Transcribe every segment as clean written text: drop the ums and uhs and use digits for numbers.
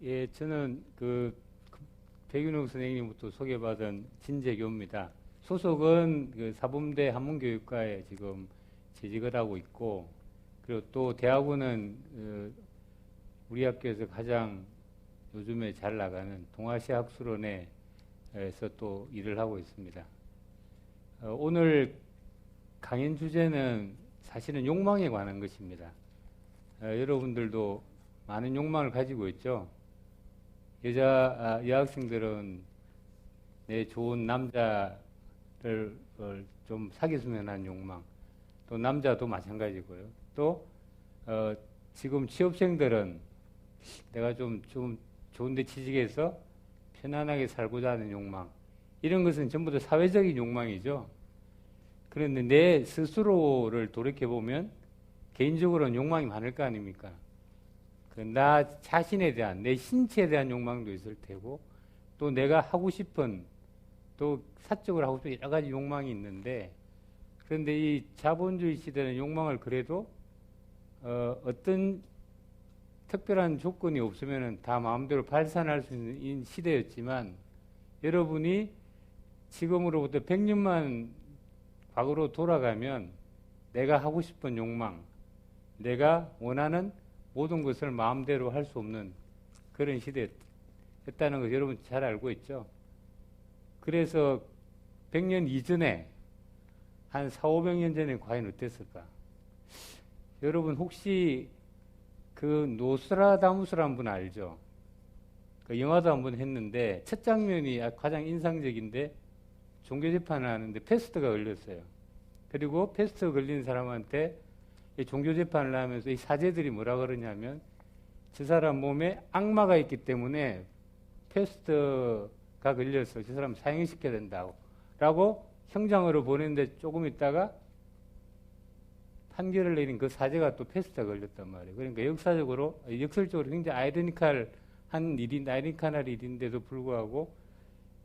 예, 저는 백윤옥 선생님부터 소개받은 진재교입니다. 소속은 사범대 한문교육과에 지금 재직을 하고 있고, 그리고 또 대학원은 우리 학교에서 가장 요즘에 잘 나가는 동아시아 학술원에서 또 일을 하고 있습니다. 오늘 강연 주제는 사실은 욕망에 관한 것입니다. 여러분들도 많은 욕망을 가지고 있죠. 여학생들은 내 좋은 남자를 좀 사귀었으면 하는 욕망, 또 남자도 마찬가지고요. 또 지금 취업생들은 내가 좀 좋은 데 취직해서 편안하게 살고자 하는 욕망, 이런 것은 전부 다 사회적인 욕망이죠. 그런데 내 스스로를 돌이켜보면 개인적으로는 욕망이 많을 거 아닙니까? 나 자신에 대한, 내 신체에 대한 욕망도 있을 테고, 또 내가 하고 싶은, 또 사적으로 하고 싶은 여러 가지 욕망이 있는데, 그런데 이 자본주의 시대는 욕망을 그래도 어떤 특별한 조건이 없으면 다 마음대로 발산할 수 있는 시대였지만, 여러분이 지금으로부터 100년만 과거로 돌아가면 내가 하고 싶은 욕망, 내가 원하는 모든 것을 마음대로 할 수 없는 그런 시대였다는 거 여러분 잘 알고 있죠. 그래서 100년 이전에 한 400~500년 전에 과연 어땠을까? 여러분 혹시 노스트라다무스라는 분 알죠? 영화도 한번 했는데 첫 장면이 가장 인상적인데, 종교재판을 하는데 패스트가 걸렸어요. 그리고 패스트가 걸린 사람한테 종교재판을 하면서 이 사제들이 뭐라 그러냐면, 저 사람 몸에 악마가 있기 때문에 패스트가 걸려서 저 사람 사형시켜야 된다고 라고 형장으로 보냈는데, 조금 있다가 판결을 내린 그 사제가 또 패스트가 걸렸단 말이에요. 그러니까 역설적으로 굉장히 아이러니컬한 일인데도 불구하고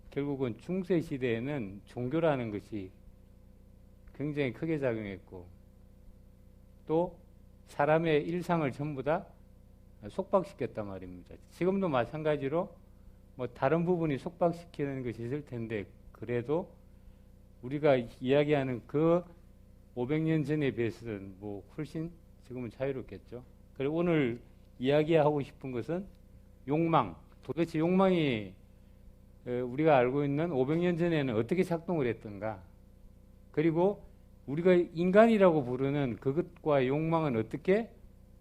결국은 중세 시대에는 종교라는 것이 굉장히 크게 작용했고, 또 사람의 일상을 전부 다 속박시켰단 말입니다. 지금도 마찬가지로 뭐 다른 부분이 속박시키는 것이 있을 텐데, 그래도 우리가 이야기하는 그 500년 전에 비해서는 뭐 훨씬 지금은 자유롭겠죠. 그리고 오늘 이야기하고 싶은 것은 욕망. 도대체 욕망이 우리가 알고 있는 500년 전에는 어떻게 작동을 했던가, 그리고 우리가 인간이라고 부르는 그것과 욕망은 어떻게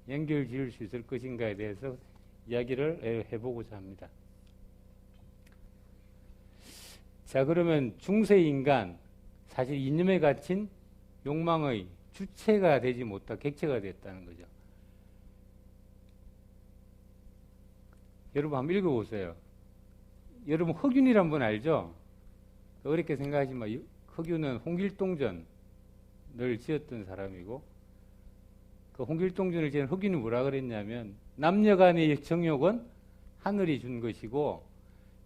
연결 지을 수 있을 것인가에 대해서 이야기를 해보고자 합니다. 자, 그러면 중세 인간, 사실 이념에 갇힌 욕망의 주체가 되지 못하 객체가 됐다는 거죠. 여러분 한번 읽어보세요. 여러분 허균이란 분 알죠? 어렵게 생각하지 마. 허균은 홍길동전을 지었던 사람이고, 그 홍길동전을 지은 허균이 뭐라 그랬냐면, 남녀간의 정욕은 하늘이 준 것이고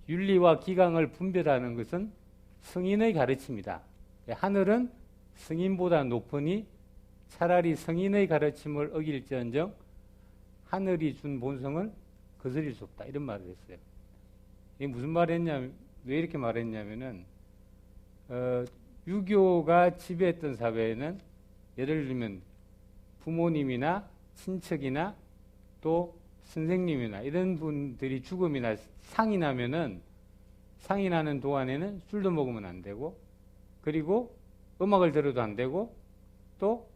윤리와 기강을 분별하는 것은 성인의 가르침이다. 하늘은 성인보다 높으니 차라리 성인의 가르침을 어길지언정 하늘이 준 본성을 거스릴 수 없다, 이런 말을 했어요. 이게 무슨 말을 했냐면, 왜 이렇게 말했냐면은 유교가 지배했던 사회에는 예를 들면 부모님이나 친척이나 또 선생님이나 이런 분들이 죽음이나 상이 나면은, 상이 나는 동안에는 술도 먹으면 안 되고, 그리고 음악을 들어도 안 되고, 또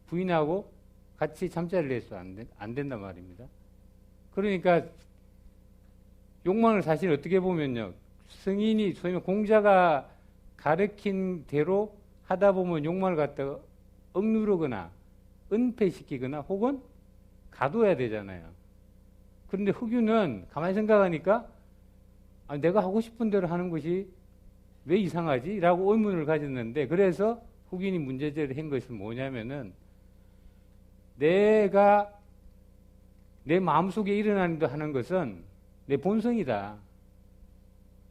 부인하고 같이 잠자리를 해서 안 된단 말입니다. 그러니까 욕망을 사실 어떻게 보면요, 성인이 소위 공자가 가르친 대로 하다 보면 욕망을 갖다가 억누르거나 은폐시키거나 혹은 가둬야 되잖아요. 그런데 흑유는 가만히 생각하니까 내가 하고 싶은 대로 하는 것이 왜 이상하지? 라고 의문을 가졌는데, 그래서 흑인이 문제제를 한 것은 뭐냐면은, 내가 내 마음속에 일어나는 하는 것은 내 본성이다.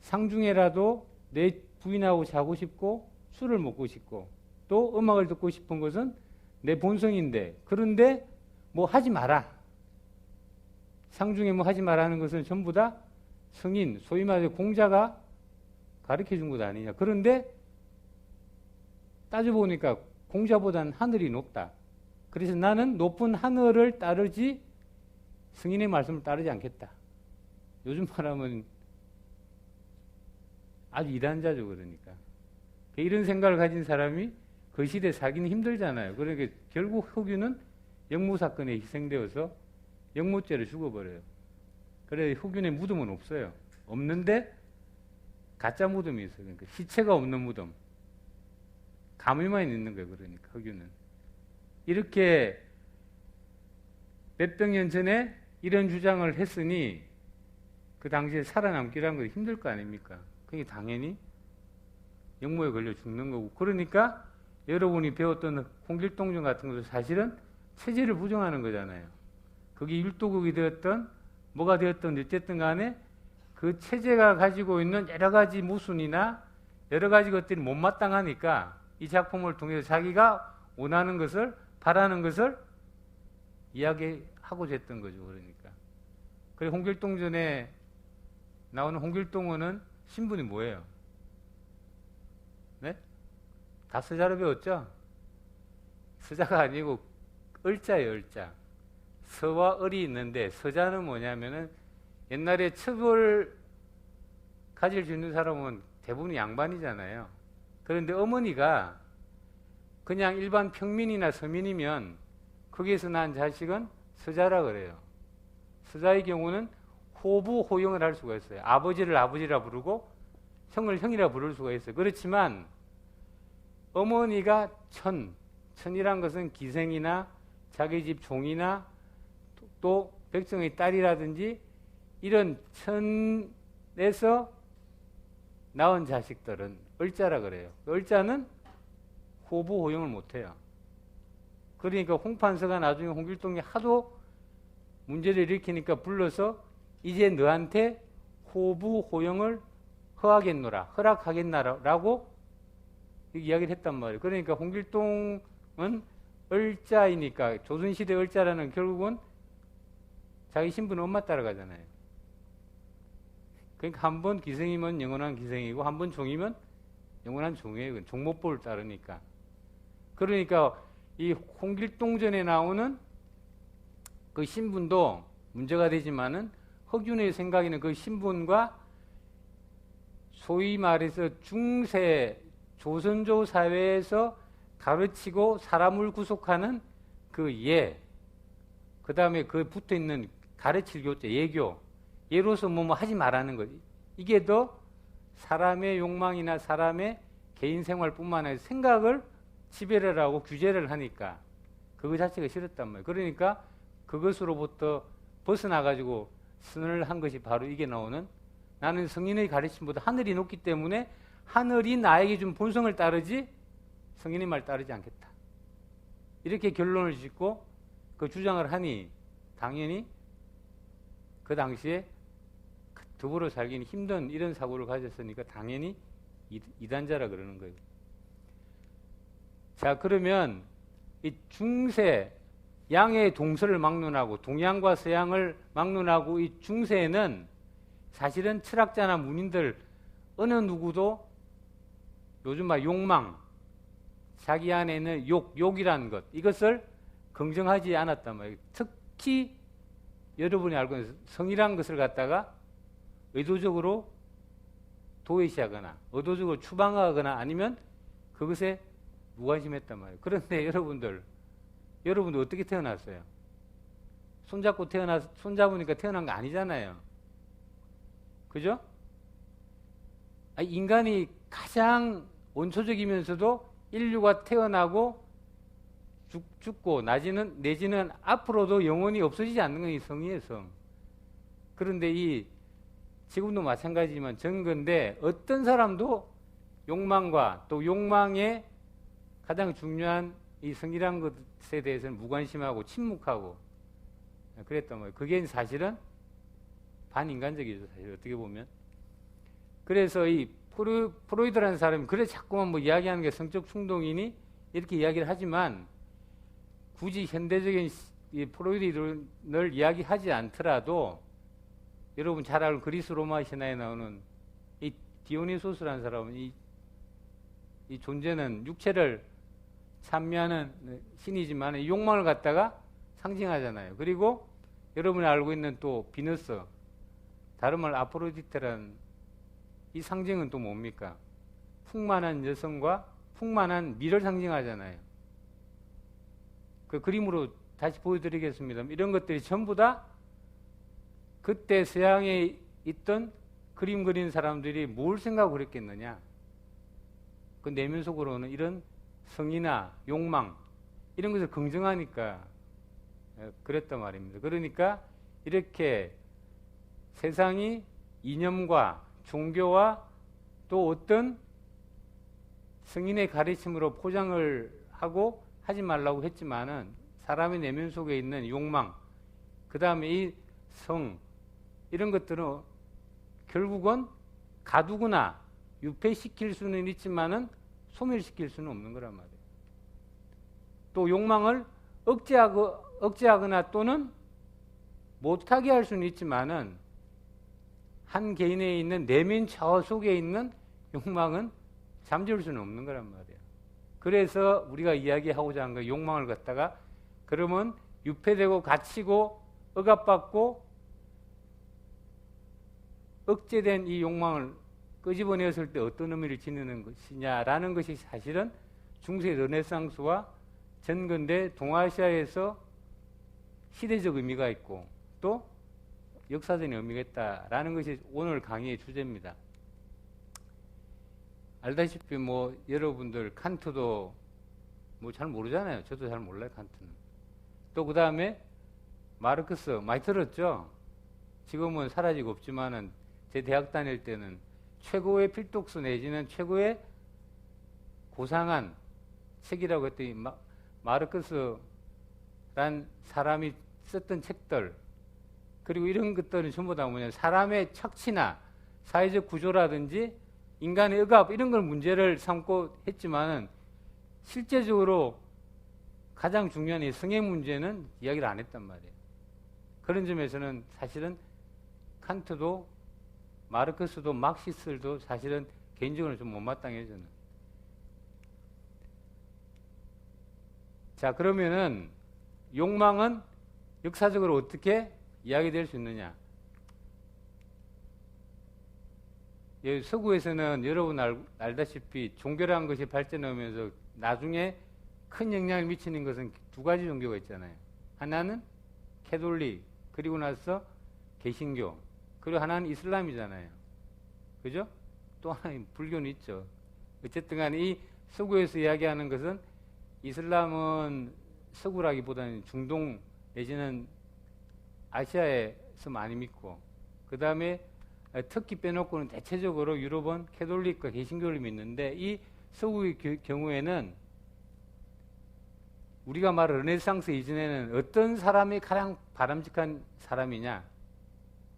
상중에라도 내 부인하고 자고 싶고 술을 먹고 싶고 또 음악을 듣고 싶은 것은 내 본성인데, 그런데 뭐 하지 마라. 상중에 뭐 하지 말라는 것은 전부 다 성인, 소위 말해 공자가 가르쳐 준 것 아니냐. 그런데 따져보니까 공자보다는 하늘이 높다. 그래서 나는 높은 하늘을 따르지 성인의 말씀을 따르지 않겠다. 요즘 말하면 아주 이단자죠. 그러니까 이런 생각을 가진 사람이 그 시대에 살기는 힘들잖아요. 그러니까 결국 흑유는 역무사건에 희생되어서 역무죄를 죽어버려요. 그래서 흑윤의 무덤은 없어요. 없는데 가짜 무덤이 있어요. 그러니까 시체가 없는 무덤. 가물만 있는 거예요. 그러니까 흑유는. 이렇게 몇백 년 전에 이런 주장을 했으니 그 당시에 살아남기란 건 힘들 거 아닙니까? 그게 당연히 역모에 걸려 죽는 거고. 그러니까 여러분이 배웠던 홍길동전 같은 것도 사실은 체제를 부정하는 거잖아요. 그게 율도국이 되었던 뭐가 되었던 어쨌든 간에 그 체제가 가지고 있는 여러 가지 모순이나 여러 가지 것들이 못마땅하니까 이 작품을 통해서 자기가 원하는 것을 바라는 것을 이야기하고자 했던 거죠. 그러니까. 그래서 홍길동전에 나오는 홍길동은 신분이 뭐예요? 네? 다 서자로 배웠죠? 서자가 아니고 을자예요. 을자. 서와 을이 있는데 서자는 뭐냐면은 옛날에 첩을 가질 수 있는 사람은 대부분 양반이잖아요. 그런데 어머니가 그냥 일반 평민이나 서민이면 거기에서 난 자식은 서자라 그래요. 서자의 경우는 호부, 호영을 할 수가 있어요. 아버지를 아버지라 부르고 형을 형이라 부를 수가 있어요. 그렇지만 어머니가 천이란 것은 기생이나 자기 집 종이나 또 백성의 딸이라든지 이런 천에서 낳은 자식들은 을자라 그래요. 을자는 호부, 호영을 못해요. 그러니까 홍판서가 나중에 홍길동이 하도 문제를 일으키니까 불러서 이제 너한테 호부, 호영을 허락하겠나라고 이야기를 했단 말이에요. 그러니까 홍길동은 을자이니까 조선시대 을자라는 결국은 자기 신분은 엄마 따라가잖아요. 그러니까 한 번 기생이면 영원한 기생이고 한 번 종이면 영원한 종이에요. 종목보를 따르니까. 그러니까 이 홍길동전에 나오는 그 신분도 문제가 되지만은 흑윤의 생각에는 그 신분과 소위 말해서 중세 조선조 사회에서 가르치고 사람을 구속하는 그 그 다음에 그 붙어 있는 가르칠 교재, 예로서 뭐 하지 말라는 거지. 이게 더 사람의 욕망이나 사람의 개인 생활뿐만 아니라 생각을 지배를 하고 규제를 하니까 그거 자체가 싫었단 말이에요. 그러니까 그것으로부터 벗어나가지고 선언을 한 것이 바로 이게 나오는 나는 성인의 가르침보다 하늘이 높기 때문에 하늘이 나에게 준 본성을 따르지 성인의 말 따르지 않겠다. 이렇게 결론을 짓고 그 주장을 하니 당연히 그 당시에 더불어 살기는 힘든 이런 사고를 가졌으니까 당연히 이단자라 그러는 거예요. 자, 그러면 이 중세 양의 동서를 막론하고 동양과 서양을 막론하고 이 중세에는 사실은 철학자나 문인들 어느 누구도 요즘 말 욕망, 자기 안에 있는 욕이라는 것, 이것을 긍정하지 않았단 말이에요. 특히 여러분이 알고 있는 성이라는 것을 갖다가 의도적으로 도외시하거나 의도적으로 추방하거나 아니면 그것에 무관심했단 말이에요. 그런데 여러분들 어떻게 태어났어요? 손잡으니까 태어난 거 아니잖아요. 그죠? 인간이 가장 원초적이면서도 인류가 태어나고 죽고 내지는 앞으로도 영원히 없어지지 않는 건 이 성이에요, 성. 그런데 지금도 마찬가지지만 정근데 어떤 사람도 욕망과 또 욕망의 가장 중요한 이 성이라는 것에 대해서는 무관심하고 침묵하고 그랬단 말이에요. 그게 사실은 반인간적이죠, 사실 어떻게 보면. 그래서 이 프로이드라는 사람이 그래 자꾸만 뭐 이야기하는 게 성적 충동이니 이렇게 이야기를 하지만 굳이 현대적인 이 프로이드 이론을 이야기하지 않더라도 여러분 잘 알고 그리스 로마 신화에 나오는 이 디오니소스라는 사람은 이 존재는 육체를 찬미하는 신이지만 이 욕망을 갖다가 상징하잖아요. 그리고 여러분이 알고 있는 또 비너스, 다른 말 아프로디테라는 이 상징은 또 뭡니까? 풍만한 여성과 풍만한 미를 상징하잖아요. 그 그림으로 다시 보여드리겠습니다. 이런 것들이 전부 다 그때 서양에 있던 그림 그린 사람들이 뭘 생각하고 그랬겠느냐? 그 내면 속으로는 이런 성이나 욕망 이런 것을 긍정하니까 그랬단 말입니다. 그러니까 이렇게 세상이 이념과 종교와 또 어떤 성인의 가르침으로 포장을 하고 하지 말라고 했지만은 사람의 내면 속에 있는 욕망, 그 다음에 이 성, 이런 것들은 결국은 가두거나 유폐시킬 수는 있지만은 소멸시킬 수는 없는 거란 말이에요. 또 욕망을 억제하거나 또는 못하게 할 수는 있지만은 한 개인에 있는 내면 자아 속에 있는 욕망은 잠재울 수는 없는 거란 말이에요. 그래서 우리가 이야기하고자 한 거 욕망을 갖다가 그러면 유폐되고 갇히고 억압받고 억제된 이 욕망을 끄집어내었을 때 어떤 의미를 지니는 것이냐라는 것이 사실은 중세 르네상스와 전근대 동아시아에서 시대적 의미가 있고 또 역사적인 의미가 있다라는 것이 오늘 강의의 주제입니다. 알다시피 뭐 여러분들 칸트도 뭐 잘 모르잖아요. 저도 잘 몰라요, 칸트는. 또 그 다음에 마르크스 많이 들었죠? 지금은 사라지고 없지만은 제 대학 다닐 때는 최고의 필독서 내지는 최고의 고상한 책이라고 했더니 마르크스란 사람이 썼던 책들 그리고 이런 것들은 전부 다 뭐냐 사람의 착취나 사회적 구조라든지 인간의 억압 이런 걸 문제를 삼고 했지만은 실제적으로 가장 중요한 이 성의 문제는 이야기를 안 했단 말이에요. 그런 점에서는 사실은 칸트도 마르크스도 막시스들도 사실은 개인적으로 좀 못마땅해요, 저는. 자, 그러면은 욕망은 역사적으로 어떻게 이야기될 수 있느냐? 서구에서는 여러분 알다시피 종교라는 것이 발전하면서 나중에 큰 영향을 미치는 것은 두 가지 종교가 있잖아요. 하나는 캐톨릭, 그리고 나서 개신교, 그리고 하나는 이슬람이잖아요. 그죠? 또 하나는 불교는 있죠. 어쨌든 간에 이 서구에서 이야기하는 것은 이슬람은 서구라기보다는 중동 내지는 아시아에서 많이 믿고 그 다음에 터키 빼놓고는 대체적으로 유럽은 캐톨릭과 개신교를 믿는데 이 서구의 경우에는 우리가 말하는 르네상스 이전에는 어떤 사람이 가장 바람직한 사람이냐?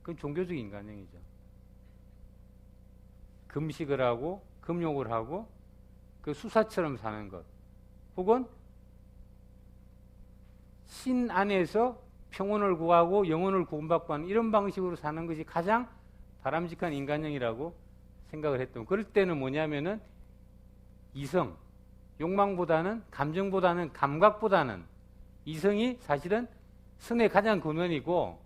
그건 종교적 인간형이죠. 금식을 하고 금욕을 하고 그 수사처럼 사는 것 혹은 신 안에서 평온을 구하고 영혼을 구원받고 하는 이런 방식으로 사는 것이 가장 바람직한 인간형이라고 생각을 했던. 그럴 때는 뭐냐면은 이성, 욕망보다는 감정보다는 감각보다는 이성이 사실은 선의 가장 근원이고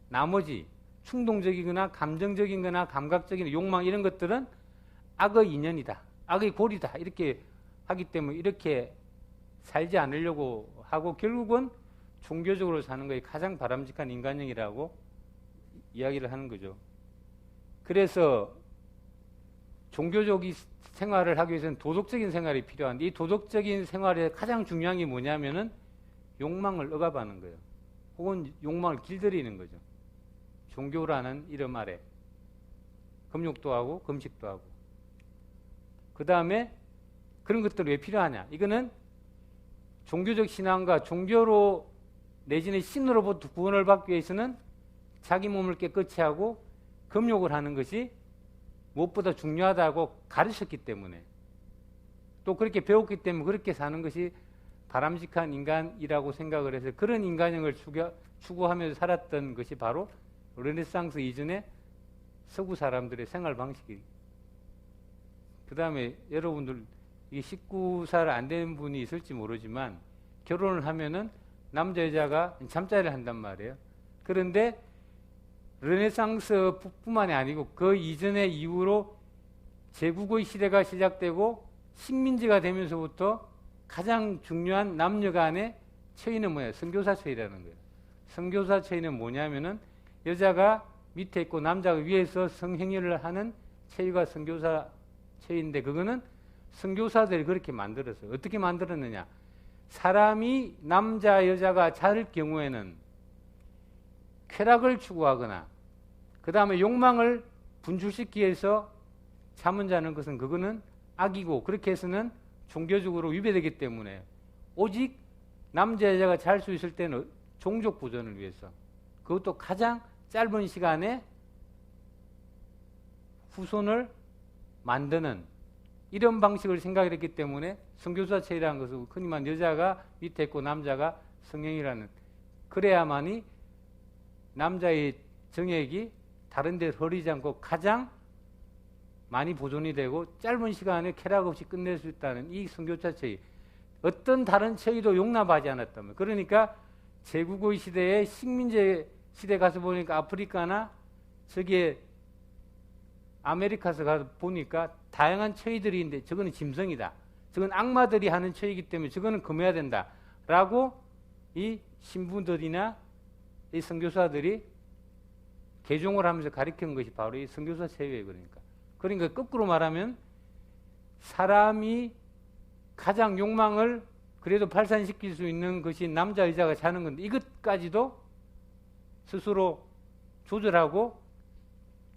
나머지 충동적이거나 감정적이거나 감각적인 욕망 이런 것들은 악의 인연이다. 악의 고리다. 이렇게 하기 때문에 이렇게 살지 않으려고 하고 결국은 종교적으로 사는 것이 가장 바람직한 인간형이라고 이야기를 하는 거죠. 그래서 종교적 생활을 하기 위해서는 도덕적인 생활이 필요한데 이 도덕적인 생활에 가장 중요한 게 뭐냐면은 욕망을 억압하는 거예요. 혹은 욕망을 길들이는 거죠. 종교라는 이름 아래 금욕도 하고 금식도 하고 그 다음에 그런 것들이 왜 필요하냐? 이거는 종교적 신앙과 종교로 내지는 신으로부터 구원을 받기 위해서는 자기 몸을 깨끗이 하고 금욕을 하는 것이 무엇보다 중요하다고 가르쳤기 때문에 또 그렇게 배웠기 때문에 그렇게 사는 것이 바람직한 인간이라고 생각을 해서 그런 인간형을 추구하면서 살았던 것이 바로 르네상스 이전의 서구 사람들의 생활 방식이. 그 다음에 여러분들 이 19살 안 된 분이 있을지 모르지만 결혼을 하면은 남자 여자가 잠자리를 한단 말이에요. 그런데 르네상스뿐만이 아니고 그 이전의 이후로 제국의 시대가 시작되고 식민지가 되면서부터 가장 중요한 남녀 간의 처이는 뭐예요? 선교사 처이라는 거예요. 선교사 처이는 뭐냐면은 여자가 밑에 있고 남자가 위에서 성행위를 하는 처이가 선교사 처이인데, 그거는 선교사들이 그렇게 만들었어요. 어떻게 만들었느냐? 사람이 남자 여자가 잘 경우에는 쾌락을 추구하거나 그 다음에 욕망을 분출시키기 위해서 잠을 자는 것은 그거는 악이고, 그렇게 해서는 종교적으로 위배되기 때문에 오직 남자 여자가 잘 수 있을 때는 종족 보존을 위해서, 그것도 가장 짧은 시간에 후손을 만드는 이런 방식을 생각했기 때문에 선교사 체이라는 것은 흔히 말 여자가 밑에 있고 남자가 성형이라는, 그래야만이 남자의 정액이 다른 데 흐르지 않고 가장 많이 보존이 되고 짧은 시간에 쾌락 없이 끝낼 수 있다는 이 선교사 체이, 어떤 다른 체이도 용납하지 않았다면. 그러니까 제국의 시대에 식민지 시대 가서 보니까 아프리카나 저기에 아메리카서 가서 보니까 다양한 처이들이 있는데 저거는 짐승이다, 저건 악마들이 하는 처이기 때문에 저거는 금해야 된다 라고 이 신부들이나 이 선교사들이 개종을 하면서 가르친 것이 바로 이 선교사 체이예요. 그러니까 거꾸로 말하면 사람이 가장 욕망을 그래도 발산시킬 수 있는 것이 남자 여자가 자는 건데, 이것까지도 스스로 조절하고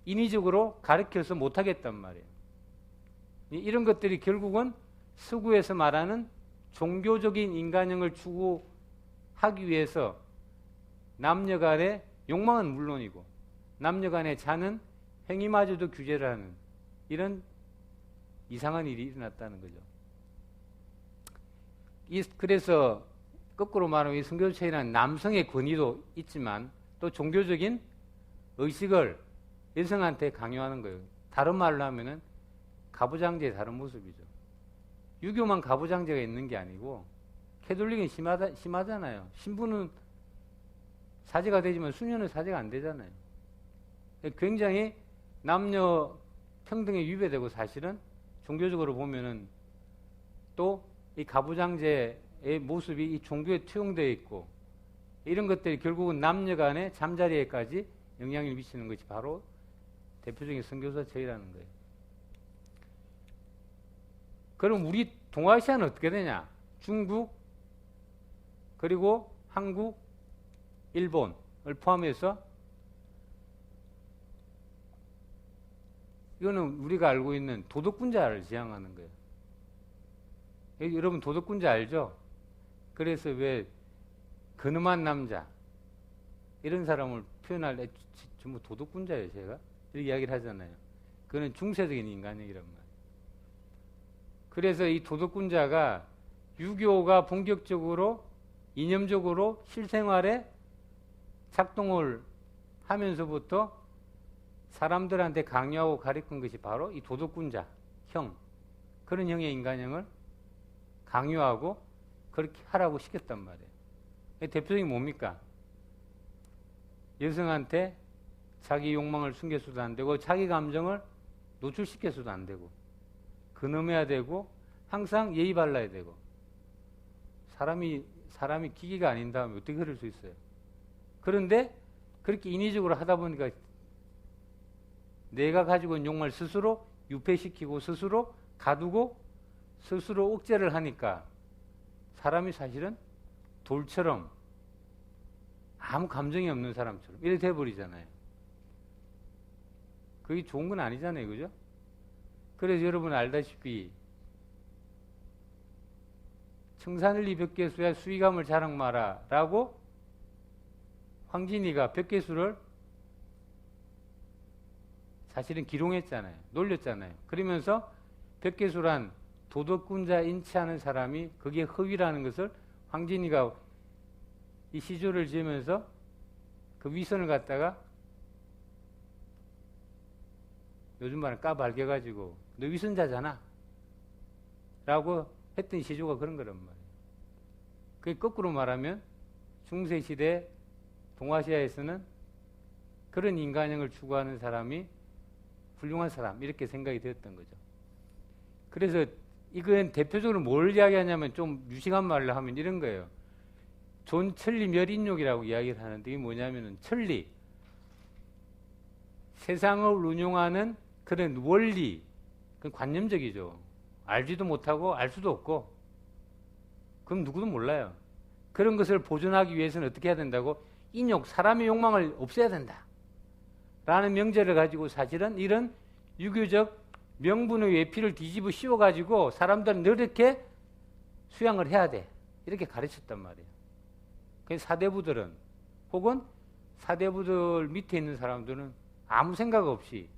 인위적으로 가르쳐서 못하겠단 말이에요. 이런 것들이 결국은 서구에서 말하는 종교적인 인간형을 추구하기 위해서 남녀 간의 욕망은 물론이고 남녀 간의 자는 행위마저도 규제를 하는 이런 이상한 일이 일어났다는 거죠. 그래서 거꾸로 말하면 이 선교체에는 남성의 권위도 있지만 또 종교적인 의식을 여성한테 강요하는 거예요. 다른 말로 하면은 가부장제의 다른 모습이죠. 유교만 가부장제가 있는 게 아니고 캐톨릭은 심하잖아요. 신부는 사제가 되지만 수녀는 사제가 안 되잖아요. 굉장히 남녀 평등에 위배되고, 사실은 종교적으로 보면은 또 이 가부장제의 모습이 이 종교에 투영되어 있고, 이런 것들이 결국은 남녀 간의 잠자리에까지 영향을 미치는 것이 바로 대표적인 선교사 체이라는 거예요. 그럼 우리 동아시아는 어떻게 되냐? 중국, 그리고 한국, 일본을 포함해서 이거는 우리가 알고 있는 도덕군자를 지향하는 거예요. 여러분 도덕군자 알죠? 그래서 왜 근엄한 남자 이런 사람을 표현할 때 전부 도덕군자예요. 제가 이렇게 이야기를 하잖아요. 그거는 중세적인 인간형이란 말이에요. 그래서 이 도덕군자가 유교가 본격적으로 이념적으로 실생활에 작동을 하면서부터 사람들한테 강요하고 가르친 것이 바로 이 도덕군자 형, 그런 형의 인간형을 강요하고 그렇게 하라고 시켰단 말이에요. 대표적인 뭡니까? 여성한테 자기 욕망을 숨겨서도 안 되고 자기 감정을 노출시켜서도 안 되고 근엄해야 되고 항상 예의 발라야 되고, 사람이 기계가 아닌 다음에 어떻게 그럴 수 있어요? 그런데 그렇게 인위적으로 하다 보니까 내가 가지고 있는 욕망을 스스로 유폐시키고 스스로 가두고 스스로 억제를 하니까 사람이 사실은 돌처럼 아무 감정이 없는 사람처럼 이렇게 돼버리잖아요. 그게 좋은 건 아니잖아요. 그죠? 그래서 여러분 알다시피 청산을리 벽계수야 수의감을 자랑 마라 라고 황진이가 벽계수를 사실은 기롱했잖아요. 놀렸잖아요. 그러면서 벽계수란 도덕군자 인치하는 사람이 그게 허위라는 것을 황진이가 이 시조를 지으면서 그 위선을 갖다가 요즘 말은 까발겨가지고 너 위선자잖아 라고 했던 시조가 그런 거란 말이에요. 그게 거꾸로 말하면 중세시대 동아시아에서는 그런 인간형을 추구하는 사람이 훌륭한 사람 이렇게 생각이 되었던 거죠. 그래서 이건 대표적으로 뭘 이야기하냐면 좀 유식한 말로 하면 이런 거예요. 존천리 멸인욕이라고 이야기를 하는데 이게 뭐냐면은 천리, 세상을 운용하는 그런 원리, 그건 관념적이죠. 알지도 못하고 알 수도 없고 그럼 누구도 몰라요. 그런 것을 보존하기 위해서는 어떻게 해야 된다고? 인욕, 사람의 욕망을 없애야 된다 라는 명제를 가지고 사실은 이런 유교적 명분의 외피를 뒤집어 씌워가지고 사람들은 이렇게 수양을 해야 돼 이렇게 가르쳤단 말이에요. 그래서 사대부들은 혹은 사대부들 밑에 있는 사람들은 아무 생각 없이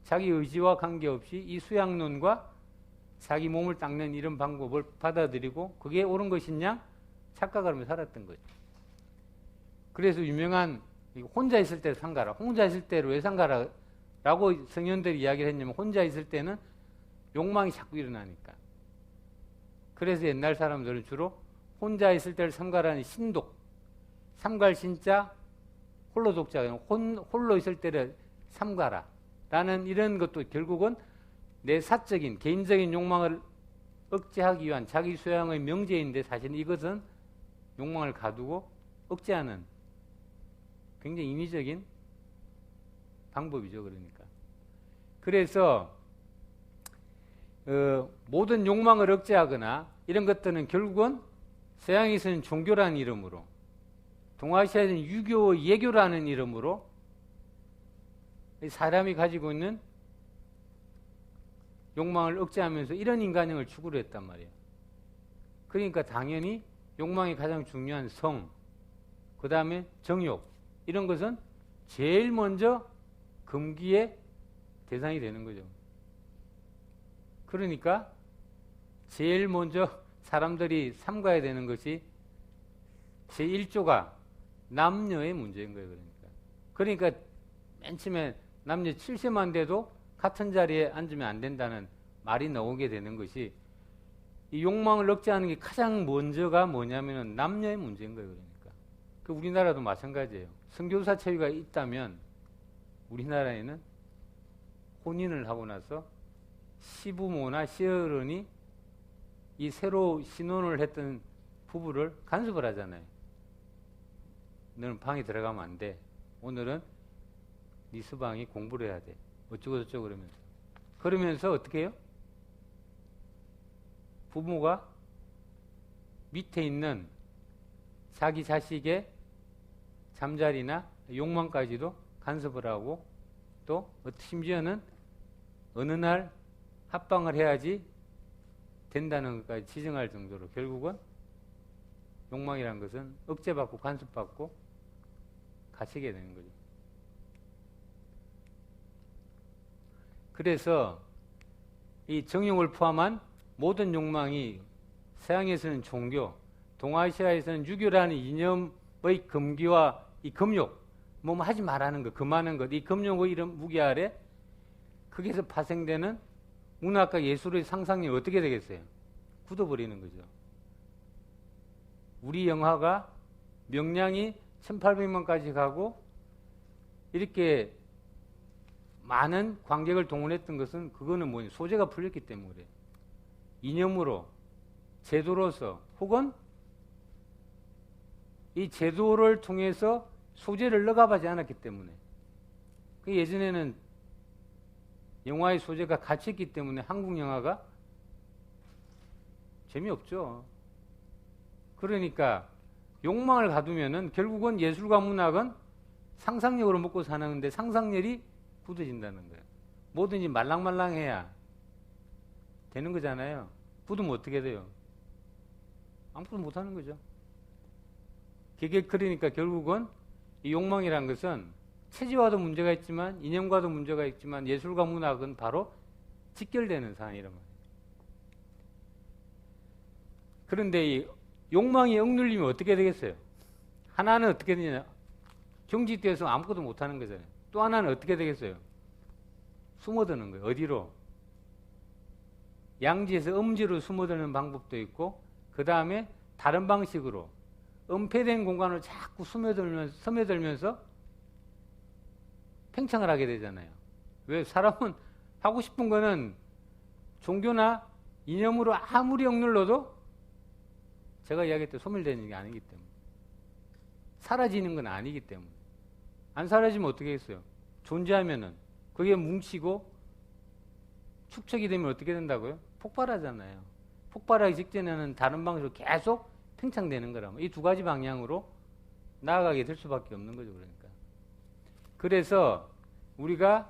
자기 의지와 관계없이 이 수양론과 자기 몸을 닦는 이런 방법을 받아들이고 그게 옳은 것이냐 착각을 하며 살았던 거죠. 그래서 유명한 혼자 있을 때 상가라, 혼자 있을 때로 왜 상가라 라고 성현들이 이야기를 했냐면 혼자 있을 때는 욕망이 자꾸 일어나니까. 그래서 옛날 사람들은 주로 혼자 있을 때를 삼가라는 신독, 삼갈신자 홀로 독자, 홀로 있을 때를 삼가라 라는 이런 것도 결국은 내 사적인 개인적인 욕망을 억제하기 위한 자기 수양의 명제인데 사실 이것은 욕망을 가두고 억제하는 굉장히 인위적인 방법이죠. 그러니까 그래서 모든 욕망을 억제하거나 이런 것들은 결국은 서양에서는 종교라는 이름으로, 동아시아에서는 유교, 예교라는 이름으로 사람이 가지고 있는 욕망을 억제하면서 이런 인간형을 추구를 했단 말이에요. 그러니까 당연히 욕망이 가장 중요한 성, 그 다음에 정욕, 이런 것은 제일 먼저 금기의 대상이 되는 거죠. 그러니까 제일 먼저 사람들이 삼가야 되는 것이 제1조가 남녀의 문제인 거예요. 그러니까 맨 처음에 남녀 70만 돼도 같은 자리에 앉으면 안 된다는 말이 나오게 되는 것이 이 욕망을 억제하는 게 가장 먼저가 뭐냐면은 남녀의 문제인 거예요. 그러니까 그 우리나라도 마찬가지예요. 선교사 체위가 있다면 우리나라에는 혼인을 하고 나서 시부모나 시어른이 이 새로 신혼을 했던 부부를 간섭을 하잖아요. 너는 방에 들어가면 안 돼. 오늘은 네 서방이 공부를 해야 돼. 어쩌고 저쩌고 그러면서 어떻게 해요? 부모가 밑에 있는 자기 자식의 잠자리나 욕망까지도 간섭을 하고 또 심지어는 어느 날 합방을 해야지 된다는 것까지 지정할 정도로 결국은 욕망이란 것은 억제받고 간섭받고 갇히게 되는 거죠. 그래서 이 정욕을 포함한 모든 욕망이 서양에서는 종교, 동아시아에서는 유교라는 이념의 금기와 이 금욕, 뭐 하지 말라는 것, 금하는 것, 이 금욕의 이런 무게 아래 거기서 파생되는 문학과 예술의 상상력이 어떻게 되겠어요? 굳어버리는 거죠. 우리 영화가 명량이 1800만까지 가고 이렇게 많은 관객을 동원했던 것은 그거는 뭐냐? 소재가 풀렸기 때문에 그래요. 이념으로, 제도로서 혹은 이 제도를 통해서 소재를 넣어가지 않았기 때문에 예전에는 영화의 소재가 갇혔기 때문에 한국 영화가 재미없죠. 그러니까 욕망을 가두면은 결국은 예술과 문학은 상상력으로 먹고 사는데 상상력이 굳어진다는 거예요. 뭐든지 말랑말랑해야 되는 거잖아요. 굳으면 어떻게 돼요? 아무것도 못하는 거죠. 그게 그러니까 결국은 이 욕망이란 것은 체질과도 문제가 있지만 이념과도 문제가 있지만 예술과 문학은 바로 직결되는 상황이란 말이에요. 그런데 욕망이 억눌리면 어떻게 되겠어요? 하나는 어떻게 되냐? 경직되어서 아무것도 못하는 거잖아요. 또 하나는 어떻게 되겠어요? 숨어드는 거예요. 어디로? 양지에서 음지로 숨어드는 방법도 있고, 그 다음에 다른 방식으로 은폐된 공간으로 자꾸 스며들면서 팽창을 하게 되잖아요. 왜? 사람은 하고 싶은 거는 종교나 이념으로 아무리 억눌러도 제가 이야기했던 소멸되는 게 아니기 때문에, 사라지는 건 아니기 때문에. 안 사라지면 어떻게 했어요? 존재하면은 그게 뭉치고 축적이 되면 어떻게 된다고요? 폭발하잖아요. 폭발하기 직전에는 다른 방식으로 계속 팽창되는 거라면 이 두 가지 방향으로 나아가게 될 수밖에 없는 거죠. 그러니까. 그래서 우리가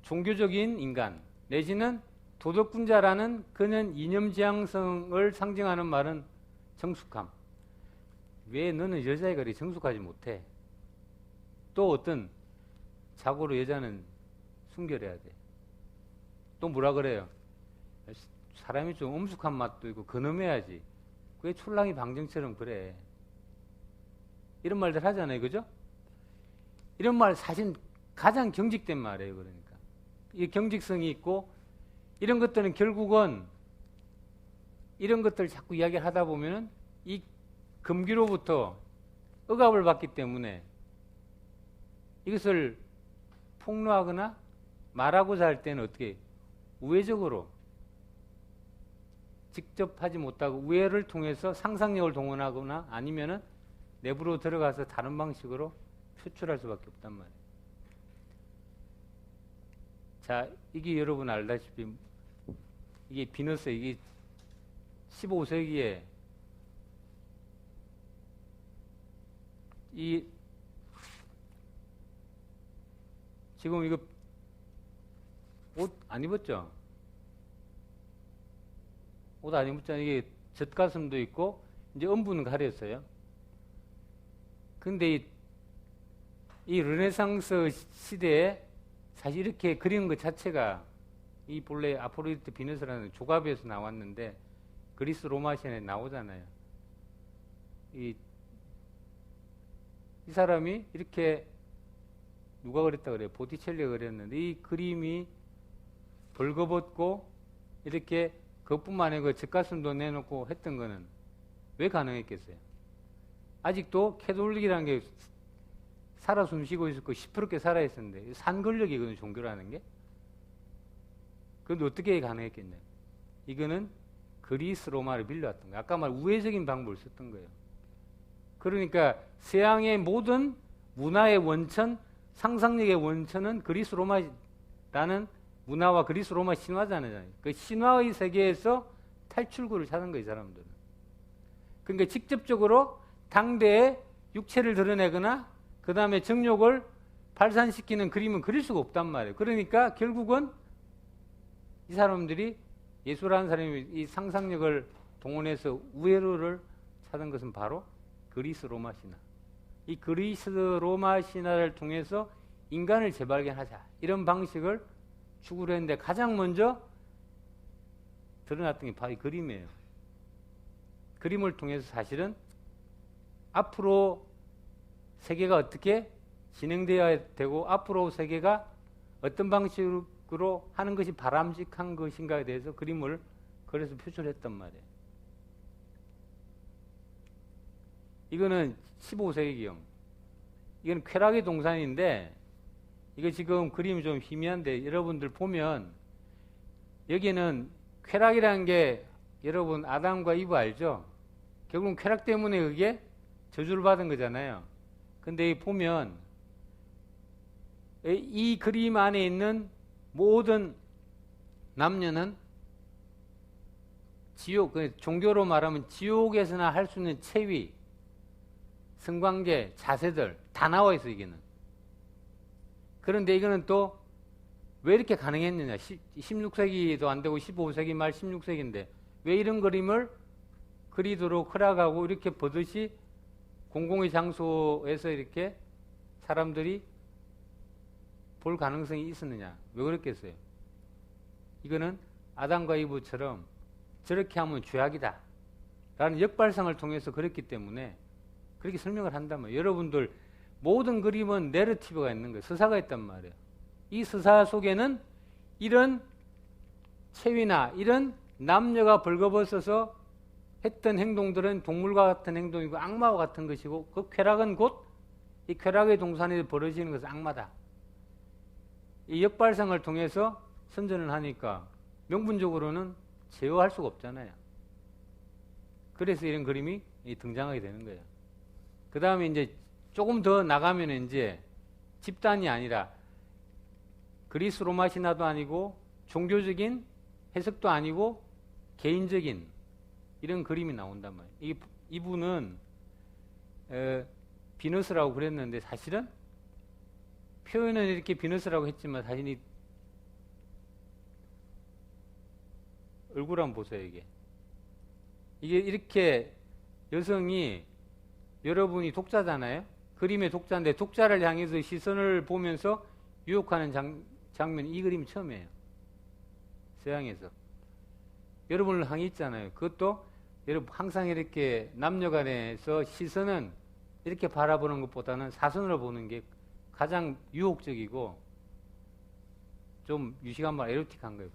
종교적인 인간 내지는 도덕군자라는 그는 이념지향성을 상징하는 말은 정숙함. 왜 너는 여자애가 그리 정숙하지 못해? 또 어떤 자고로 여자는 순결해야 돼. 또 뭐라 그래요? 사람이 좀 엄숙한 맛도 있고 근엄해야지. 그게 촐랑이 방정처럼 그래. 이런 말들 하잖아요. 그죠? 이런 말 사실 가장 경직된 말이에요. 그러니까. 이 경직성이 있고 이런 것들은 결국은 이런 것들 자꾸 이야기를 하다 보면은 이 금기로부터 억압을 받기 때문에 이것을 폭로하거나 말하고자 할 때는 어떻게 우회적으로 직접 하지 못하고 우회를 통해서 상상력을 동원하거나 아니면은 내부로 들어가서 다른 방식으로 표출할 수밖에 없단 말이에요. 자, 이게 여러분 알다시피 이게 비너스, 이게 15세기에 이 지금 이거 옷 안 입었죠? 옷 안 입었잖아요. 이게 젖가슴도 있고 이제 음부는 가렸어요. 근데 이 르네상스 시대에 사실 이렇게 그리는 것 자체가 이 본래 아포로디테 비너스라는 조갑에서 나왔는데 그리스 로마 시대에 나오잖아요. 이 사람이 이렇게 누가 그랬다 그래요? 보티첼리가 그랬는데 이 그림이 벌거벗고 이렇게 그것뿐만 아니고 젖가슴도 내놓고 했던 거는 왜 가능했겠어요? 아직도 캐톨릭이라는 게 살아 숨쉬고 있었고 시퍼렇게 살아있었는데 산권력이거든요. 종교라는 게. 그런데 어떻게 가능했겠냐? 이거는 그리스 로마를 빌려왔던 거예요. 아까 말 우회적인 방법을 썼던 거예요. 그러니까 서양의 모든 문화의 원천, 상상력의 원천은 그리스 로마라는 문화와 그리스 로마 신화잖아요. 그 신화의 세계에서 탈출구를 찾은 거예요, 이 사람들은. 그러니까 직접적으로 당대의 육체를 드러내거나 그 다음에 정욕을 발산시키는 그림은 그릴 수가 없단 말이에요. 그러니까 결국은 이 사람들이 예수라는 사람이 이 상상력을 동원해서 우회로를 찾은 것은 바로 그리스 로마 신화. 이 그리스 로마 신화를 통해서 인간을 재발견하자. 이런 방식을 추구를 했는데 가장 먼저 드러났던 게 바로 이 그림이에요. 그림을 통해서 사실은 앞으로 세계가 어떻게 진행되어야 되고 앞으로 세계가 어떤 방식으로 하는 것이 바람직한 것인가에 대해서 그림을 그래서 표출했단 말이에요. 이거는 15세기경. 이건 쾌락의 동산인데 이거 지금 그림이 좀 희미한데 여러분들 보면 여기는 쾌락이라는 게 여러분 아담과 이브 알죠? 결국은 쾌락 때문에 그게 저주를 받은 거잖아요. 근데 이 보면 이 그림 안에 있는 모든 남녀는 지옥, 종교로 말하면 지옥에서나 할 수 있는 체위, 성관계, 자세들 다 나와 있어 이게는. 그런데 이거는 또 왜 이렇게 가능했느냐? 16세기도 안 되고 15세기 말 16세기인데 왜 이런 그림을 그리도록 허락하고 이렇게 버젓이 공공의 장소에서 이렇게 사람들이 볼 가능성이 있었느냐? 왜 그랬겠어요? 이거는 아담과 이브처럼 저렇게 하면 죄악이다. 라는 역발상을 통해서 그랬기 때문에 그렇게 설명을 한단 말이에요. 여러분들 모든 그림은 내러티브가 있는 거예요. 서사가 있단 말이에요. 이 서사 속에는 이런 체위나 이런 남녀가 벌거벗어서 했던 행동들은 동물과 같은 행동이고 악마와 같은 것이고 그 쾌락은 곧 이 쾌락의 동산에서 벌어지는 것은 악마다. 이 역발상을 통해서 선전을 하니까 명분적으로는 제어할 수가 없잖아요. 그래서 이런 그림이 등장하게 되는 거예요. 그 다음에 이제 조금 더 나가면 이제 집단이 아니라 그리스 로마 신화도 아니고 종교적인 해석도 아니고 개인적인 이런 그림이 나온단 말이에요. 이분은 비너스라고 그랬는데 사실은 표현은 이렇게 비너스라고 했지만 사실 이 얼굴 한번 보세요. 이게 이렇게 여성이 여러분이 독자잖아요. 그림의 독자인데 독자를 향해서 시선을 보면서 유혹하는 장면 이 그림이 처음이에요. 서양에서. 여러분을 향해 있잖아요. 그것도 여러분 항상 이렇게 남녀간에서 시선은 이렇게 바라보는 것보다는 사선으로 보는 게 가장 유혹적이고 좀 유식한 말 에로틱한 거예요.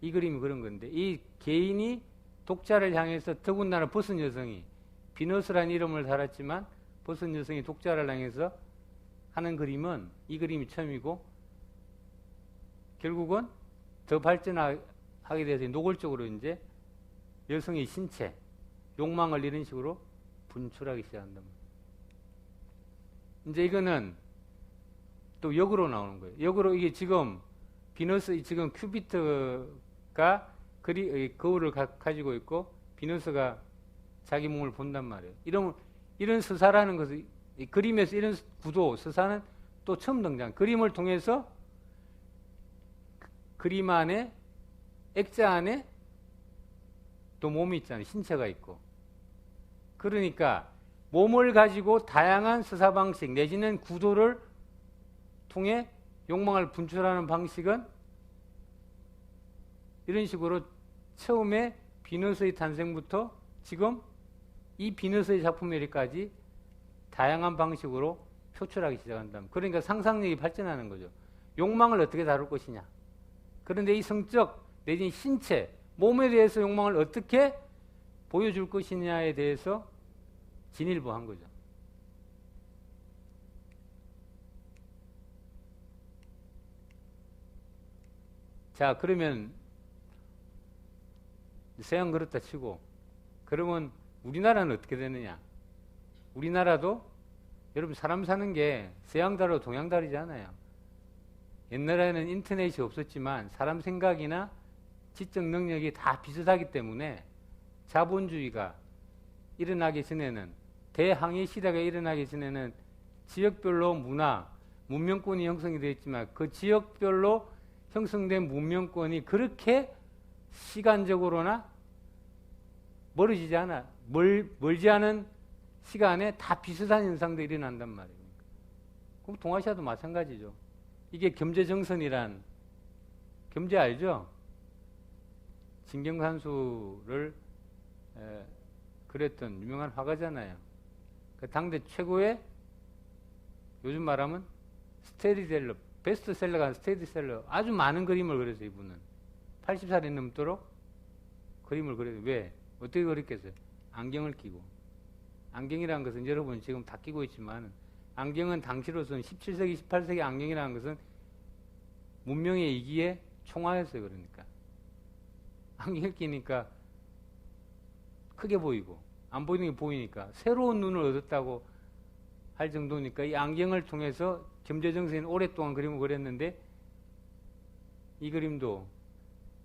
이 그림이 그런 건데 이 개인이 독자를 향해서 더군다나 벗은 여성이 비너스라는 이름을 달았지만 벗은 여성이 독자를 향해서 하는 그림은 이 그림이 처음이고 결국은 더 발전하게 돼서 노골적으로 이제 여성의 신체, 욕망을 이런 식으로 분출하기 시작한다. 이제 이거는 또 역으로 나오는 거예요. 역으로 이게 지금 비너스, 지금 큐비트가 거울을 가지고 있고 비너스가 자기 몸을 본단 말이에요. 이런 서사라는 것은 이 그림에서 이런 구도, 서사는 또 처음 등장. 그림을 통해서 그림 안에 액자 안에 또 몸이 있잖아요. 신체가 있고. 그러니까 몸을 가지고 다양한 서사 방식 내지는 구도를 통해 욕망을 분출하는 방식은 이런 식으로 처음에 비너스의 탄생부터 지금 이 비너스의 작품에까지 다양한 방식으로 표출하기 시작한다면 그러니까 상상력이 발전하는 거죠. 욕망을 어떻게 다룰 것이냐. 그런데 이 성적 내지는 신체, 몸에 대해서 욕망을 어떻게 보여줄 것이냐에 대해서 진일보한 거죠. 자, 그러면 서양 그렇다 치고 그러면 우리나라는 어떻게 되느냐? 우리나라도 여러분 사람 사는 게 서양 다르고 동양 다르잖아요. 옛날에는 인터넷이 없었지만 사람 생각이나 지적 능력이 다 비슷하기 때문에 자본주의가 일어나기 전에는 대항해 시대가 일어나기 전에는 지역별로 문화, 문명권이 형성이 되어 있지만 그 지역별로 형성된 문명권이 그렇게 시간적으로나 멀어지지 않아 멀지 않은 시간에 다 비슷한 현상들이 일어난단 말이에요. 그럼 동아시아도 마찬가지죠. 이게 겸재정선이란 겸재 알죠? 진경산수를 그랬던 유명한 화가잖아요. 그 당대 최고의 요즘 말하면 스테디셀러, 베스트셀러가 스테디셀러 아주 많은 그림을 그렸어요. 이분은 80살이 넘도록 그림을 그려요. 왜? 어떻게 그렸겠어요? 안경을 끼고. 안경이라는 것은 여러분 지금 다 끼고 있지만 안경은 당시로서는 17세기, 18세기 안경이라는 것은 문명의 이기에 총화였어요. 그러니까 안경을 끼니까 크게 보이고 안 보이는 게 보이니까 새로운 눈을 얻었다고 할 정도니까 이 안경을 통해서 겸재정선이 오랫동안 그림을 그렸는데 이 그림도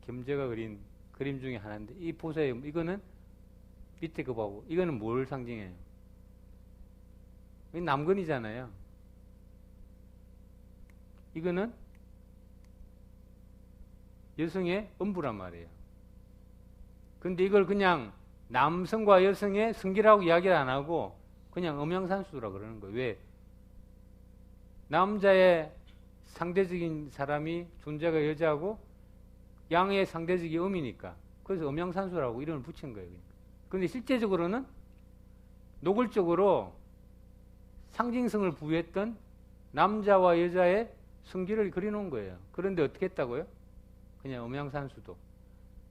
겸재가 그린 그림 중에 하나인데 이 보세요. 이거는 밑에 거 보고 이거는 뭘 상징해요? 이 남근이잖아요. 이거는 여성의 음부란 말이에요. 근데 이걸 그냥 남성과 여성의 성기라고 이야기를 안 하고 그냥 음양산수라고 그러는 거예요. 왜? 남자의 상대적인 사람이 존재가 여자고 양의 상대적인 음이니까. 그래서 음양산수라고 이름을 붙인 거예요. 그러니까. 그런데 실제적으로는 노골적으로 상징성을 부여했던 남자와 여자의 성기를 그려놓은 거예요. 그런데 어떻게 했다고요? 그냥 음양산수도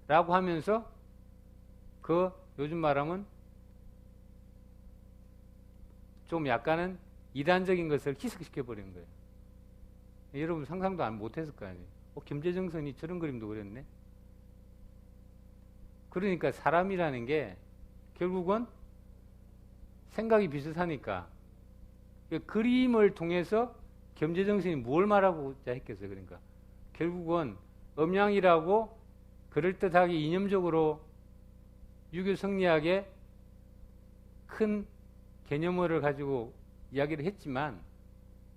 라고 하면서 그 요즘 말하면 좀 약간은 이단적인 것을 희석시켜버리는 거예요. 여러분 상상도 못했을 거 아니에요. 김재정선이 저런 그림도 그렸네. 그러니까 사람이라는 게 결국은 생각이 비슷하니까 그림을 통해서 겸재정신이 뭘 말하고자 했겠어요. 그러니까 결국은 음양이라고 그럴듯하게 이념적으로 유교 성리학의 큰 개념어를 가지고 이야기를 했지만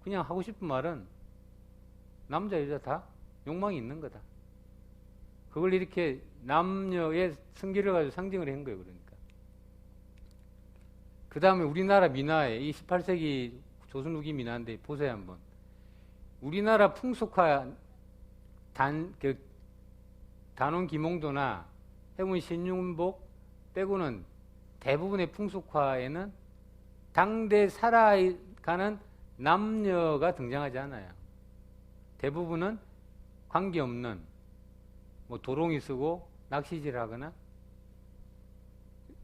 그냥 하고 싶은 말은 남자 여자 다 욕망이 있는 거다. 그걸 이렇게 남녀의 성기를 가지고 상징을 한 거예요. 그러니까 그 다음에 우리나라 민화에 이 18세기 조선 후기 민화인데 보세요 한번. 우리나라 풍속화 단원 기몽도나 해문 신윤복 빼고는 대부분의 풍속화에는 당대 살아가는 남녀가 등장하지 않아요. 대부분은 관계없는 뭐 도롱이 쓰고 낚시질 하거나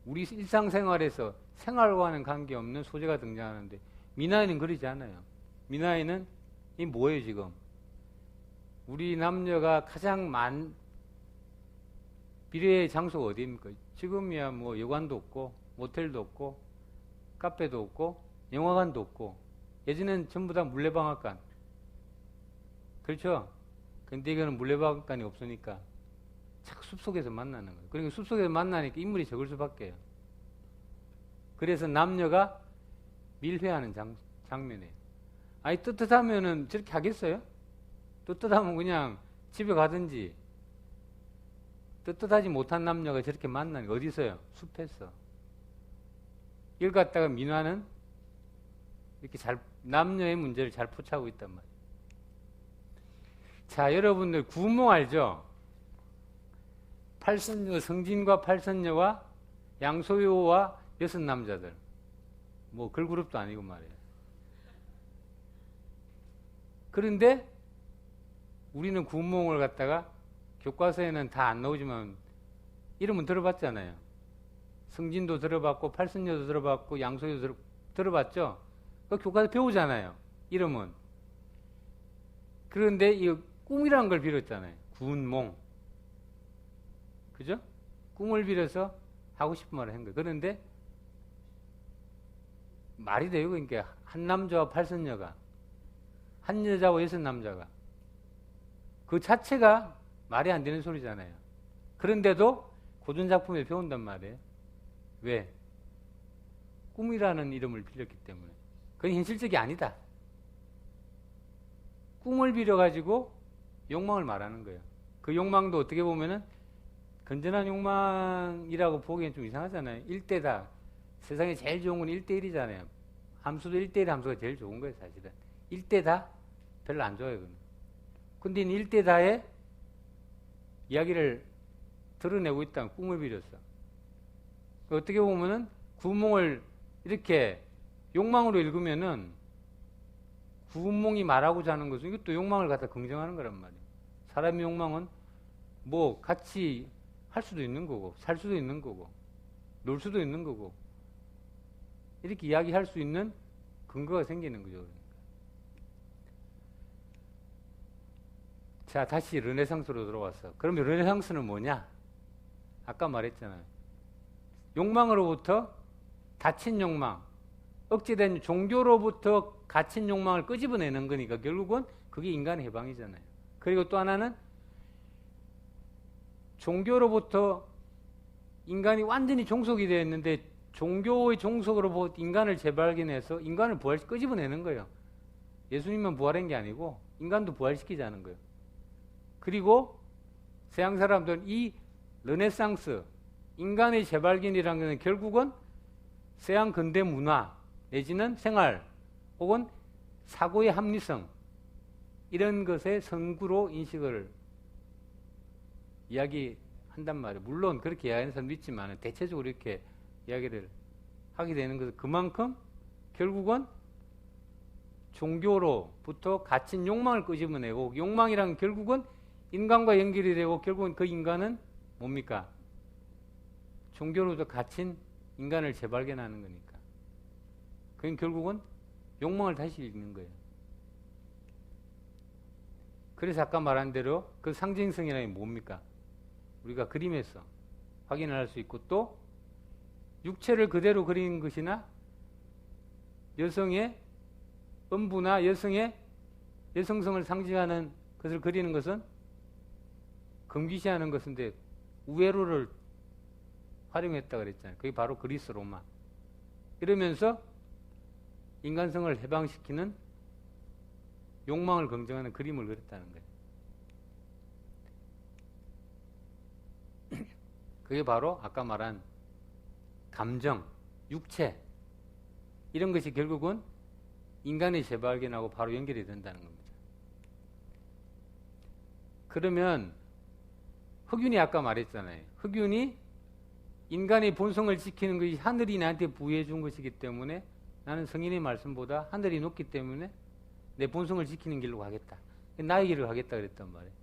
우리 일상생활에서 생활과는 관계없는 소재가 등장하는데 민화에는 그러지 않아요. 민화에는 이 뭐예요 지금? 우리 남녀가 가장 미래의 장소가 어디입니까? 지금이야 뭐 여관도 없고 모텔도 없고 카페도 없고 영화관도 없고 예전에는 전부 다 물레방앗간. 그렇죠? 근데 이거는 물레방앗간이 없으니까 자꾸 숲속에서 만나는 거예요. 그러니까 숲속에서 만나니까 인물이 적을 수밖에 해요. 그래서 남녀가 밀회하는 장면이에요. 아니 떳떳하면은 저렇게 하겠어요? 떳떳하면 그냥 집에 가든지. 떳떳하지 못한 남녀가 저렇게 만나는 게 어디서요? 숲에서. 이걸 갖다가 민화는 이렇게 남녀의 문제를 잘 포착하고 있단 말이에요. 자, 여러분들 구몽 알죠? 팔선녀, 성진과 팔선녀와 양소요와 여섯 남자들. 뭐 걸그룹도 아니고 말이에요. 그런데 우리는 구몽을 갖다가 교과서에는 다 안 나오지만 이름은 들어봤잖아요. 성진도 들어봤고 팔선녀도 들어봤고 양소요도 들어봤죠? 그 교과서 배우잖아요. 이름은. 그런데 이 꿈이라는 걸 빌었잖아요. 구몽. 그죠? 꿈을 빌어서 하고 싶은 말을 한 거예요. 그런데 말이 돼요. 그러니까 한 남자와 팔선녀가 한 여자와 여섯 남자가 그 자체가 말이 안 되는 소리잖아요. 그런데도 고전작품에 배운단 말이에요. 왜? 꿈이라는 이름을 빌렸기 때문에. 그건 현실적이 아니다. 꿈을 빌어가지고 욕망을 말하는 거예요. 그 욕망도 어떻게 보면은 건전한 욕망이라고 보기엔 좀 이상하잖아요. 1대다. 세상에 제일 좋은 건 1대1이잖아요. 함수도 1대1 함수가 제일 좋은 거예요, 사실은. 1대다? 별로 안 좋아요, 그건. 근데 1대다의 이야기를 드러내고 있다는 꿈을 빌었어. 어떻게 보면은 구몽을 이렇게 욕망으로 읽으면은 구몽이 말하고자 하는 것은 이것도 욕망을 갖다 긍정하는 거란 말이에요. 사람의 욕망은 뭐 같이 할 수도 있는 거고, 살 수도 있는 거고, 놀 수도 있는 거고, 이렇게 이야기할 수 있는 근거가 생기는 거죠. 자, 다시 르네상스로 들어왔어. 그러면 르네상스는 뭐냐? 아까 말했잖아요. 욕망으로부터 닫힌 욕망, 억제된 종교로부터 갇힌 욕망을 끄집어내는 거니까 결국은 그게 인간의 해방이잖아요. 그리고 또 하나는 종교로부터 인간이 완전히 종속이 되어 있는데 종교의 종속으로부터 인간을 재발견해서 인간을 끄집어내는 거예요. 예수님만 부활한 게 아니고 인간도 부활시키자는 거예요. 그리고 서양 사람들은 이 르네상스, 인간의 재발견이라는 것은 결국은 서양 근대 문화 내지는 생활 혹은 사고의 합리성 이런 것의 선구로 인식을 이야기하는 한단 말이에요. 물론 그렇게 이야기하는 사람도 있지만 대체적으로 이렇게 이야기를 하게 되는 것은 그만큼 결국은 종교로부터 갇힌 욕망을 끄집어내고, 욕망이란 결국은 인간과 연결이 되고, 결국은 그 인간은 뭡니까? 종교로부터 갇힌 인간을 재발견하는 거니까. 그건 결국은 욕망을 다시 읽는 거예요. 그래서 아까 말한 대로 그 상징성이라는 게 뭡니까? 우리가 그림에서 확인할 수 있고, 또 육체를 그대로 그리는 것이나 여성의 음부나 여성의 여성성을 상징하는 것을 그리는 것은 금기시하는 것인데 우회로를 활용했다 그랬잖아요. 그게 바로 그리스 로마. 이러면서 인간성을 해방시키는 욕망을 긍정하는 그림을 그렸다는 거예요. 그게 바로 아까 말한 감정, 육체 이런 것이 결국은 인간의 재발견하고 바로 연결이 된다는 겁니다. 그러면 흑윤이 아까 말했잖아요. 흑윤이 인간의 본성을 지키는 것이 하늘이 나한테 부여해 준 것이기 때문에 나는 성인의 말씀보다 하늘이 높기 때문에 내 본성을 지키는 길로 가겠다. 나의 길을 가겠다 그랬단 말이에요.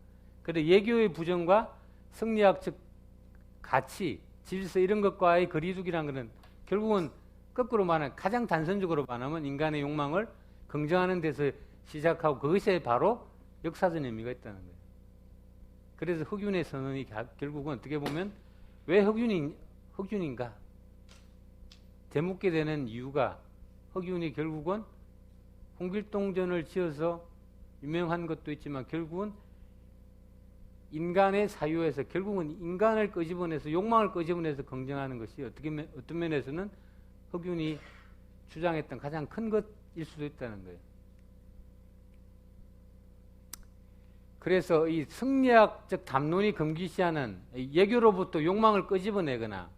그런데 예교의 부정과 성리학적 가치, 질서 이런 것과의 거리두기라는 것은 결국은 거꾸로 말하면 가장 단선적으로 말하면 인간의 욕망을 긍정하는 데서 시작하고 그것에 바로 역사적 의미가 있다는 거예요. 그래서 흑윤의 선언이 결국은 어떻게 보면 왜 흑윤인가? 되묻게 되는 이유가 흑윤이 결국은 홍길동전을 지어서 유명한 것도 있지만 결국은 인간의 사유에서 결국은 인간을 끄집어내서 욕망을 끄집어내서 긍정하는 것이 어떤 면에서는 흑윤이 주장했던 가장 큰 것일 수도 있다는 거예요. 그래서 이 성리학적 담론이 금기시하는 예교로부터 욕망을 끄집어내거나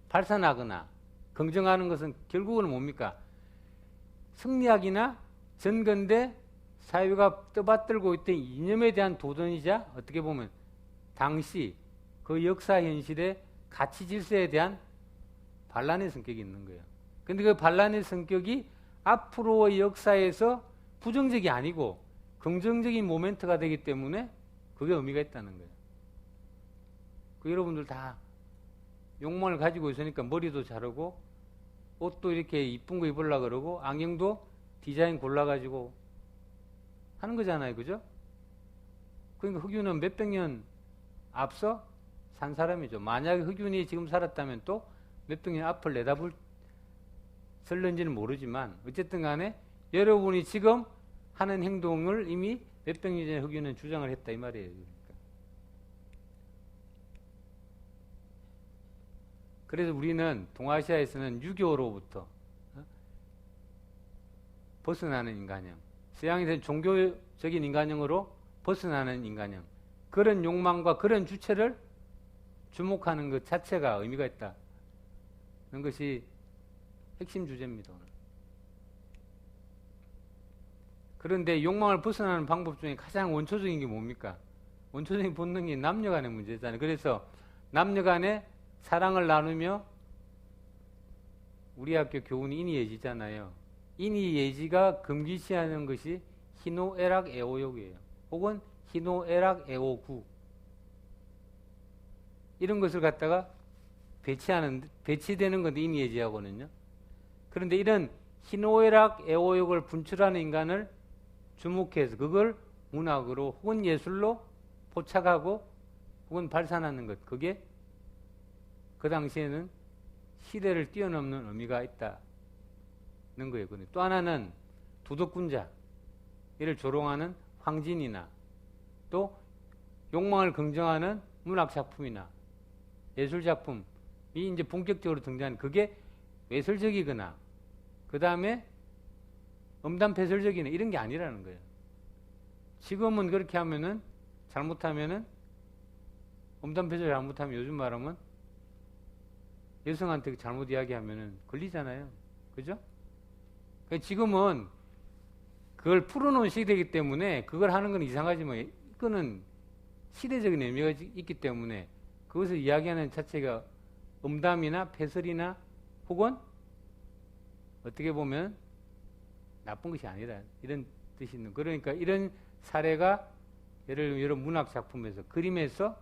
발산하거나 긍정하는 것은 결국은 뭡니까? 성리학이나 전근대 사회가 떠받들고 있던 이념에 대한 도전이자 어떻게 보면 당시 그 역사 현실의 가치 질서에 대한 반란의 성격이 있는 거예요. 근데 그 반란의 성격이 앞으로의 역사에서 부정적이 아니고 긍정적인 모멘트가 되기 때문에 그게 의미가 있다는 거예요. 그 여러분들 다 욕망을 가지고 있으니까 머리도 자르고 옷도 이렇게 이쁜 거 입으려고 그러고 안경도 디자인 골라가지고 하는 거잖아요. 그죠? 그러니까 흑윤은 몇백 년 앞서 산 사람이죠. 만약에 흑윤이 지금 살았다면 또 몇백 년 앞을 내다볼 설런지는 모르지만 어쨌든 간에 여러분이 지금 하는 행동을 이미 몇백 년 전에 흑윤은 주장을 했다 이 말이에요. 그래서 우리는 동아시아에서는 유교로부터 벗어나는 인간형, 서양에서는 종교적인 인간형으로 벗어나는 인간형, 그런 욕망과 그런 주체를 주목하는 것 자체가 의미가 있다는 것이 핵심 주제입니다. 오늘. 그런데 욕망을 벗어나는 방법 중에 가장 원초적인 게 뭡니까? 원초적인 본능이 남녀 간의 문제잖아요. 그래서 남녀 간의 사랑을 나누며 우리 학교 교훈이 인이예지잖아요. 인이예지가 금기시하는 것이 희노애락 애오욕이에요. 혹은 희노애락 애오구. 이런 것을 갖다가 배치되는 건데 인이예지하고는요. 그런데 이런 희노애락 애오욕을 분출하는 인간을 주목해서 그걸 문학으로 혹은 예술로 포착하고 혹은 발산하는 것. 그게 그 당시에는 시대를 뛰어넘는 의미가 있다는 거예요. 또 하나는 도덕군자, 이를 조롱하는 황진이나 또 욕망을 긍정하는 문학작품이나 예술작품이 이제 본격적으로 등장하는 그게 외설적이거나 그 다음에 음담패설적이나 이런 게 아니라는 거예요. 지금은 그렇게 하면은 잘못하면은 음담패설 잘못하면 요즘 말하면 여성한테 잘못 이야기하면은 걸리잖아요. 그죠? 그러니까 지금은 그걸 풀어놓은 시대이기 때문에 그걸 하는 건 이상하지만 이거는 시대적인 의미가 있기 때문에 그것을 이야기하는 자체가 음담이나 패설이나 혹은 어떻게 보면 나쁜 것이 아니라 이런 뜻이 있는. 그러니까 이런 사례가 예를 들면 여러 문학 작품에서, 그림에서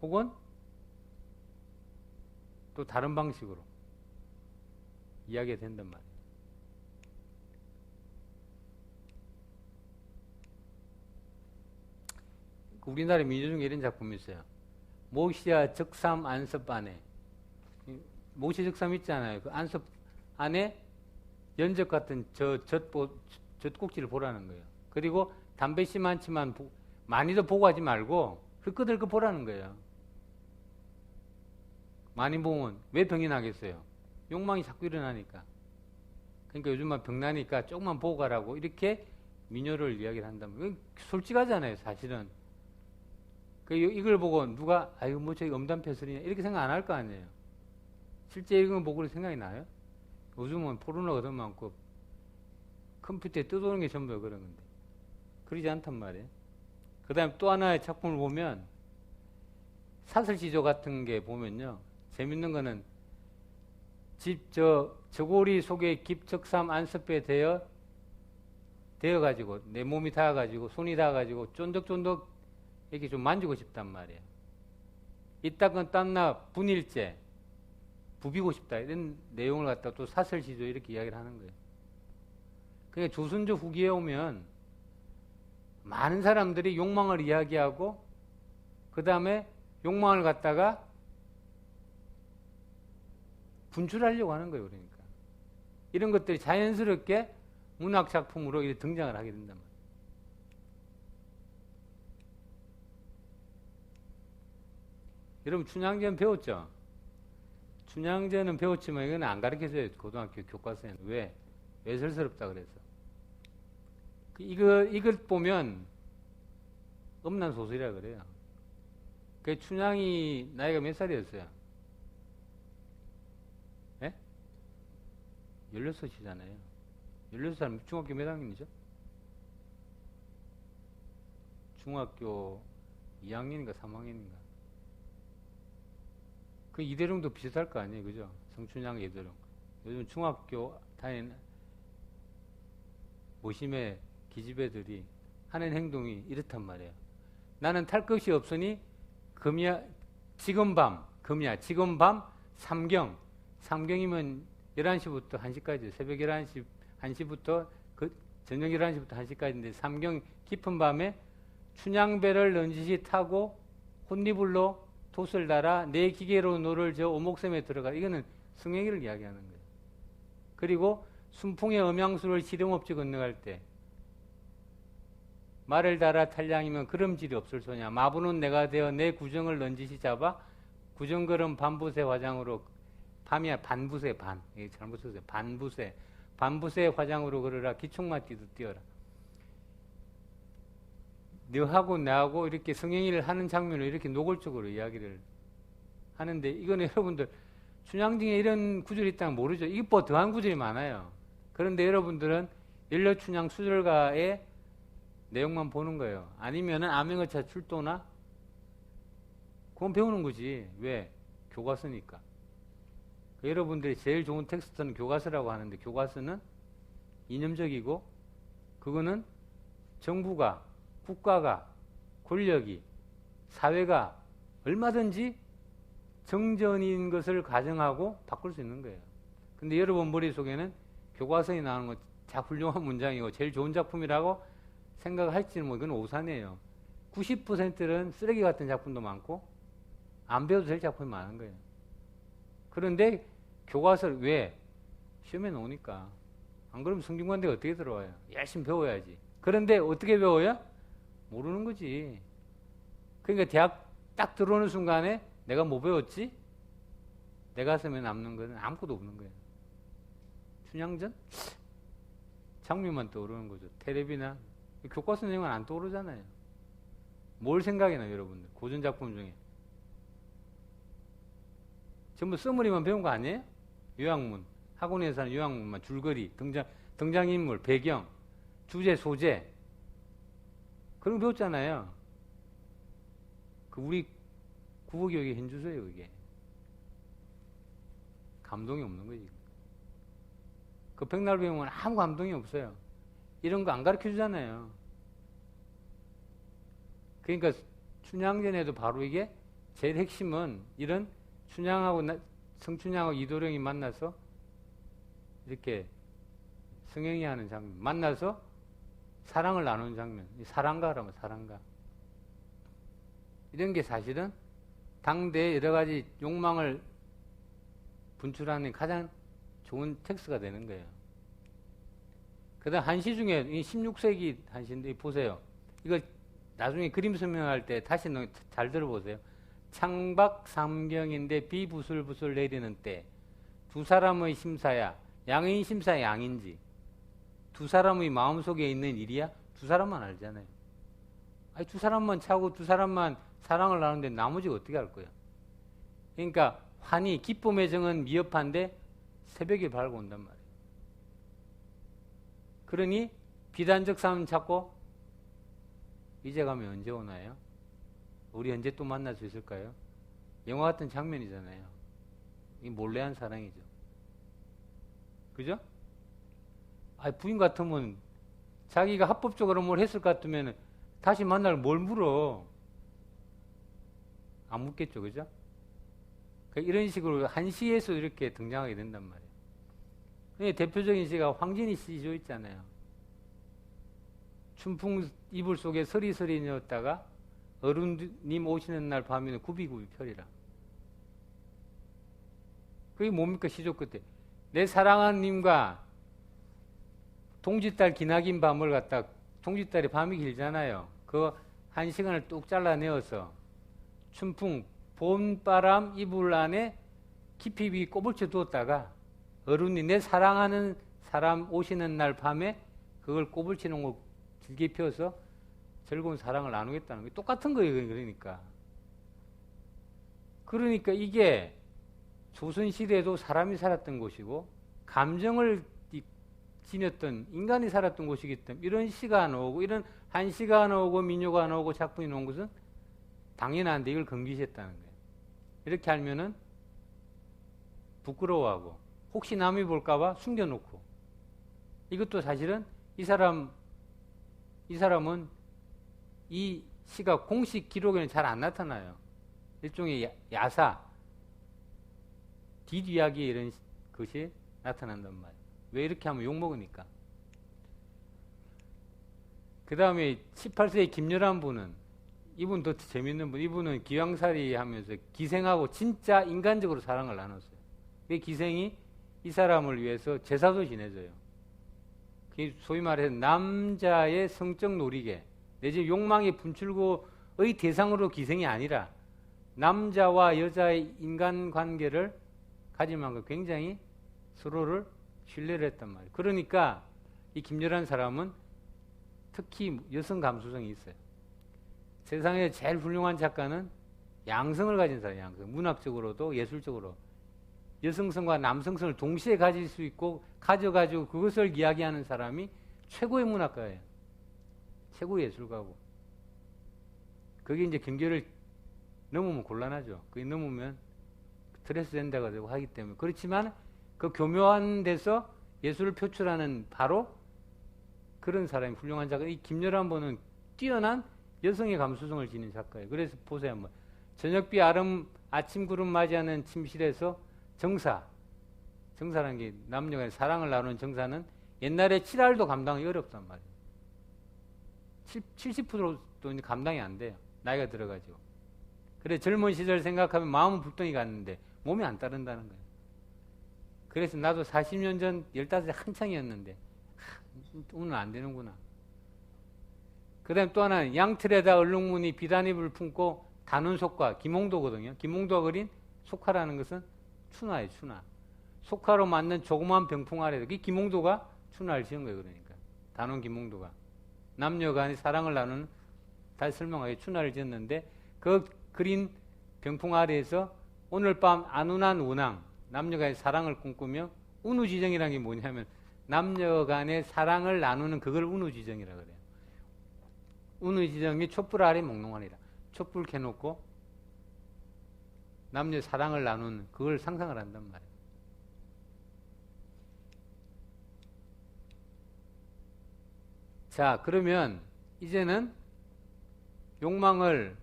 혹은 또 다른 방식으로 이야기가 된단 말이에요. 우리나라 민요 중에 이런 작품이 있어요. 모시야 적삼 안섭 안에. 모시 적삼 있잖아요. 그 안섭 안에 연적 같은 젖꼭지를 보라는 거예요. 그리고 담배 심한치만 많이도 보고 하지 말고 흙끄들그 보라는 거예요. 많이 보면 왜 병이 나겠어요? 욕망이 자꾸 일어나니까. 그러니까 요즘만 병나니까 조금만 보고 가라고 이렇게 민요를 이야기를 한다면 솔직하잖아요, 사실은. 이걸 보고 누가 아이고 뭐 저기 음담패설이냐 이렇게 생각 안 할 거 아니에요. 실제 이걸 보고 생각이 나요? 요즘은 포르노가 더 많고 컴퓨터에 뜯어오는 게 전부 그런 건데 그러지 않단 말이에요. 그 다음에 또 하나의 작품을 보면 사슬시조 같은 게 보면요, 재밌는 거는 저고리 속에 깊적삼 안섭에 되어가지고 내 몸이 닿아가지고 손이 닿아가지고 쫀득쫀득 이렇게 좀 만지고 싶단 말이에요. 이따건 땀나 분일제 부비고 싶다 이런 내용을 갖다 또 사설시조 이렇게 이야기를 하는 거예요. 그러니까 조선조 후기에 오면 많은 사람들이 욕망을 이야기하고 그 다음에 욕망을 갖다가 분출하려고 하는 거예요. 그러니까 이런 것들이 자연스럽게 문학 작품으로 이렇게 등장을 하게 된단 말이에요. 여러분 춘향전 배웠죠? 춘향전은 배웠지만 이건 안 가르쳐줘요. 고등학교 교과서에는. 왜? 외설스럽다 그래서. 이걸 보면 음란 소설이라 그래요. 그 춘향이 나이가 몇 살이었어요? 예? 16이잖아요. 16살 중학교 몇 학년이죠? 중학교 2학년인가 3학년인가? 그 이대룡도 비슷할 거 아니에요, 그죠? 성춘향 이대룡. 요즘 중학교 다니는 모심의 기집애들이 하는 행동이 이렇단 말이에요. 나는 탈 것이 없으니 지금 밤 삼경이면 11시부터 1시까지, 새벽 11시, 1시부터 저녁 11시부터 1시까지인데 삼경 깊은 밤에 춘향배를 넌지시 타고 혼니불로 돛을 달아 내 기계로 노를 저 오목섬에 들어가. 이거는 성행위를 이야기하는 거예요. 그리고 순풍의 음양수를 시름없이 건너갈 때 말을 달아 탈량이면 걸음질이 없을 소냐. 마부는 내가 되어 내 구정을 넌지시 잡아 구정걸음 반부세 화장으로 밤이야 반부세 반. 이게 잘못 썼어요. 반부세 화장으로 걸으라. 기총맞기도 뛰어라. 너하고 나하고 이렇게 성행위를 하는 장면을 이렇게 노골적으로 이야기를 하는데 이거는 여러분들 춘향전에 이런 구절이 있다면 모르죠. 이것보다 더한 구절이 많아요. 그런데 여러분들은 연려춘향 수절가의 내용만 보는 거예요. 아니면은 암행어차 출도나 그건 배우는 거지. 왜? 교과서니까. 여러분들이 제일 좋은 텍스트는 교과서라고 하는데 교과서는 이념적이고 그거는 정부가 국가가 권력이 사회가 얼마든지 정전인 것을 가정하고 바꿀 수 있는 거예요. 근데 여러분 머릿속에는 교과서에 나오는 거 훌륭한 문장이고 제일 좋은 작품이라고 생각할지는 뭐 이건 오산이에요. 90%는 쓰레기 같은 작품도 많고 안 배워도 될 작품이 많은 거예요. 그런데 교과서를 왜? 시험에 나오니까. 안 그러면 성균관대가 어떻게 들어와요? 열심히 배워야지. 그런데 어떻게 배워요? 모르는 거지. 그러니까 대학 딱 들어오는 순간에 내가 뭐 배웠지? 내 가슴에 남는 거는 아무것도 없는 거예요. 춘향전? 장면만 떠오르는 거죠. 테레비나 교과서 내용은 안 떠오르잖아요. 뭘 생각해나 여러분들? 고전 작품 중에 전부 써머리만 배운 거 아니에요? 요약문, 학원에서 하는 요약문만 줄거리, 등장인물, 배경, 주제, 소재 그런 거 배웠잖아요. 우리 국어교육의 현주소예요, 이게. 감동이 없는 거지. 그 백날 배우면 아무 감동이 없어요. 이런 거 안 가르쳐 주잖아요. 그러니까 춘향전에도 바로 이게 제일 핵심은 이런 성춘향하고 이도령이 만나서 이렇게 성행위 하는 장면, 만나서 사랑을 나누는 장면, 사랑가라면 사랑가. 이런 게 사실은 당대의 여러 가지 욕망을 분출하는 가장 좋은 텍스트가 되는 거예요. 그 다음 한시 중에 16세기 한시인데 보세요. 이거 나중에 그림 설명할 때 다시 잘 들어보세요. 창박 삼경인데 비부슬부슬 내리는 때 두 사람의 심사야 양인 심사 양인지 두 사람의 마음속에 있는 일이야 두 사람만 알잖아요. 아니 두 사람만 차고 두 사람만 사랑을 나누는데 나머지가 어떻게 할 거야. 그러니까 환희 기쁨의 정은 미흡한데 새벽에 밝고 온단 말이에요. 그러니 비단적 삶은 찾고 이제 가면 언제 오나요? 우리 언제 또 만날 수 있을까요? 영화 같은 장면이잖아요. 이 몰래한 사랑이죠. 그죠? 아니 부인 같으면 자기가 합법적으로 뭘 했을 것 같으면 다시 만날 뭘 물어? 안 묻겠죠, 그죠? 그러니까 이런 식으로 한시에서 이렇게 등장하게 된단 말이에요. 대표적인 시가 황진이 시조 있잖아요. 춘풍 이불 속에 서리서리 넣었다가 어른님 오시는 날 밤에는 굽이굽이 펴리라. 그게 뭡니까? 시조 끝에 내 사랑하는 님과 동짓달 기나긴 밤을 갖다 동짓달이 밤이 길잖아요. 그 한 시간을 뚝 잘라내어서 춘풍 봄바람 이불 안에 깊이 꼬불쳐 두었다가 어른이 내 사랑하는 사람 오시는 날 밤에 그걸 꼬불치는 걸 길게 펴서 즐거운 사랑을 나누겠다는 게 똑같은 거예요. 그러니까 이게 조선시대에도 사람이 살았던 곳이고 감정을 지녔던 인간이 살았던 곳이기 때문에 이런 시가 나오고 이런 한시가 나오고 민요가 나오고 작품이 나온 것은 당연한데 이걸 금기시했다는 거예요. 이렇게 하면은 부끄러워하고 혹시 남이 볼까봐 숨겨놓고 이것도 사실은 이 사람은 이 시가 공식 기록에는 잘 안 나타나요. 일종의 야사, 뒷이야기 이런 것이 나타난단 말이에요. 왜 이렇게 하면 욕먹으니까. 그 다음에 18세의 김열한 분은 이분 더 재밌는 분. 이분은 기왕살이 하면서 기생하고 진짜 인간적으로 사랑을 나눴어요. 그 기생이 이 사람을 위해서 제사도 지내줘요. 소위 말해서 남자의 성적 놀이개 내지 욕망의 분출구의 대상으로 기생이 아니라 남자와 여자의 인간관계를 가질 만큼 굉장히 서로를 신뢰를 했단 말이에요. 그러니까 이 김열한 사람은 특히 여성 감수성이 있어요. 세상에 제일 훌륭한 작가는 양성을 가진 사람이에요. 양성. 문학적으로도 예술적으로. 여성성과 남성성을 동시에 가질 수 있고 가져가지고 그것을 이야기하는 사람이 최고의 문학가예요. 최고의 예술가고. 그게 이제 경계를 넘으면 곤란하죠. 그게 넘으면 스트레스 된다가 되고 하기 때문에. 그렇지만 그 교묘한 데서 예술을 표출하는 바로 그런 사람이 훌륭한 작가. 이 김열한 분은 뛰어난 여성의 감수성을 지닌 작가예요. 그래서 보세요 한번. 저녁비 아침 구름 맞이하는 침실에서 정사라는 게 남녀가 사랑을 나누는 정사는 옛날에 7알도 감당이 어렵단 말이에요. 70%도 감당이 안 돼요. 나이가 들어가지고. 그래 젊은 시절 생각하면 마음은 불덩이 갔는데 몸이 안 따른다는 거예요. 그래서 나도 40년 전 15세 한창이었는데 오늘 안 되는구나. 그 다음에 또 하나는 양틀에다 얼룩무늬 비단잎을 품고 다눈 속화 김홍도거든요. 김홍도가 그린 속화라는 것은 춘화예요. 춘화. 속화로 만든 조그만 병풍 아래서 김홍도가 춘화를 지은 거예요. 그러니까 다눈 김홍도가 남녀 간의 사랑을 나누는 다시 설명하게 춘화를 지었는데 그 그린 병풍 아래에서 오늘 밤 안운한 운항 남녀 간의 사랑을 꿈꾸며 운우지정이라는 게 뭐냐면 남녀 간의 사랑을 나누는 그걸 운우지정이라고 그래요. 운우지정이 촛불 아래 몽롱하니라. 촛불 켜놓고 남녀 사랑을 나누는 그걸 상상을 한단 말이에요. 자, 그러면 이제는 욕망을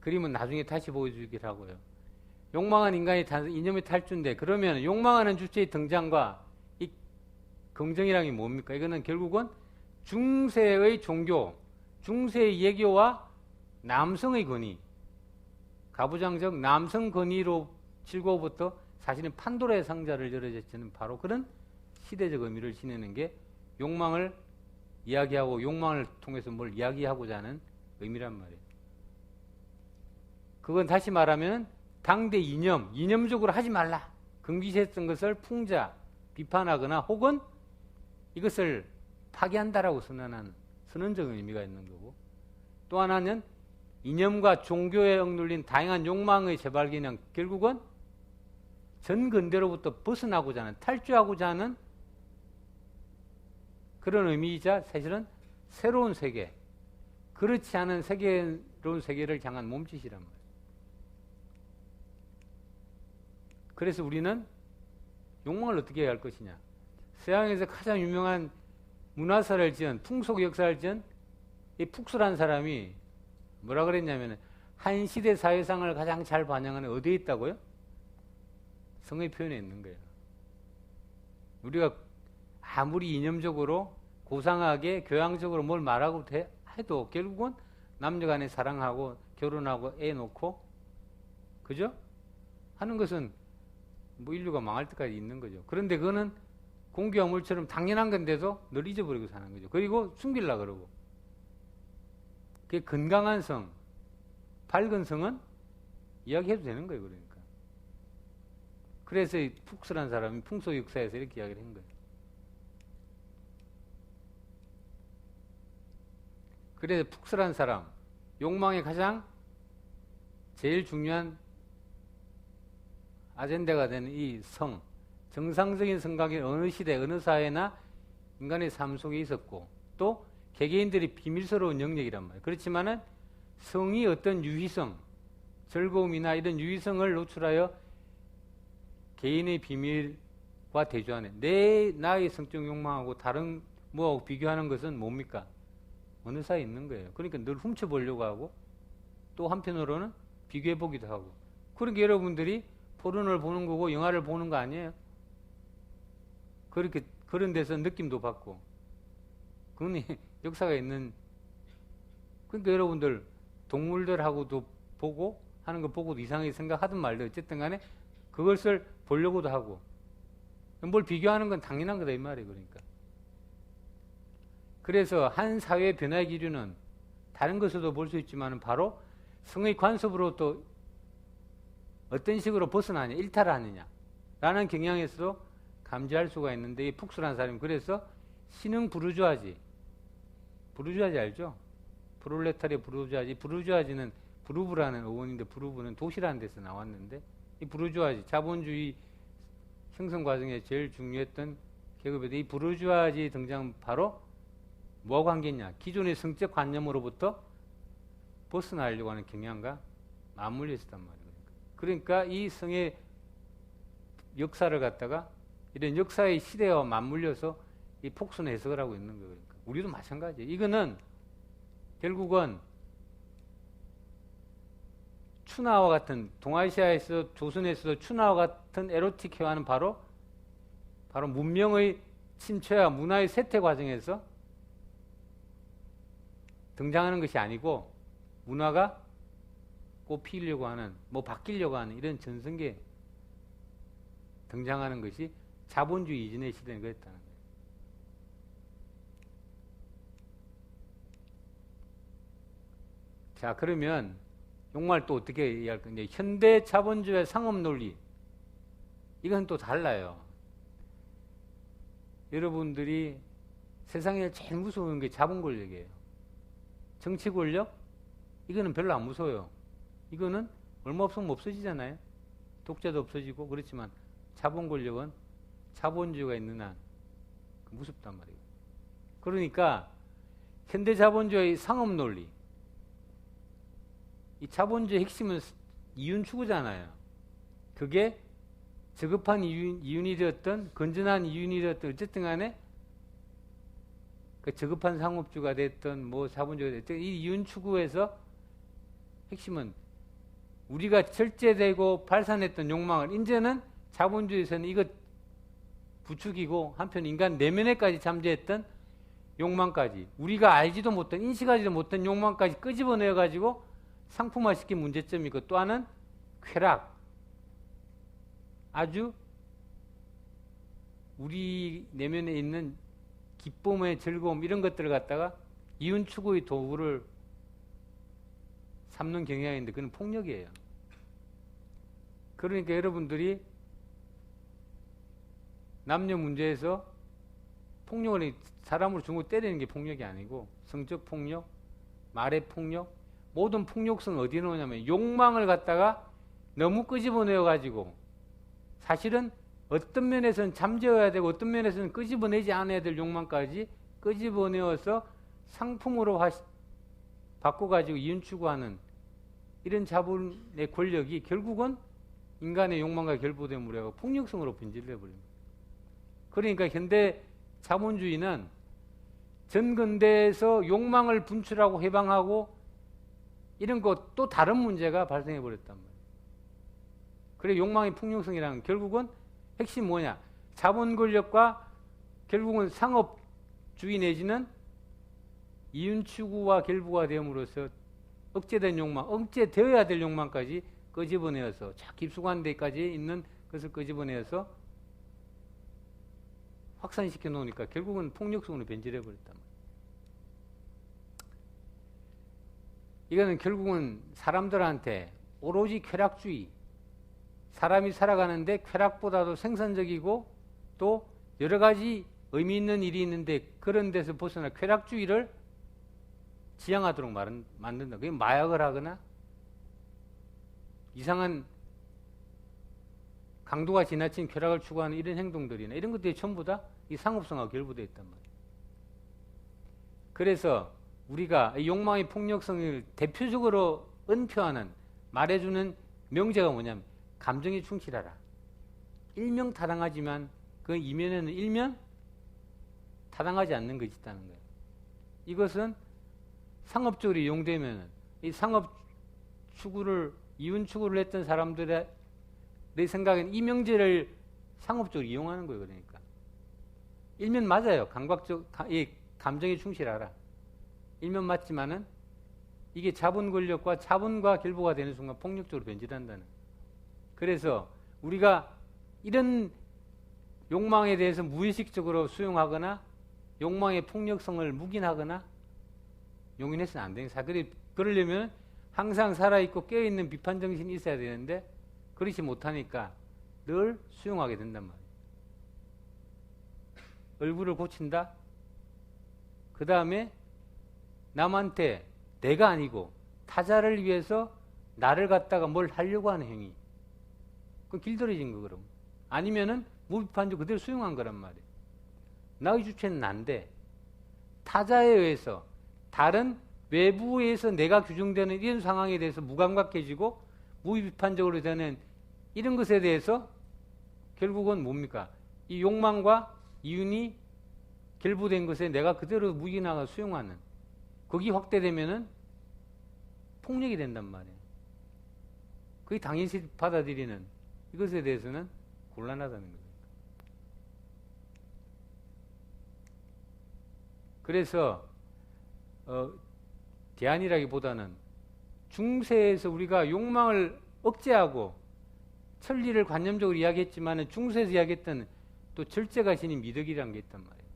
그림은 나중에 다시 보여주기로 하고요. 욕망은 인간의 이념의 탈주인데, 그러면 욕망하는 주체의 등장과 이 긍정이라는 게 뭡니까? 이거는 결국은 중세의 종교, 중세의 예교와 남성의 권위, 가부장적 남성 권위로 칠고부터 사실은 판도라의 상자를 열어젖히는 바로 그런 시대적 의미를 지니는 게 욕망을 이야기하고 욕망을 통해서 뭘 이야기하고자 하는 의미란 말이에요. 그건 다시 말하면 당대 이념적으로 하지 말라. 금기시했던 것을 풍자, 비판하거나 혹은 이것을 파기한다라고 선언하는 선언적 의미가 있는 거고, 또 하나는 이념과 종교에 억눌린 다양한 욕망의 재발견은 결국은 전근대로부터 벗어나고자 하는, 탈주하고자 하는 그런 의미이자 사실은 새로운 세계, 그렇지 않은 새로운 세계를 향한 몸짓이란 말이에요. 그래서 우리는 욕망을 어떻게 해야 할 것이냐. 서양에서 가장 유명한 문화사를 지은, 풍속 역사를 지은 이 푹스라는 사람이 뭐라 그랬냐면, 한 시대 사회상을 가장 잘 반영하는 어디에 있다고요? 성의 표현에 있는 거예요. 우리가 아무리 이념적으로 고상하게 교양적으로 뭘 말하고 해도 결국은 남녀간에 사랑하고 결혼하고 애 놓고, 그죠? 하는 것은 뭐 인류가 망할 때까지 있는 거죠. 그런데 그거는 공기와 물처럼 당연한 건데도 늘 잊어버리고 사는 거죠. 그리고 숨기려고 그러고. 그게 건강한 성, 밝은 성은 이야기해도 되는 거예요. 그러니까. 그래서 이 푹스란 사람이 풍속 역사에서 이렇게 이야기를 한 거예요. 그래서 푹스란 사람, 욕망의 가장 제일 중요한 아젠다가 되는 이 성, 정상적인 성각이 어느 시대, 어느 사회나 인간의 삶 속에 있었고, 또 개개인들이 비밀스러운 영역이란 말이에요. 그렇지만은 성이 어떤 유희성, 즐거움이나 이런 유희성을 노출하여 개인의 비밀과 대조하는, 나의 성적 욕망하고 다른 뭐하고 비교하는 것은 뭡니까? 어느 사이에 있는 거예요. 그러니까 늘 훔쳐보려고 하고, 또 한편으로는 비교해보기도 하고. 그러니까 여러분들이 포르노를 보는 거고 영화를 보는 거 아니에요? 그렇게 그런 데서 느낌도 받고, 그건 역사가 있는. 그러니까 여러분들 동물들하고도 보고 하는 거 보고도 이상하게 생각하든 말든 어쨌든 간에 그것을 보려고도 하고, 뭘 비교하는 건 당연한 거다 이 말이에요. 그러니까 그래서 한 사회의 변화의 기준은 다른 것으로도 볼 수 있지만 바로 성의 관습으로부터 어떤 식으로 벗어나냐, 일탈하느냐 라는 경향에서도 감지할 수가 있는데, 이 푹스라는 사람이 그래서 신흥 부르주아지 알죠? 프롤레타리아 부르주아지는 부르브라는 어원인데, 부르브는 도시라는 데서 나왔는데, 이 부르주아지, 자본주의 형성 과정에 제일 중요했던 계급인데, 이 부르주아지 등장 바로 뭐하고 관계냐? 기존의 성적 관념으로부터 벗어나려고 하는 경향과 맞물려 있었단 말이에요. 그러니까 이 성의 역사를 갖다가 이런 역사의 시대와 맞물려서 이 폭순 해석을 하고 있는 거예요. 그러니까 우리도 마찬가지예요. 이거는 결국은 추나와 같은, 동아시아에서 조선에서도 추나와 같은 에로틱 회화는 바로 문명의 침체와 문화의 쇠퇴 과정에서 등장하는 것이 아니고, 문화가 꽃피우려고 하는, 뭐 바뀌려고 하는 이런 전성기에 등장하는 것이 자본주의 이전의 시대는 그랬다는 거예요. 자, 그러면 욕망을 또 어떻게 이해할 건데, 현대 자본주의 상업 논리, 이건 또 달라요. 여러분들이 세상에 제일 무서운 게 자본 권력이에요. 정치 권력? 이거는 별로 안 무서워요. 이거는 얼마 없으면 없어지잖아요. 독재도 없어지고. 그렇지만 자본 권력은 자본주의가 있는 한 무섭단 말이에요. 그러니까 현대 자본주의 상업 논리, 이 자본주의 핵심은 이윤 추구잖아요. 그게 저급한 이윤이 되었던 건전한 이윤이 되었던 어쨌든 간에 그 저급한 상업주가 됐던 뭐 자본주의가 됐던 이 이윤 추구에서 핵심은 우리가 절제되고 발산했던 욕망을 이제는 자본주의에서는 이것 부추기고 한편 인간 내면에까지 잠재했던 욕망까지 우리가 알지도 못한 인식하지도 못한 욕망까지 끄집어내어 가지고 상품화시킨 문제점이고 또 하나는 쾌락 아주 우리 내면에 있는 기쁨의 즐거움 이런 것들을 갖다가 이윤 추구의 도구를 삼는 경향인데 그건 폭력이에요. 그러니까 여러분들이 남녀 문제에서 폭력을 사람으로 중고 때리는 게 폭력이 아니고 성적 폭력, 말의 폭력 모든 폭력성은 어디에 놓냐면 욕망을 갖다가 너무 끄집어내어 가지고 사실은 어떤 면에서는 잠재워야 되고 어떤 면에서는 끄집어내지 않아야 될 욕망까지 끄집어내어서 상품으로 바꿔가지고 이윤 추구하는 이런 자본의 권력이 결국은 인간의 욕망과 결부됨으로 폭력성으로 변질돼버립니다. 그러니까 현대 자본주의는 전근대에서 욕망을 분출하고 해방하고 이런 것 또 다른 문제가 발생해 버렸단 말이에요. 그래 욕망의 폭력성이라는 결국은 핵심 뭐냐? 자본 권력과 결국은 상업주의 내지는 이윤 추구와 결부가 됨으로써 억제된 욕망, 억제되어야 될 욕망까지 끄집어내어서 깊숙한 데까지 있는 것을 끄집어내어서 확산시켜 놓으니까 결국은 폭력성으로 변질해 버렸단 말이에요. 이거는 결국은 사람들한테 오로지 쾌락주의, 사람이 살아가는데 쾌락보다도 생산적이고 또 여러 가지 의미 있는 일이 있는데 그런 데서 벗어나 쾌락주의를 지향하도록 만든다. 그게 마약을 하거나 이상한 강도가 지나친 쾌락을 추구하는 이런 행동들이나 이런 것들이 전부 다 이 상업성과 결부되어 있단 말이에요. 그래서 우리가 욕망의 폭력성을 대표적으로 은표하는 말해주는 명제가 뭐냐면 감정에 충실하라. 일명 타당하지만 그 이면에는 일면 타당하지 않는 것이 있다는 거예요. 이것은 상업적으로 이용되면 이 상업 추구를 이윤 추구를 했던 사람들의 내 생각에는 이 명제를 상업적으로 이용하는 거예요. 그러니까 일면 맞아요. 이 감정에 충실하라. 일면 맞지만은 이게 자본 권력과 자본과 결부가 되는 순간 폭력적으로 변질한다는. 그래서 우리가 이런 욕망에 대해서 무의식적으로 수용하거나 욕망의 폭력성을 묵인하거나 용인해서는 안 되는 사람들이 그러려면 항상 살아있고 깨어있는 비판정신이 있어야 되는데 그렇지 못하니까 늘 수용하게 된단 말이에요. 얼굴을 고친다? 그 다음에 남한테 내가 아니고 타자를 위해서 나를 갖다가 뭘 하려고 하는 행위. 그건 길들여진 거 그럼. 아니면은 무비판적 그대로 수용한 거란 말이에요. 나의 주체는 난데 타자에 의해서 다른 외부에서 내가 규정되는 이런 상황에 대해서 무감각해지고 무비판적으로 되는 이런 것에 대해서 결국은 뭡니까? 이 욕망과 이윤이 결부된 것에 내가 그대로 묵인하고 수용하는 거기 확대되면은 폭력이 된단 말이에요. 그게 당연시 받아들이는 이것에 대해서는 곤란하다는 거예요. 그래서 대안이라기보다는 중세에서 우리가 욕망을 억제하고 천리를 관념적으로 이야기했지만 중세에서 이야기했던 또 절제가 지닌 미덕이라는 게 있단 말이에요.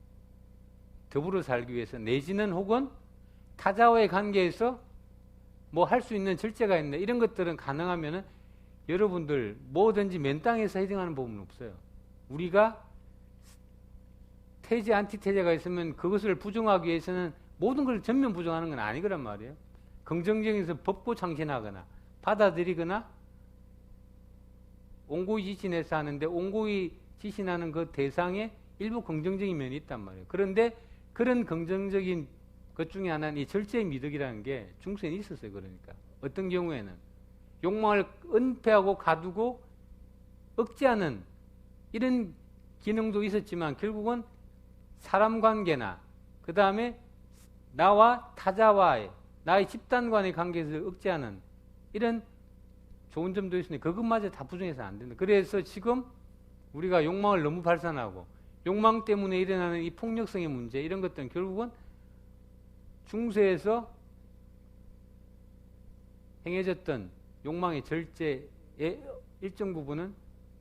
더불어 살기 위해서 내지는 혹은 타자와의 관계에서 뭐 할 수 있는 절제가 있나 이런 것들은 가능하면은 여러분들 뭐든지 맨 땅에서 해당하는 부분은 없어요. 우리가 태제 안티태제가 있으면 그것을 부정하기 위해서는 모든 걸 전면 부정하는 건 아니거란 말이에요. 긍정적에서 법고 창신하거나 받아들이거나 옹고이 지신해서 하는데 옹고이 지신하는 그 대상에 일부 긍정적인 면이 있단 말이에요. 그런데 그런 긍정적인 것 중에 하나는 이 절제의 미덕이라는 게 중세에 있었어요. 그러니까 어떤 경우에는 욕망을 은폐하고 가두고 억제하는 이런 기능도 있었지만 결국은 사람 관계나 그 다음에 나와 타자와의 나의 집단 간의 관계에서 억제하는 이런 좋은 점도 있으니 그것마저 다 부정해서는 안 된다. 그래서 지금 우리가 욕망을 너무 발산하고 욕망 때문에 일어나는 이 폭력성의 문제 이런 것들은 결국은 중세에서 행해졌던 욕망의 절제의 일정 부분은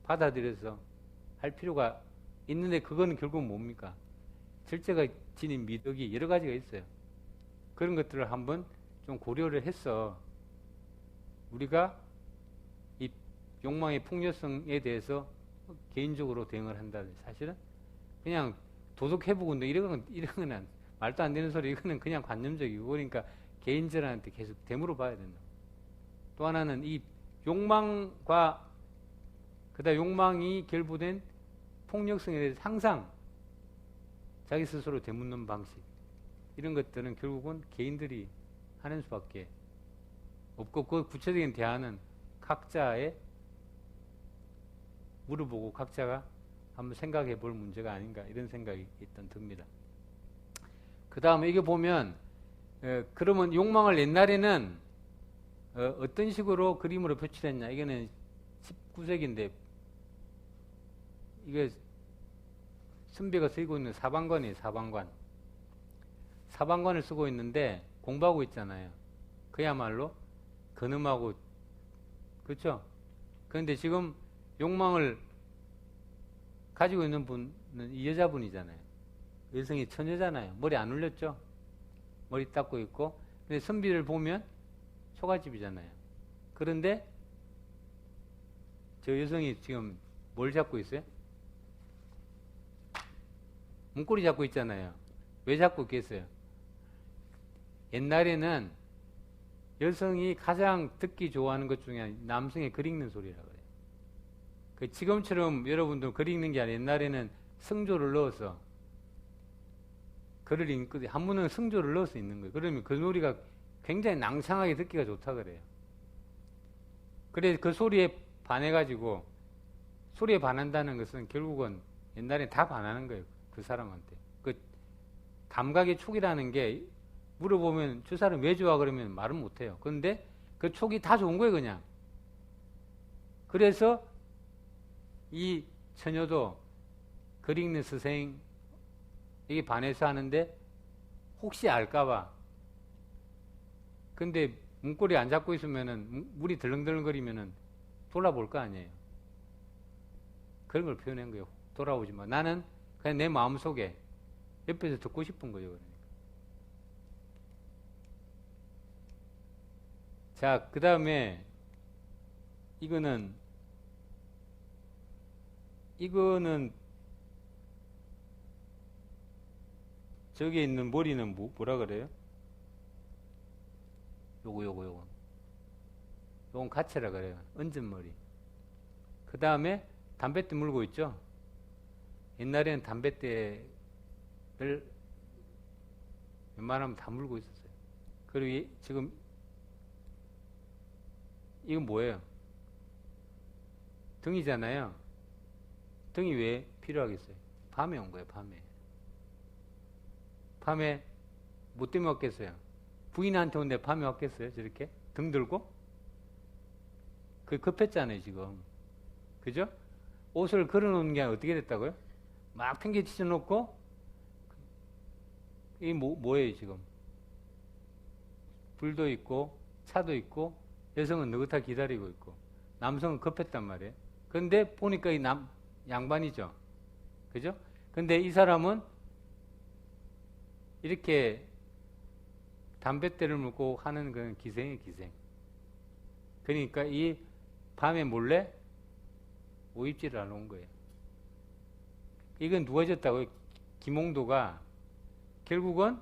받아들여서 할 필요가 있는데 그거는 결국은 뭡니까? 절제가 지닌 미덕이 여러 가지가 있어요. 그런 것들을 한번 좀 고려를 해서 우리가 이 욕망의 폭력성에 대해서 개인적으로 대응을 한다. 사실은 그냥 도덕해보고 이런 건 말도 안 되는 소리. 이거는 그냥 관념적이고 그러니까 개인들한테 계속 되물어 봐야 된다. 또 하나는 이 욕망과 그다음 욕망이 결부된 폭력성에 대해서 항상 자기 스스로 되묻는 방식 이런 것들은 결국은 개인들이 하는 수밖에 없고 그 구체적인 대안은 각자의 물어보고 각자가 한번 생각해 볼 문제가 아닌가 이런 생각이 일단 듭니다. 그 다음에 이게 보면 그러면 욕망을 옛날에는 어떤 식으로 그림으로 표출했냐. 이거는 19세기인데 이게 선비가 쓰고 있는 사방관이에요. 사방관을 쓰고 있는데 공부하고 있잖아요. 그야말로 근엄하고 그렇죠? 그런데 지금 욕망을 가지고 있는 분은 이 여자분이잖아요. 여성이 처녀잖아요. 머리 안 올렸죠? 머리 닦고 있고. 근데 선비를 보면 초가집이잖아요. 그런데 저 여성이 지금 뭘 잡고 있어요? 문고리 잡고 있잖아요. 왜 잡고 있겠어요? 옛날에는 여성이 가장 듣기 좋아하는 것 중에 남성의 글 읽는 소리라고 그래요. 지금처럼 여러분도 글 읽는 게 아니라 옛날에는 성조를 넣어서 글을 읽거든요. 한문은 성조를 넣어서 읽는 거예요. 그러면 그 소리가 굉장히 낭창하게 듣기가 좋다 그래요. 그래서 그 소리에 반해가지고 소리에 반한다는 것은 결국은 옛날에 다 반하는 거예요. 그 사람한테. 그 감각의 촉이라는 게 물어보면 저 사람 왜 좋아 그러면 말은 못해요. 그런데 그 촉이 다 좋은 거예요 그냥. 그래서 이 처녀도 글 읽는 스승에게 반해서 하는데 혹시 알까봐. 근데 문고리 안 잡고 있으면은 물이 덜렁덜렁거리면은 돌아볼 거 아니에요. 그런 걸 표현한 거예요. 돌아오지 마. 나는 그냥 내 마음속에 옆에서 듣고 싶은 거예요. 그러니까. 자, 그 다음에 이거는 저기 있는 머리는 뭐라 그래요? 요건 가채라 그래요. 얹은 머리. 그 다음에 담뱃대 물고 있죠? 옛날에는 담뱃대를 웬만하면 다 물고 있었어요. 그리고 지금 이건 뭐예요? 등이잖아요. 등이 왜 필요하겠어요? 밤에 온 거예요. 밤에 뭐 때문에 왔겠어요? 부인한테 온데 밤에 왔겠어요? 저렇게? 등 들고? 그 급했잖아요 지금. 그죠? 옷을 걸어놓는 게 어떻게 됐다고요? 막 팽개치져 놓고 이게 뭐예요 지금? 불도 있고 차도 있고 여성은 느긋하게 기다리고 있고 남성은 급했단 말이에요. 그런데 보니까 이 양반이죠. 그죠? 근데 이 사람은 이렇게 담뱃대를 물고 하는 건 기생이에요, 기생. 그러니까 이 밤에 몰래 오입질을 하러 온 거예요. 이건 누가 졌다고요? 김홍도가 결국은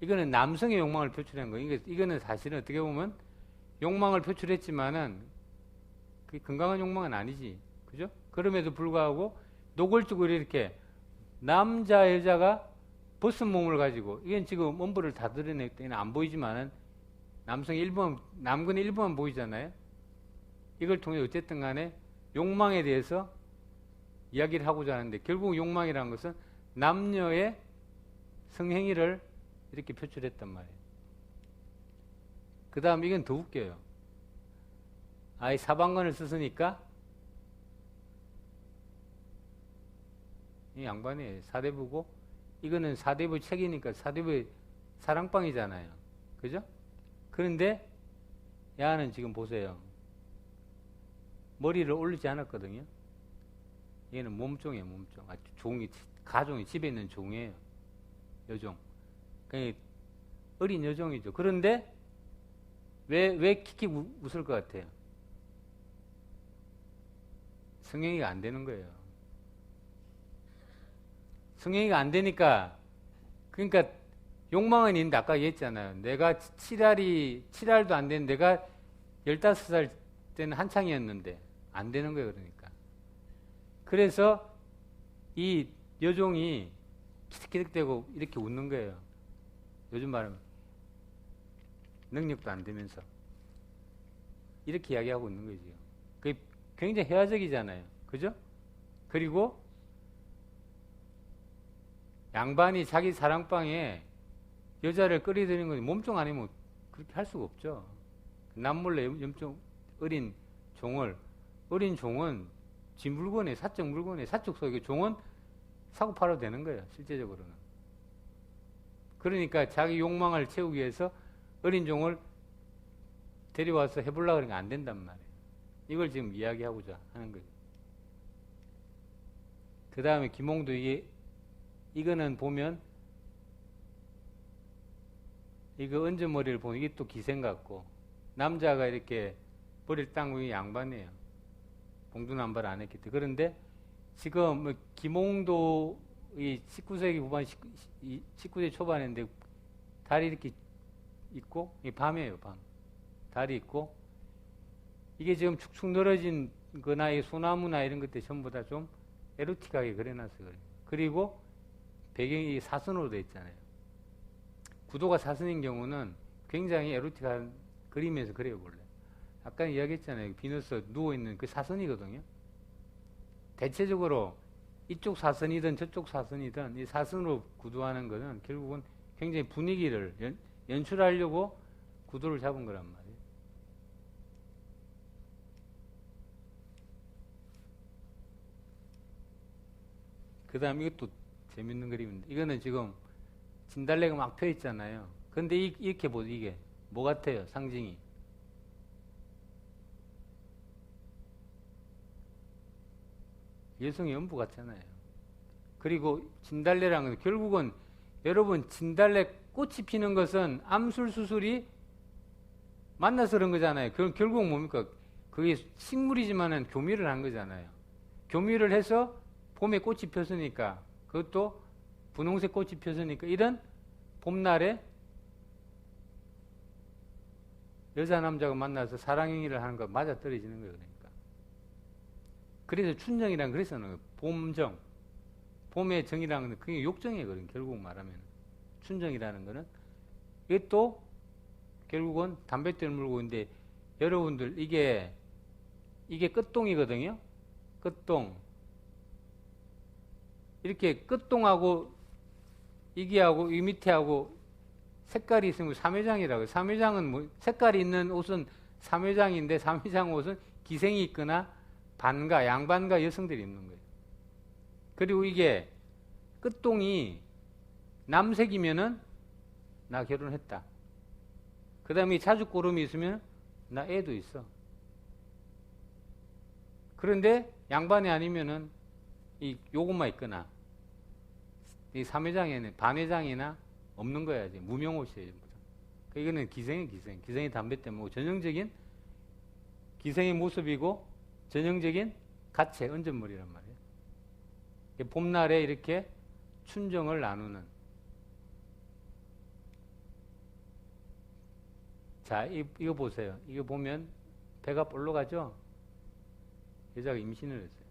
이거는 남성의 욕망을 표출한 거예요. 이거는 사실은 어떻게 보면 욕망을 표출했지만은 그게 건강한 욕망은 아니지. 그죠? 그럼에도 불구하고 노골적으로 이렇게 남자, 여자가 벗은 몸을 가지고 이건 지금 엄부를 다 드러내기 때문에 안 보이지만은 남성의 일부만, 남근의 일부만 보이잖아요. 이걸 통해 어쨌든 간에 욕망에 대해서 이야기를 하고자 하는데, 결국 욕망이라는 것은 남녀의 성행위를 이렇게 표출했단 말이에요. 그 다음 이건 더 웃겨요. 아이 사방건을 썼으니까 이 양반이 사대부고, 이거는 사대부 책이니까 사대부의 사랑방이잖아요. 그죠? 그런데 야는 지금 보세요. 머리를 올리지 않았거든요. 얘는 몸종이에요, 몸종. 아, 종이, 가종이, 집에 있는 종이에요. 여종. 그러니까 어린 여종이죠. 그런데 왜 킥킥 웃을 것 같아요? 성행위가 안 되는 거예요. 성행위가 안 되니까, 그러니까 욕망은 있는데 아까 얘기했잖아요. 내가 7알도 안 된 내가 15살 때는 한창이었는데 안 되는 거예요. 그러니까. 그래서 이 여종이 키득키득대고 이렇게 웃는 거예요. 요즘 말하면 능력도 안 되면서 이렇게 이야기하고 있는 거죠. 그게 굉장히 회화적이잖아요. 그죠? 그리고 양반이 자기 사랑방에 여자를 끌어들이는 건 몸종 아니면 그렇게 할 수가 없죠. 남몰래 염종 어린 종은 지 물건에, 사적 물건에, 사적 소유의 종은 사고 팔아도 되는 거예요. 실제적으로는. 그러니까 자기 욕망을 채우기 위해서 어린 종을 데려와서 해보려고 하는 게 안 된단 말이에요. 이걸 지금 이야기하고자 하는 거죠. 그 다음에 김홍도 이거는 보면 이거 얹어머리를 보면 이게 또 기생 같고, 남자가 이렇게 머리를 딴 게 양반이에요. 봉두남발 안 했기 때문에. 그런데 지금 뭐 김홍도 이 19세기 후반, 19세기 초반인데 다리 이렇게 있고, 이 밤이에요, 밤. 다리 있고, 이게 지금 축축 늘어진 거나 이 소나무나 이런 것들 전부 다 좀 에로틱하게 그려놨어요. 그리고 배경이 사선으로 되어 있잖아요. 구도가 사선인 경우는 굉장히 에로틱한 그림에서 그려볼래. 아까 이야기했잖아요. 비너스 누워있는 그 사선이거든요. 대체적으로 이쪽 사선이든 저쪽 사선이든 이 사선으로 구도하는 것은 결국은 굉장히 분위기를 연출하려고 구도를 잡은 거란 말이에요. 그 다음 이것도 재밌는 그림인데, 이거는 지금 진달래가 막 펴 있잖아요. 근데 이렇게 보세요. 이게 뭐 같아요? 상징이. 여성의 연부 같잖아요. 그리고 진달래라는 건 결국은 여러분 진달래 꽃이 피는 것은 암술 수술이 만나서 그런 거잖아요. 그럼 결국 뭡니까? 그게 식물이지만은 교미를 한 거잖아요. 교미를 해서 봄에 꽃이 폈으니까, 그것도 분홍색 꽃이 폈으니까 이런 봄날에 여자 남자가 만나서 사랑행위를 하는 거 맞아떨어지는 거예요. 그러니까. 그래서 춘정이란 그래서 하는 거예요. 봄정. 봄의 정이라는 건 그게 욕정이거든요. 결국 말하면. 춘정이라는 거는. 이게 또 결국은 담뱃대를 물고 있는데, 여러분들 이게 끝동이거든요. 끝동. 이렇게 끝동하고 이게하고 이 밑에하고 색깔이 있으면 삼회장이라고요. 삼회장은 뭐 색깔이 있는 옷은 삼회장인데, 삼회장 옷은 기생이 있거나 반가, 양반가 여성들이 입는 거예요. 그리고 이게 끝동이 남색이면은 나 결혼했다. 그 다음에 자주꼬름이 있으면 나 애도 있어. 그런데 양반이 아니면은 요것만 있거나, 이 삼회장에는 반회장이나 없는 거야. 이제 무명옷이에요. 그러니까 이거는 기생이 담배 때문에 전형적인 기생의 모습이고 전형적인 가채, 얹은머리란 말이에요. 봄날에 이렇게 춘정을 나누는. 자, 이거 보세요. 이거 보면 배가 볼록하죠? 여자가 임신을 했어요.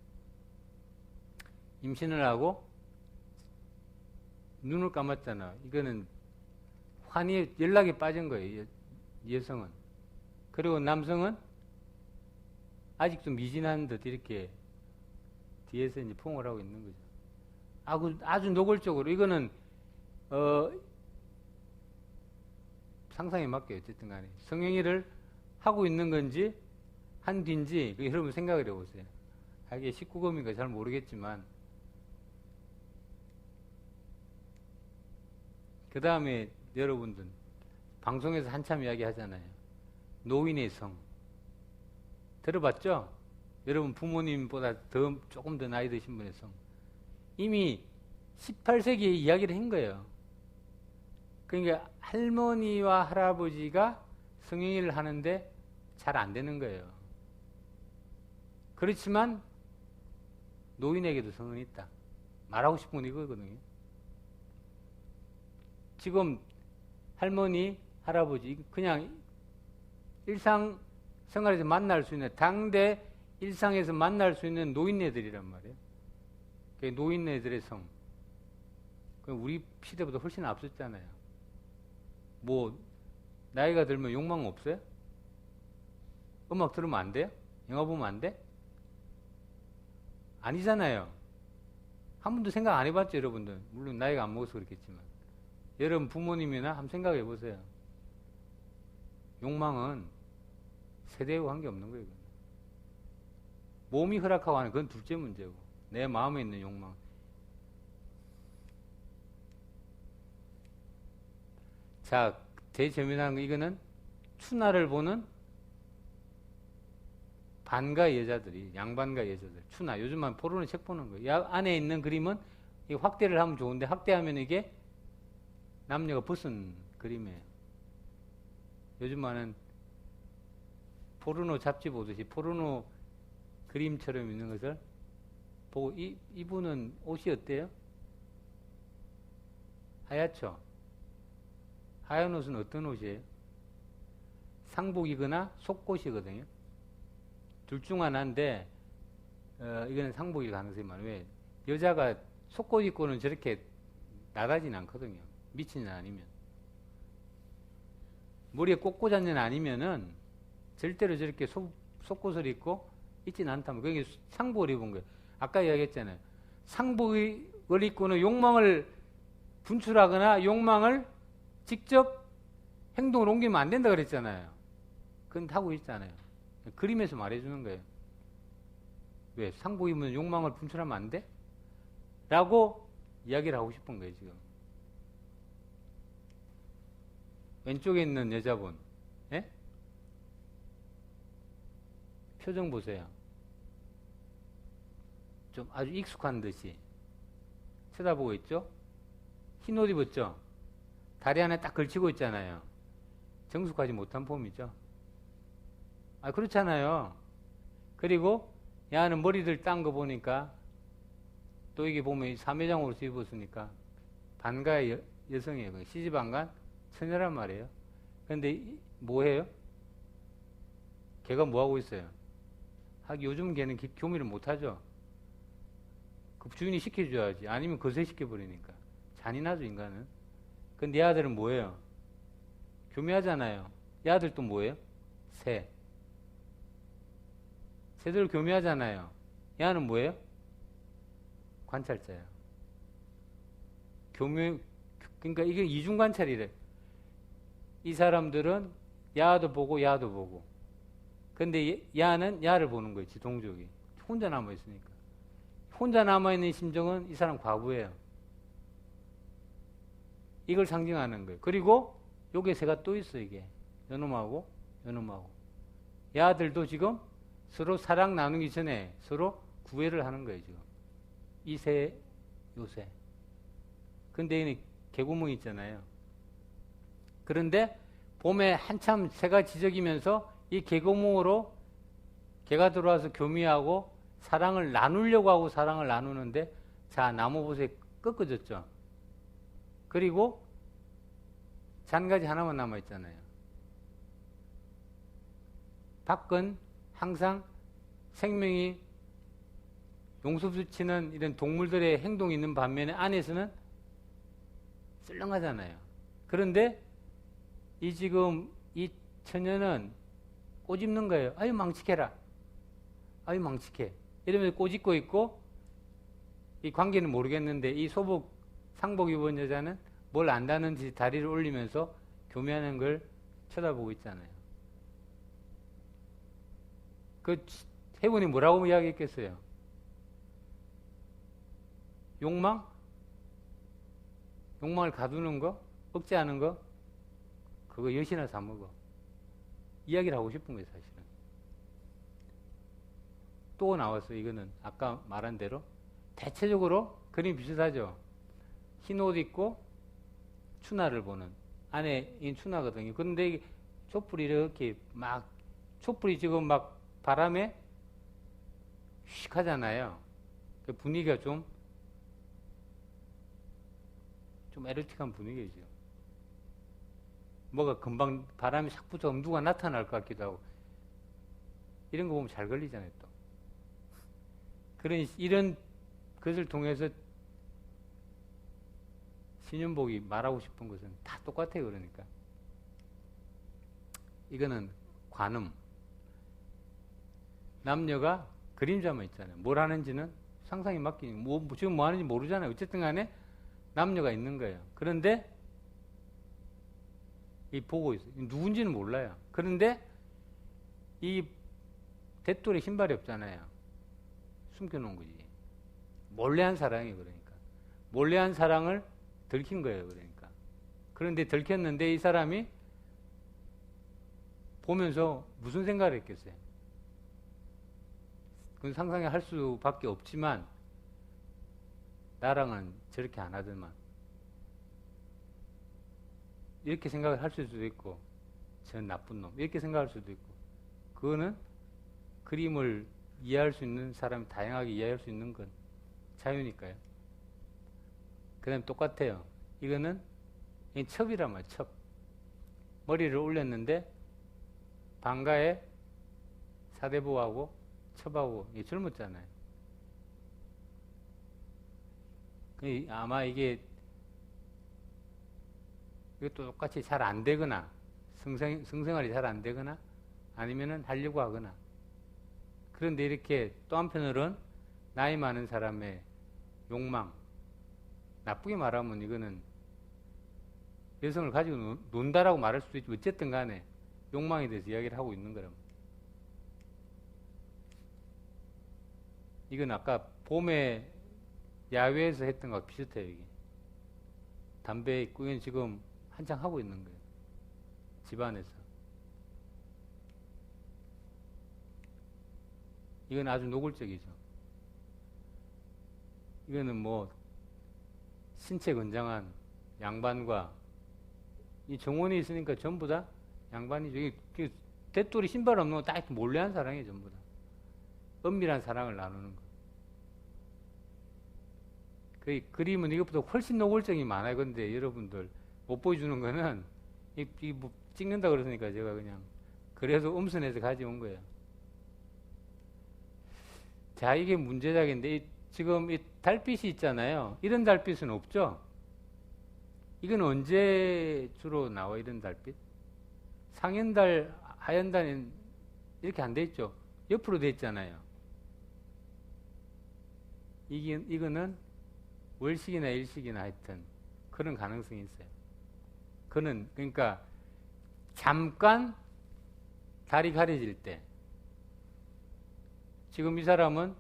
임신을 하고 눈을 감았잖아. 이거는 환희 연락이 빠진 거예요. 여성은. 그리고 남성은 아직 좀 미진한 듯 이렇게 뒤에서 이제 포옹을 하고 있는 거죠. 아주 노골적으로. 이거는, 상상에 맞게 어쨌든 간에. 성행위를 하고 있는 건지, 한 뒤인지, 여러분 생각을 해보세요. 이게 19금인가 잘 모르겠지만, 그 다음에 여러분들, 방송에서 한참 이야기 하잖아요. 노인의 성. 들어봤죠? 여러분 부모님보다 조금 더 나이 드신 분의 성. 이미 18세기에 이야기를 한 거예요. 그러니까 할머니와 할아버지가 성행위를 하는데 잘 안 되는 거예요. 그렇지만 노인에게도 성은 있다. 말하고 싶은 건 이거거든요. 지금 할머니, 할아버지 그냥 일상생활에서 만날 수 있는, 당대 일상에서 만날 수 있는 노인네들이란 말이에요. 노인네들의 성. 우리 시대보다 훨씬 앞섰잖아요. 뭐 나이가 들면 욕망 없어요? 음악 들으면 안 돼요? 영화 보면 안 돼? 아니잖아요. 한 번도 생각 안 해봤죠, 여러분들. 물론 나이가 안 먹어서 그렇겠지만. 여러분 부모님이나 한번 생각해 보세요. 욕망은 세대와 관계없는 거예요. 몸이 허락하고 하는 그건 둘째 문제고, 내 마음에 있는 욕망. 자, 대재미난 거, 이거는 추나를 보는 반가 여자들이, 양반가 여자들, 추나. 요즘만 포르노 책 보는 거예요. 안에 있는 그림은 확대를 하면 좋은데, 확대하면 이게 남녀가 벗은 그림이에요. 요즘만은 포르노 잡지 보듯이 포르노 그림처럼 있는 것을 보고, 이분은 옷이 어때요? 하얗죠? 하얀 옷은 어떤 옷이에요? 상복이거나 속옷이거든요. 둘 중 하나인데, 이거는 상복일 가능성이 많아요. 왜? 여자가 속옷 입고는 저렇게 나가진 않거든요. 미친 년 아니면. 머리에 꼭 꽂은 년 아니면은 절대로 저렇게 속옷을 입고 있진 않다면, 그게 상복을 입은 거예요. 아까 이야기했잖아요. 상복을 입고는 욕망을 분출하거나 욕망을 직접 행동을 옮기면 안 된다 그랬잖아요. 그건 하고 있잖아요. 그림에서 말해주는 거예요. 왜? 상복 입으면 욕망을 분출하면 안 돼? 라고 이야기를 하고 싶은 거예요, 지금. 왼쪽에 있는 여자분, 예? 표정 보세요. 좀 아주 익숙한 듯이 쳐다보고 있죠? 흰 옷 입었죠? 다리 안에 딱 걸치고 있잖아요. 정숙하지 못한 폼이죠? 그렇잖아요. 그리고 야는 머리들 딴 거 보니까 또 이게 보면 사매장으로 입었으니까 반가의 여성이에요. 시집안간 처녀란 말이에요. 그런데 뭐해요? 걔가 뭐하고 있어요? 요즘 걔는 교미를 못하죠. 그 주인이 시켜줘야지. 아니면 거세시켜버리니까. 잔인하죠, 인간은. 근데 이 아들은 뭐예요? 교미하잖아요. 이 아들 또 뭐예요? 새. 새들 교미하잖아요. 얘는 뭐예요? 관찰자예요. 그러니까 이게 이중 관찰이래. 이 사람들은 야도 보고 야도 보고. 근데 야는 야를 보는 거예요. 동족이. 혼자 남아있으니까. 혼자 남아있는 심정은 이 사람 과부예요. 이걸 상징하는 거예요. 그리고 요게 새가 또 있어, 이게. 요놈하고 요놈하고. 야들도 지금 서로 사랑 나누기 전에 서로 구애를 하는 거예요, 지금. 이 새, 요 새. 근데 여기 개구멍이 있잖아요. 그런데 봄에 한참 새가 지저귀면서 이 개구멍으로 개가 들어와서 교미하고 사랑을 나누려고 하고 사랑을 나누는데, 자, 나무봇에 꺾어졌죠. 그리고 잔가지 하나만 남아있잖아요. 밖은 항상 생명이 용섭수치는 이런 동물들의 행동이 있는 반면에 안에서는 썰렁하잖아요. 그런데 지금 이 처녀는 꼬집는 거예요. 아유 망치해라. 아유 망치해. 이러면서 꼬집고 있고 이 관계는 모르겠는데 이 소복 상복 입은 여자는 뭘 안다는지 다리를 올리면서 교미하는 걸 쳐다보고 있잖아요. 그 해군이 뭐라고 이야기했겠어요? 욕망? 욕망을 가두는 거? 억제하는 거? 그거 여시나 사먹어. 이야기를 하고 싶은 거예요, 사실은. 또 나왔어, 이거는. 아까 말한 대로. 대체적으로 그림 비슷하죠? 흰 옷 입고 추나를 보는. 안에 인 추나거든요. 그런데 촛불이 이렇게 막, 촛불이 지금 막 바람에 휙 하잖아요. 그 분위기가 좀 에로틱한 분위기죠. 뭐가 금방 바람이 싹 붙어 누가 나타날 것 같기도 하고. 이런 거 보면 잘 걸리잖아요, 또. 이런 것을 통해서 신윤복이 말하고 싶은 것은 다 똑같아요, 그러니까. 이거는 관음. 남녀가 그림자만 있잖아요. 뭘 하는지는 상상이 맡기니, 지금 뭐 하는지 모르잖아요. 어쨌든 간에 남녀가 있는 거예요. 그런데 이 보고 있어요. 누군지는 몰라요. 그런데 이 대돌에 신발이 없잖아요. 숨겨놓은 거지. 몰래 한 사랑이에요, 그러니까. 몰래 한 사랑을 들킨 거예요, 그러니까. 그런데 들켰는데 이 사람이 보면서 무슨 생각을 했겠어요? 그건 상상이 할 수밖에 없지만 나랑은 저렇게 안 하더만. 이렇게 생각을 할 수도 있고, 전 나쁜 놈. 이렇게 생각할 수도 있고. 그거는 그림을 이해할 수 있는 사람이 다양하게 이해할 수 있는 건 자유니까요. 그 다음에 똑같아요. 이거는 첩이란 말이에요, 첩. 머리를 올렸는데, 방가에 사대부하고 첩하고 젊었잖아요. 아마 이것도 똑같이 잘 안 되거나, 성생활이 잘 안 되거나, 아니면은 하려고 하거나. 그런데 이렇게 또 한편으로는 나이 많은 사람의 욕망, 나쁘게 말하면 이거는 여성을 가지고 논다라고 말할 수도 있지만 어쨌든 간에 욕망에 대해서 이야기를 하고 있는 거랍니다. 이건 아까 봄에 야외에서 했던 거와 비슷해요, 이게. 담배 있고, 이건 지금 한창 하고 있는 거예요. 집안에서. 이건 아주 노골적이죠. 이거는 뭐, 신체 건장한 양반과 이 정원이 있으니까 전부 다 양반이죠. 이게 대돌이 신발 없는 거 다 몰래 한 사랑이에요, 전부 다. 은밀한 사랑을 나누는 거. 그 그림은 이것보다 훨씬 노골적이 많아요. 근데 여러분들 못 보여주는 거는 뭐 찍는다 그러니까 제가 그냥 그래서 음선에서 가져온 거예요. 자, 이게 문제작인데 지금 이 달빛이 있잖아요. 이런 달빛은 없죠? 이건 언제 주로 나와, 이런 달빛? 상현달, 하현달은 이렇게 안 돼 있죠? 옆으로 돼 있잖아요. 이거는 월식이나 일식이나 하여튼 그런 가능성이 있어요. 그러니까 잠깐 달이 가려질 때, 지금 이 사람은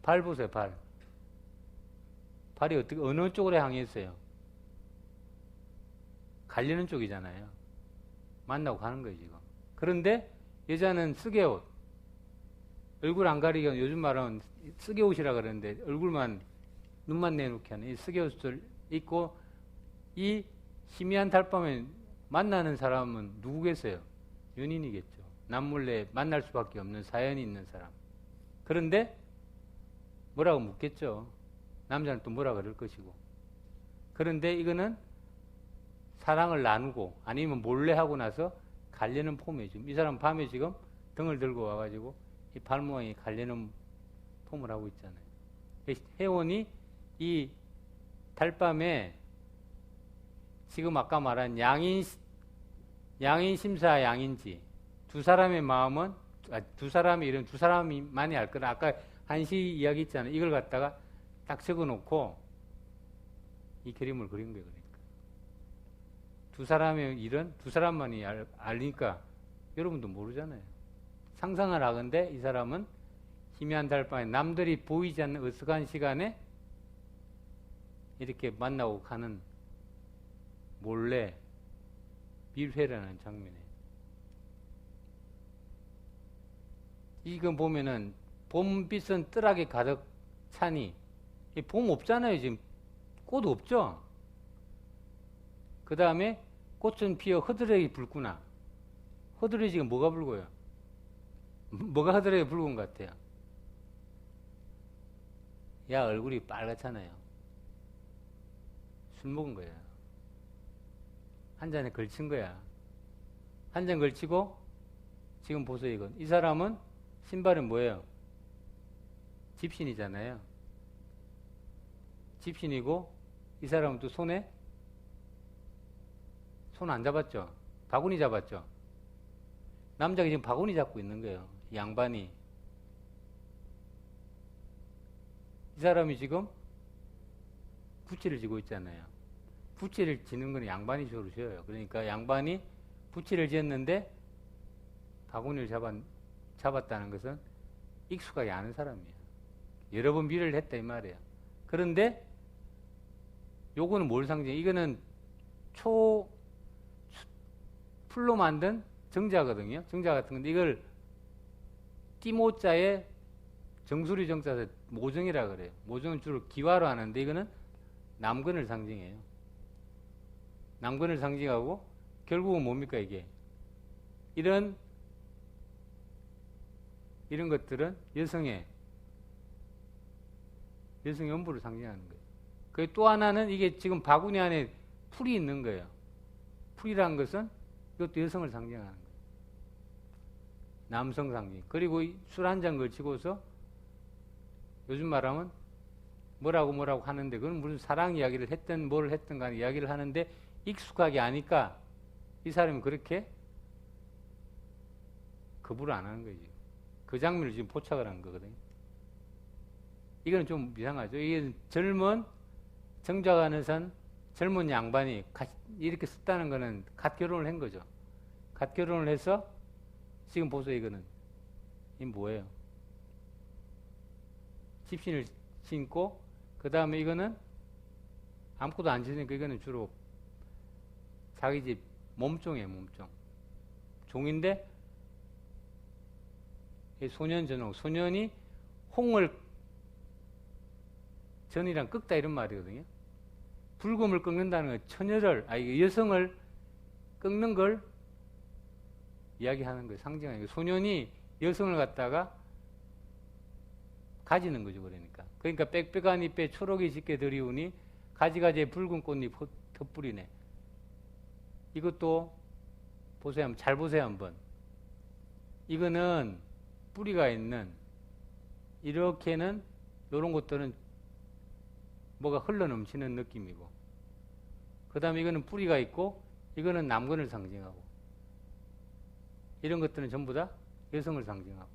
발 보세요, 발. 발이 어느 쪽으로 향해 있어요? 가려는 쪽이잖아요. 만나고 가는 거예요, 지금. 그런데 여자는 쓰개옷. 얼굴 안 가리게, 요즘 말하면 쓰개옷이라 그러는데 얼굴만, 눈만 내놓게 하는 이 쓰개옷을 입고 이 희미한 달밤에 만나는 사람은 누구겠어요? 연인이겠죠. 남몰래 만날 수밖에 없는 사연이 있는 사람. 그런데 뭐라고 묻겠죠. 남자는 또 뭐라 그럴 것이고. 그런데 이거는 사랑을 나누고 아니면 몰래 하고 나서 가려는 폼이에요. 지금 이 사람 밤에 지금 등을 들고 와가지고 이 발모양이 가려는 폼을 하고 있잖아요. 혜원이 이 달밤에 지금 아까 말한 양인 양인심사 양인지. 두 사람의 마음은, 두 사람의 이름 두 사람만이 알 거라. 아까 한시 이야기 있잖아요. 이걸 갖다가 딱 적어 놓고 이 그림을 그린 거예요. 그러니까. 두 사람의 일은 두 사람만이 알니까 여러분도 모르잖아요. 상상을 하건대 이 사람은 희미한 달밤에 남들이 보이지 않는 어색한 시간에 이렇게 만나고 가는 몰래 밀회라는 장면이에요. 이거 보면은 봄빛은 뜰하게 가득 차니 봄 없잖아요. 지금 꽃 없죠. 그 다음에 꽃은 피어 허드레기 불구나. 허드레기 지금 뭐가 불고요? 뭐가 허드레기 불군 것 같아요? 야, 얼굴이 빨갛잖아요. 술 먹은 거야. 한 잔에 걸친 거야. 한 잔 걸치고 지금 보세요. 이건 이 사람은 신발은 뭐예요? 집신이잖아요. 집신이고 이 사람은 또 손에 손 안 잡았죠? 바구니 잡았죠? 남자가 지금 바구니 잡고 있는 거예요. 양반이. 이 사람이 지금 부채를 지고 있잖아요. 부채를 지는 건 양반이 주로 져요. 그러니까 양반이 부채를 지었는데 바구니를 잡았다는 것은 익숙하게 아는 사람이에요. 여러 번 미를 했다 이 말이에요. 그런데 요거는 뭘 상징해? 이거는 풀로 만든 정자거든요. 정자 같은 건데 이걸 띠모자에 정수리 정자에서 모정이라 그래요. 모정은 주로 기와로 하는데 이거는 남근을 상징해요. 남근을 상징하고 결국은 뭡니까 이게? 이런 것들은 여성의 연부를 상징하는 거예요. 그 또 하나는 이게 지금 바구니 안에 풀이 있는 거예요. 풀이란 것은 이것도 여성을 상징하는 거예요. 남성 상징. 그리고 술 한 잔 걸치고서 요즘 말하면 뭐라고 하는데 그건 무슨 사랑 이야기를 했든 뭘 했든 간에 이야기를 하는데 익숙하게 아니까 이 사람이 그렇게 거부를 안 하는 거지. 그 장면을 지금 포착을 한 거거든요. 이거는 좀 이상하죠. 이게 젊은 정자가는 선 젊은 양반이 이렇게 썼다는 거는 갓 결혼을 한 거죠. 갓 결혼을 해서 지금 보세요. 이거는 이 뭐예요? 집신을 신고 그 다음에 이거는 아무것도 안 지니까 이거는 주로 자기 집 몸종이에요. 몸종. 종인데 소년 전홍. 소년이 홍을 전이랑 꺾다 이런 말이거든요. 불금을 꺾는다는 건 처녀를, 여성을 꺾는 걸 이야기하는 거예요. 상징하는 거예요. 소년이 여성을 갖다가 가지는 거죠. 그러니까 빽빽한 잎에 초록이 짙게 들이우니 가지가지에 붉은 꽃잎 덧뿌리네. 이것도 보세요. 잘 보세요 한번. 이거는 뿌리가 있는 이렇게는 이런 것들은 뭐가 흘러넘치는 느낌이고 그 다음에 이거는 뿌리가 있고 이거는 남근을 상징하고 이런 것들은 전부 다 여성을 상징하고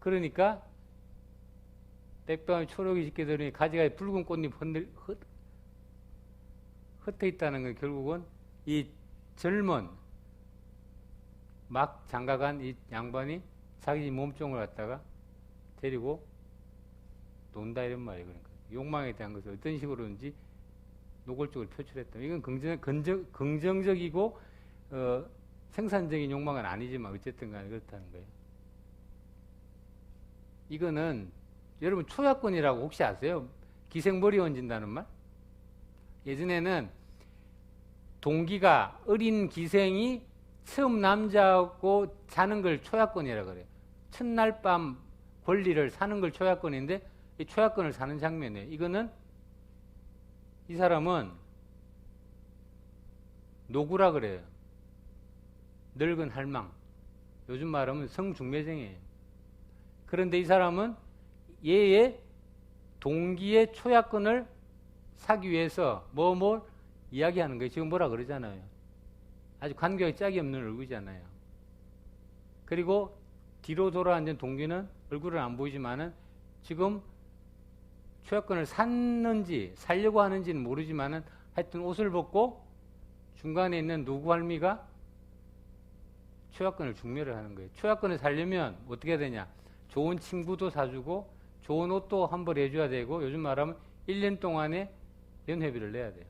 그러니까 빽빽한 초록이 짙게 들으니 가지가 붉은 꽃잎 흩어 있다는 건 결국은 이 젊은 막 장가간 이 양반이 자기 몸종을 갖다가 데리고 논다 이런 말이에요. 그러니까 욕망에 대한 것을 어떤 식으로든지 노골적으로 표출했다. 이건 긍정적이고 생산적인 욕망은 아니지만 어쨌든 간에 그렇다는 거예요. 이거는 여러분 초약권이라고 혹시 아세요? 기생머리 얹는다는 말? 예전에는 동기가 어린 기생이 처음 남자하고 자는 걸 초약권이라고 그래요. 첫날 밤 권리를 사는 걸 초약권인데 이 초약권을 사는 장면이에요. 이거는 이 사람은 노구라 그래요. 늙은 할망. 요즘 말하면 성중매쟁이에요. 그런데 이 사람은 얘의 동기의 초약권을 사기 위해서 뭘 이야기하는 거예요. 지금 뭐라 그러잖아요. 아주 간격이 짝이 없는 얼굴이잖아요. 그리고 뒤로 돌아앉은 동기는 얼굴은 안 보이지만은 지금 초약권을 샀는지 살려고 하는지는 모르지만은 하여튼 옷을 벗고 중간에 있는 노구할미가 초약권을 중매를 하는 거예요. 초약권을 살려면 어떻게 해야 되냐? 좋은 친구도 사주고 좋은 옷도 환불 해줘야 되고 요즘 말하면 1년 동안에 연회비를 내야 돼요.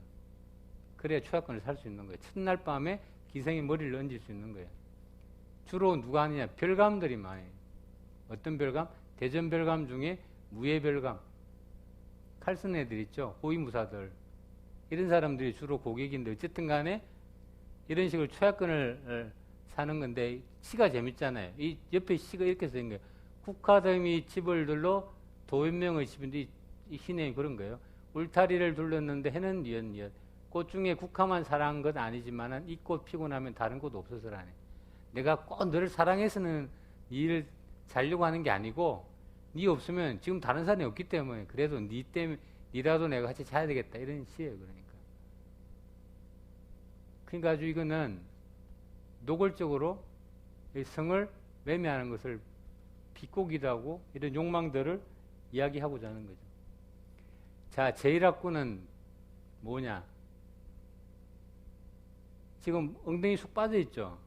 그래야 초약권을 살 수 있는 거예요. 첫날 밤에 기생이 머리를 얹을 수 있는 거예요. 주로 누가 하느냐? 별감들이 많아요. 어떤 별감? 대전 별감 중에 무예 별감. 칼 쓰는 애들 있죠? 호위무사들. 이런 사람들이 주로 고객인데 어쨌든 간에 이런 식으로 초약권을 사는 건데 시가 재밌잖아요. 이 옆에 시가 이렇게 쓰인 거예요. 국화더미 집을 둘러 도연명의 집인데 이 시내에 그런 거예요. 울타리를 둘렀는데 해는 뉘엿뉘엿. 꽃 중에 국화만 사랑한 건 아니지만 이 꽃 피고 나면 다른 꽃 없어서라네. 내가 꼭 너를 사랑해서는 니를 살려고 하는 게 아니고 니 없으면 지금 다른 사람이 없기 때문에 그래도 니 때문에 니라도 내가 같이 자야 되겠다 이런 시예요. 그러니까 아주 이거는 노골적으로 성을 매매하는 것을 비꼬기도 하고 이런 욕망들을 이야기하고자 하는 거죠. 자, 제1학구는 뭐냐? 지금 엉덩이 쑥 빠져있죠?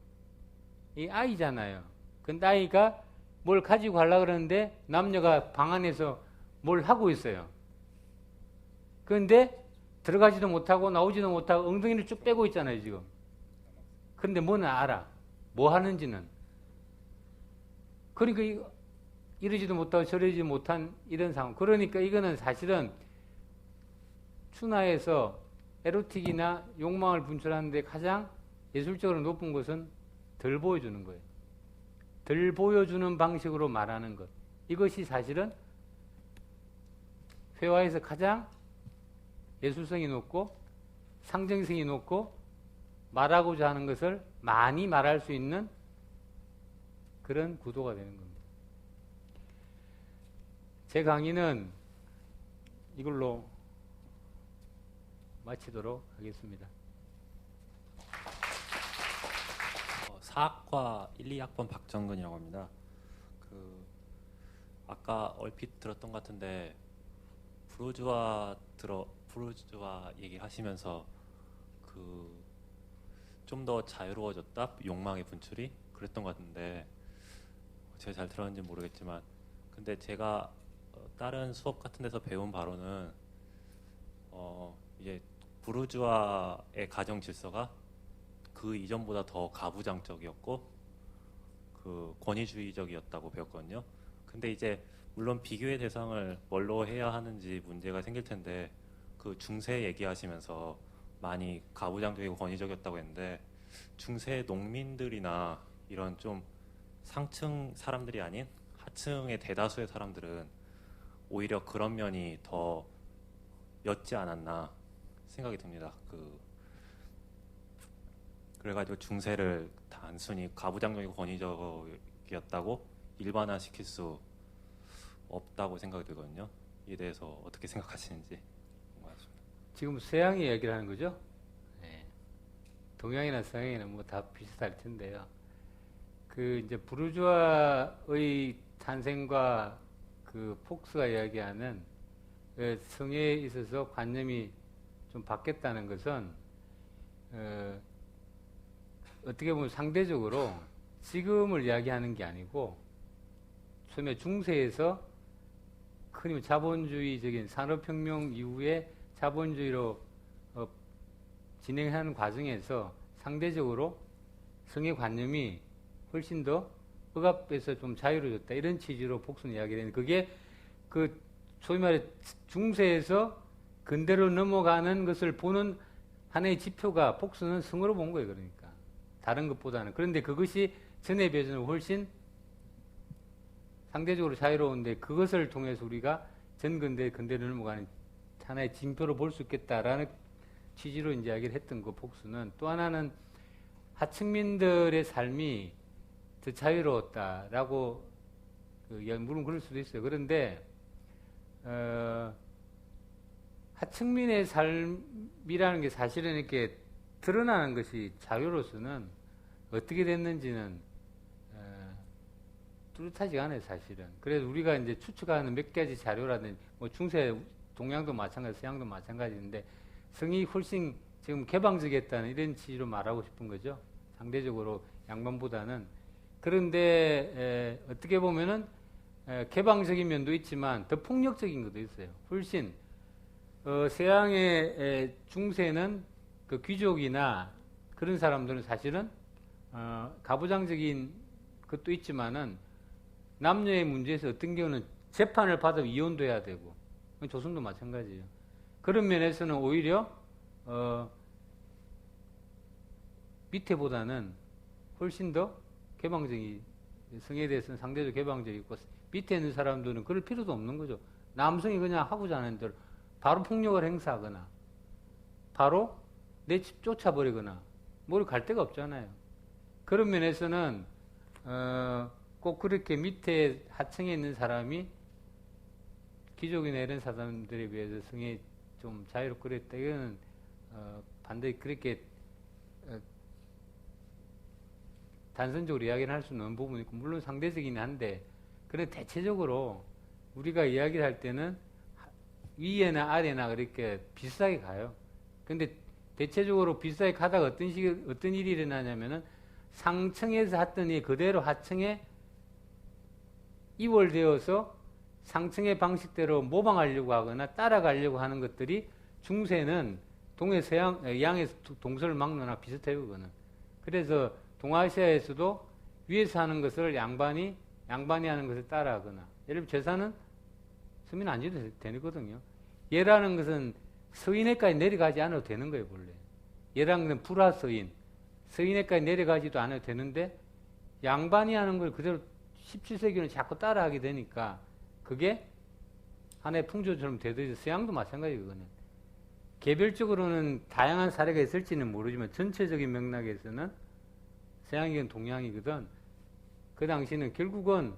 이 아이잖아요. 근데 아이가 뭘 가지고 가려고 그러는데 남녀가 방 안에서 뭘 하고 있어요. 그런데 들어가지도 못하고 나오지도 못하고 엉덩이를 쭉 빼고 있잖아요, 지금. 그런데 뭐는 알아. 뭐 하는지는. 그러니까 이러지도 못하고 저러지도 못한 이런 상황. 그러니까 이거는 사실은 춘하에서 에로틱이나 욕망을 분출하는데 가장 예술적으로 높은 것은 덜 보여주는 거예요. 덜 보여주는 방식으로 말하는 것. 이것이 사실은 회화에서 가장 예술성이 높고 상징성이 높고 말하고자 하는 것을 많이 말할 수 있는 그런 구도가 되는 겁니다. 제 강의는 이걸로 마치도록 하겠습니다. 사학과 1, 2학번 박정근이라고 합니다. 아까 얼핏 들었던 것 같은데 부르주아 얘기하시면서 좀 더 자유로워졌다 욕망의 분출이 그랬던 것 같은데 제가 잘 들었는지 모르겠지만 근데 제가 다른 수업 같은 데서 배운 바로는 이제 부르주아의 가정 질서가 그 이전보다 더 가부장적이었고 권위주의적이었다고 배웠거든요. 근데 이제 물론 비교의 대상을 뭘로 해야 하는지 문제가 생길 텐데 중세 얘기하시면서 많이 가부장적이고 권위적이었다고 했는데 중세 농민들이나 이런 좀 상층 사람들이 아닌 하층의 대다수의 사람들은 오히려 그런 면이 더 였지 않았나 생각이 듭니다. 그래가지고 중세를 단순히 가부장적이고 권위적이었다고 일반화시킬 수 없다고 생각이 들거든요. 이에 대해서 어떻게 생각하시는지 궁금하십니다. 지금 서양의 이야기를 하는 거죠? 네. 동양이나 서양이나 뭐 다 비슷할 텐데요. 이제 부르주아의 탄생과 폭스가 이야기하는 성에 있어서 관념이 좀 바뀌었다는 것은 어떻게 보면 상대적으로 지금을 이야기하는 게 아니고 처음에 중세에서 흔히 자본주의적인 산업혁명 이후에 자본주의로 진행하는 과정에서 상대적으로 성의 관념이 훨씬 더 억압에서 좀 자유로워졌다 이런 취지로 폭스는 이야기를 했는데 그게 소위 말해 중세에서 근대로 넘어가는 것을 보는 하나의 지표가 폭스는 성으로 본 거예요. 그러니까 다른 것보다는. 그런데 그것이 전에 비해서는 훨씬 상대적으로 자유로운데 그것을 통해서 우리가 전근대 근대로 넘어가는 하나의 징표로 볼 수 있겠다라는 취지로 이제 이야기를 했던 그 폭스는 또 하나는 하층민들의 삶이 더 자유로웠다라고 물론 그럴 수도 있어요. 그런데 하층민의 삶이라는 게 사실은 이렇게 드러나는 것이 자료로서는 어떻게 됐는지는 뚜렷하지가 않아요, 사실은. 그래서 우리가 이제 추측하는 몇 가지 자료라든지, 뭐 중세, 동양도 마찬가지, 서양도 마찬가지인데, 성이 훨씬 지금 개방적이었다는 이런 취지로 말하고 싶은 거죠. 상대적으로 양반보다는. 그런데 어떻게 보면은 개방적인 면도 있지만 더 폭력적인 것도 있어요. 훨씬 서양의 중세는 그 귀족이나 그런 사람들은 사실은 가부장적인 것도 있지만은 남녀의 문제에서 어떤 경우는 재판을 받아 이혼도 해야 되고, 조선도 마찬가지예요. 그런 면에서는 오히려 밑에보다는 훨씬 더 개방적인, 성에 대해서는 상대적으로 개방적이고, 밑에 있는 사람들은 그럴 필요도 없는 거죠. 남성이 그냥 하고자 하는 대로 바로 폭력을 행사하거나 바로 내 집 쫓아버리거나 뭘 갈 데가 없잖아요. 그런 면에서는 꼭 그렇게 밑에 하층에 있는 사람이 귀족이나 이런 사람들에 비해서 성에 좀 자유롭고 그랬다. 이거는 반드시 그렇게 단선적으로 이야기를 할 수는 없는 부분이 있고, 물론 상대적이긴 한데, 그런데 대체적으로 우리가 이야기를 할 때는 위에나 아래나 그렇게 비슷하게 가요. 근데 대체적으로 비슷하게 가다가 어떤 일이 일어나냐면은 상층에서 했던 일 그대로 하층에 이월되어서 상층의 방식대로 모방하려고 하거나 따라가려고 하는 것들이 중세는 동해 서양 양에서 동서를 막론하고 비슷해요. 그거는. 그래서 동아시아에서도 위에서 하는 것을 양반이 하는 것을 따라하거나, 예를 들면 제사는 서민 안 지도 되거든요. 예라는 것은 서인에까지 내려가지 않아도 되는 거예요, 본래. 예라는 것은 불화서인, 서인에까지 내려가지도 않아도 되는데, 양반이 하는 걸 그대로 17세기는 자꾸 따라하게 되니까 그게 하나의 풍조처럼 되듯이, 서양도 마찬가지예요. 그거는 개별적으로는 다양한 사례가 있을지는 모르지만 전체적인 맥락에서는 서양이건 동양이거든 그 당시는 결국은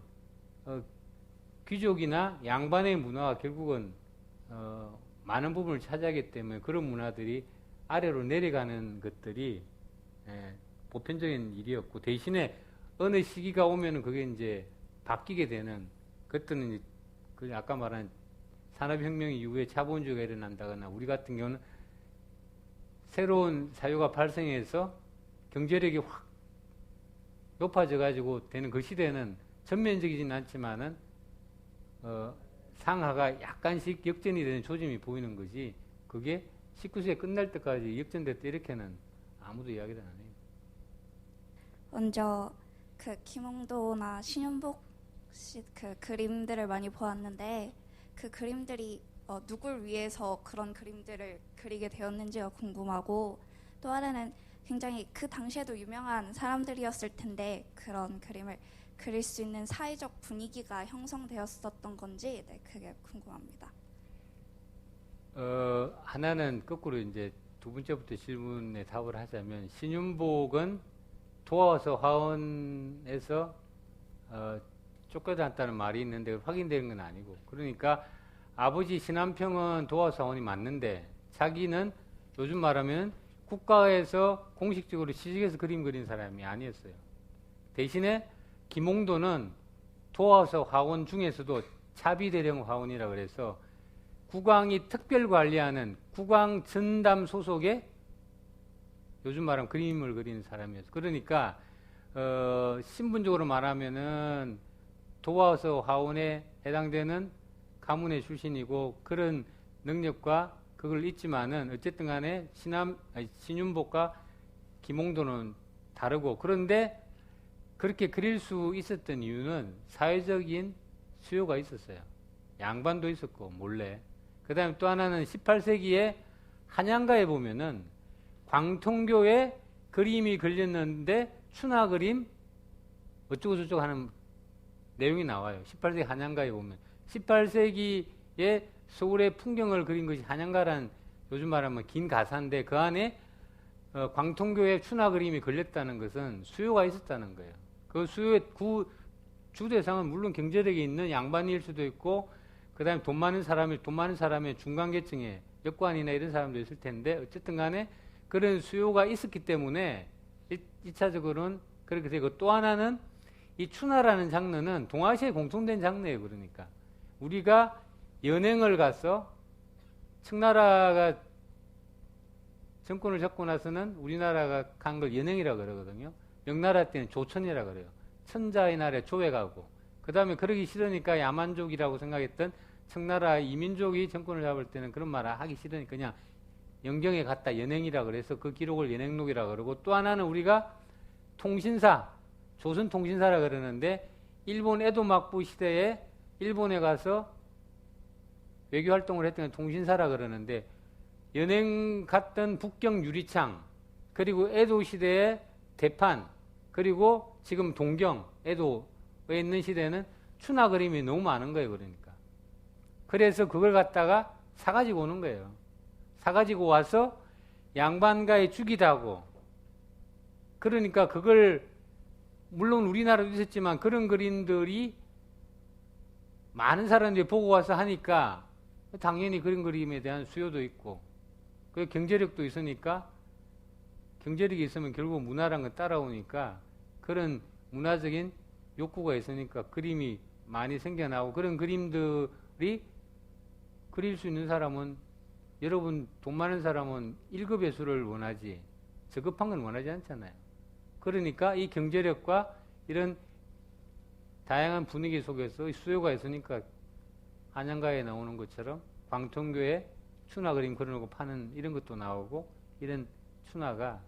귀족이나 양반의 문화가 결국은 많은 부분을 차지하기 때문에 그런 문화들이 아래로 내려가는 것들이 보편적인 일이었고, 대신에 어느 시기가 오면은 그게 이제 바뀌게 되는 것들은 그 아까 말한 산업혁명 이후에 자본주의가 일어난다거나, 우리 같은 경우는 새로운 사유가 발생해서 경제력이 확 높아져 가지고 되는 그 시대는 전면적이진 않지만은 상하가 약간씩 역전이 되는 조짐이 보이는 거지, 그게 19세기 끝날 때까지 역전됐다 이렇게는 아무도 이야기를 안 해요. 먼저 그 김홍도나 신윤복 씨 그 그림들을 많이 보았는데, 그 그림들이 누굴 위해서 그런 그림들을 그리게 되었는지가 궁금하고, 또 하나는 굉장히 그 당시에도 유명한 사람들이었을 텐데 그런 그림을 그릴 수 있는 사회적 분위기가 형성되었었던 건지, 네, 그게 궁금합니다. 하나는 거꾸로 이제 두 번째부터 질문에 답을 하자면, 신윤복은 도화서 화원에서 쫓겨났다는 말이 있는데 확인되는 건 아니고, 그러니까 아버지 신한평은 도화서 화원이 맞는데 자기는 요즘 말하면 국가에서 공식적으로 시직해서 그림 그린 사람이 아니었어요. 대신에 김홍도는 도화서 화원 중에서도 차비대령 화원이라고 그래서 국왕이 특별 관리하는 국왕 전담 소속의 요즘 말하면 그림을 그리는 사람이었어요. 그러니까 신분적으로 말하면은 도화서 화원에 해당되는 가문의 출신이고 그런 능력과 그걸 있지만은 어쨌든 간에 신윤복과 김홍도는 다르고, 그런데 그렇게 그릴 수 있었던 이유는 사회적인 수요가 있었어요. 양반도 있었고 몰래. 그 다음에 또 하나는 18세기에 한양가에 보면은 광통교에 그림이 걸렸는데 추나 그림 어쩌고 저쩌고 하는 내용이 나와요. 18세기 한양가에 보면 18세기에 서울의 풍경을 그린 것이 한양가란 요즘 말하면 긴 가사인데, 그 안에 광통교에 추나 그림이 걸렸다는 것은 수요가 있었다는 거예요. 그 수요의 주 대상은 물론 경제력이 있는 양반일 수도 있고, 그 다음에 돈 많은 사람의 중간계층의 역관이나 이런 사람도 있을 텐데 어쨌든 간에 그런 수요가 있었기 때문에 1차적으로는 그렇게 되고, 또 하나는 이 추나라는 장르는 동아시아에 공통된 장르예요. 그러니까 우리가 연행을 가서 청나라가 정권을 잡고 나서는 우리나라가 간 걸 연행이라고 그러거든요. 명나라 때는 조천이라고 그래요. 천자의 날에 조에 가고, 그 다음에 그러기 싫으니까 야만족이라고 생각했던 청나라 이민족이 정권을 잡을 때는 그런 말 하기 싫으니까 그냥 영경에 갔다 연행이라고 그래서 그 기록을 연행록이라고 그러고, 또 하나는 우리가 통신사, 조선 통신사라 그러는데 일본 에도 막부 시대에 일본에 가서 외교 활동을 했던 통신사라 그러는데, 연행 갔던 북경 유리창, 그리고 에도 시대의 대판, 그리고 지금 동경, 에도에 있는 시대는 추나 그림이 너무 많은 거예요. 그러니까 그래서 그걸 갖다가 사가지고 오는 거예요. 사가지고 와서 양반가에 죽이다 하고, 그러니까 그걸 물론 우리나라도 있었지만 그런 그림들이 많은 사람들이 보고 와서 하니까 당연히 그런 그림에 대한 수요도 있고, 그 경제력도 있으니까, 경제력이 있으면 결국 문화란 건 따라오니까 그런 문화적인 욕구가 있으니까 그림이 많이 생겨나고, 그런 그림들이 그릴 수 있는 사람은, 여러분 돈 많은 사람은 1급의 수를 원하지 저급한 건 원하지 않잖아요. 그러니까 이 경제력과 이런 다양한 분위기 속에서 수요가 있으니까 한양가에 나오는 것처럼 광통교에 추나 그림 그려놓고 파는 이런 것도 나오고, 이런 추나가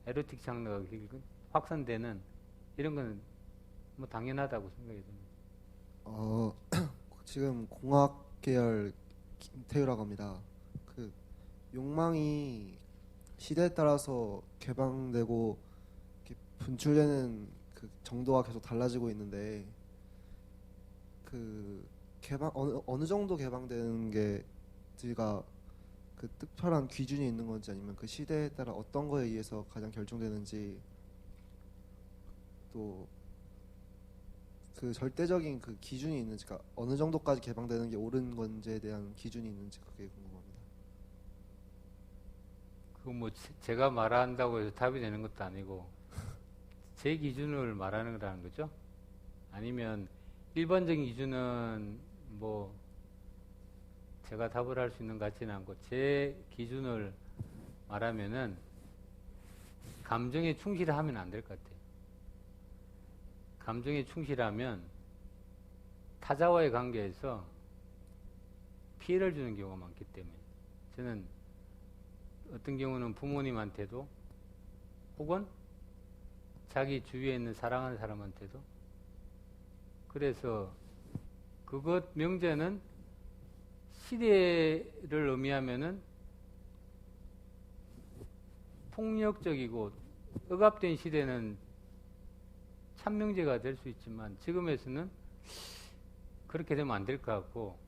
에로틱 장르가 확산되는 이런 건 뭐 당연하다고 생각이 듭니다. 지금 공학 계열 김태유라고 합니다. 그 욕망이 시대에 따라서 개방되고 분출되는 그 정도가 계속 달라지고 있는데, 그 개방 어느 정도 개방되는 게 가 그 특별한 기준이 있는 건지, 아니면 그 시대에 따라 어떤 거에 의해서 가장 결정되는지, 또 그 절대적인 그 기준이 있는지, 그러니까 어느 정도까지 개방되는 게 옳은 건지에 대한 기준이 있는지 그게 궁금합니다. 그 뭐 제가 말한다고 해서 답이 되는 것도 아니고 제 기준을 말하는 거라는 거죠. 아니면 일반적인 기준은 뭐 제가 답을 할 수 있는 것 같지는 않고, 제 기준을 말하면은 감정에 충실하면 안 될 것 같아요. 감정에 충실하면 타자와의 관계에서 피해를 주는 경우가 많기 때문에, 저는 어떤 경우는 부모님한테도 혹은 자기 주위에 있는 사랑하는 사람한테도, 그래서 그것 명제는 시대를 의미하면은 폭력적이고 억압된 시대는 참명제가 될 수 있지만, 지금에서는 그렇게 되면 안 될 것 같고,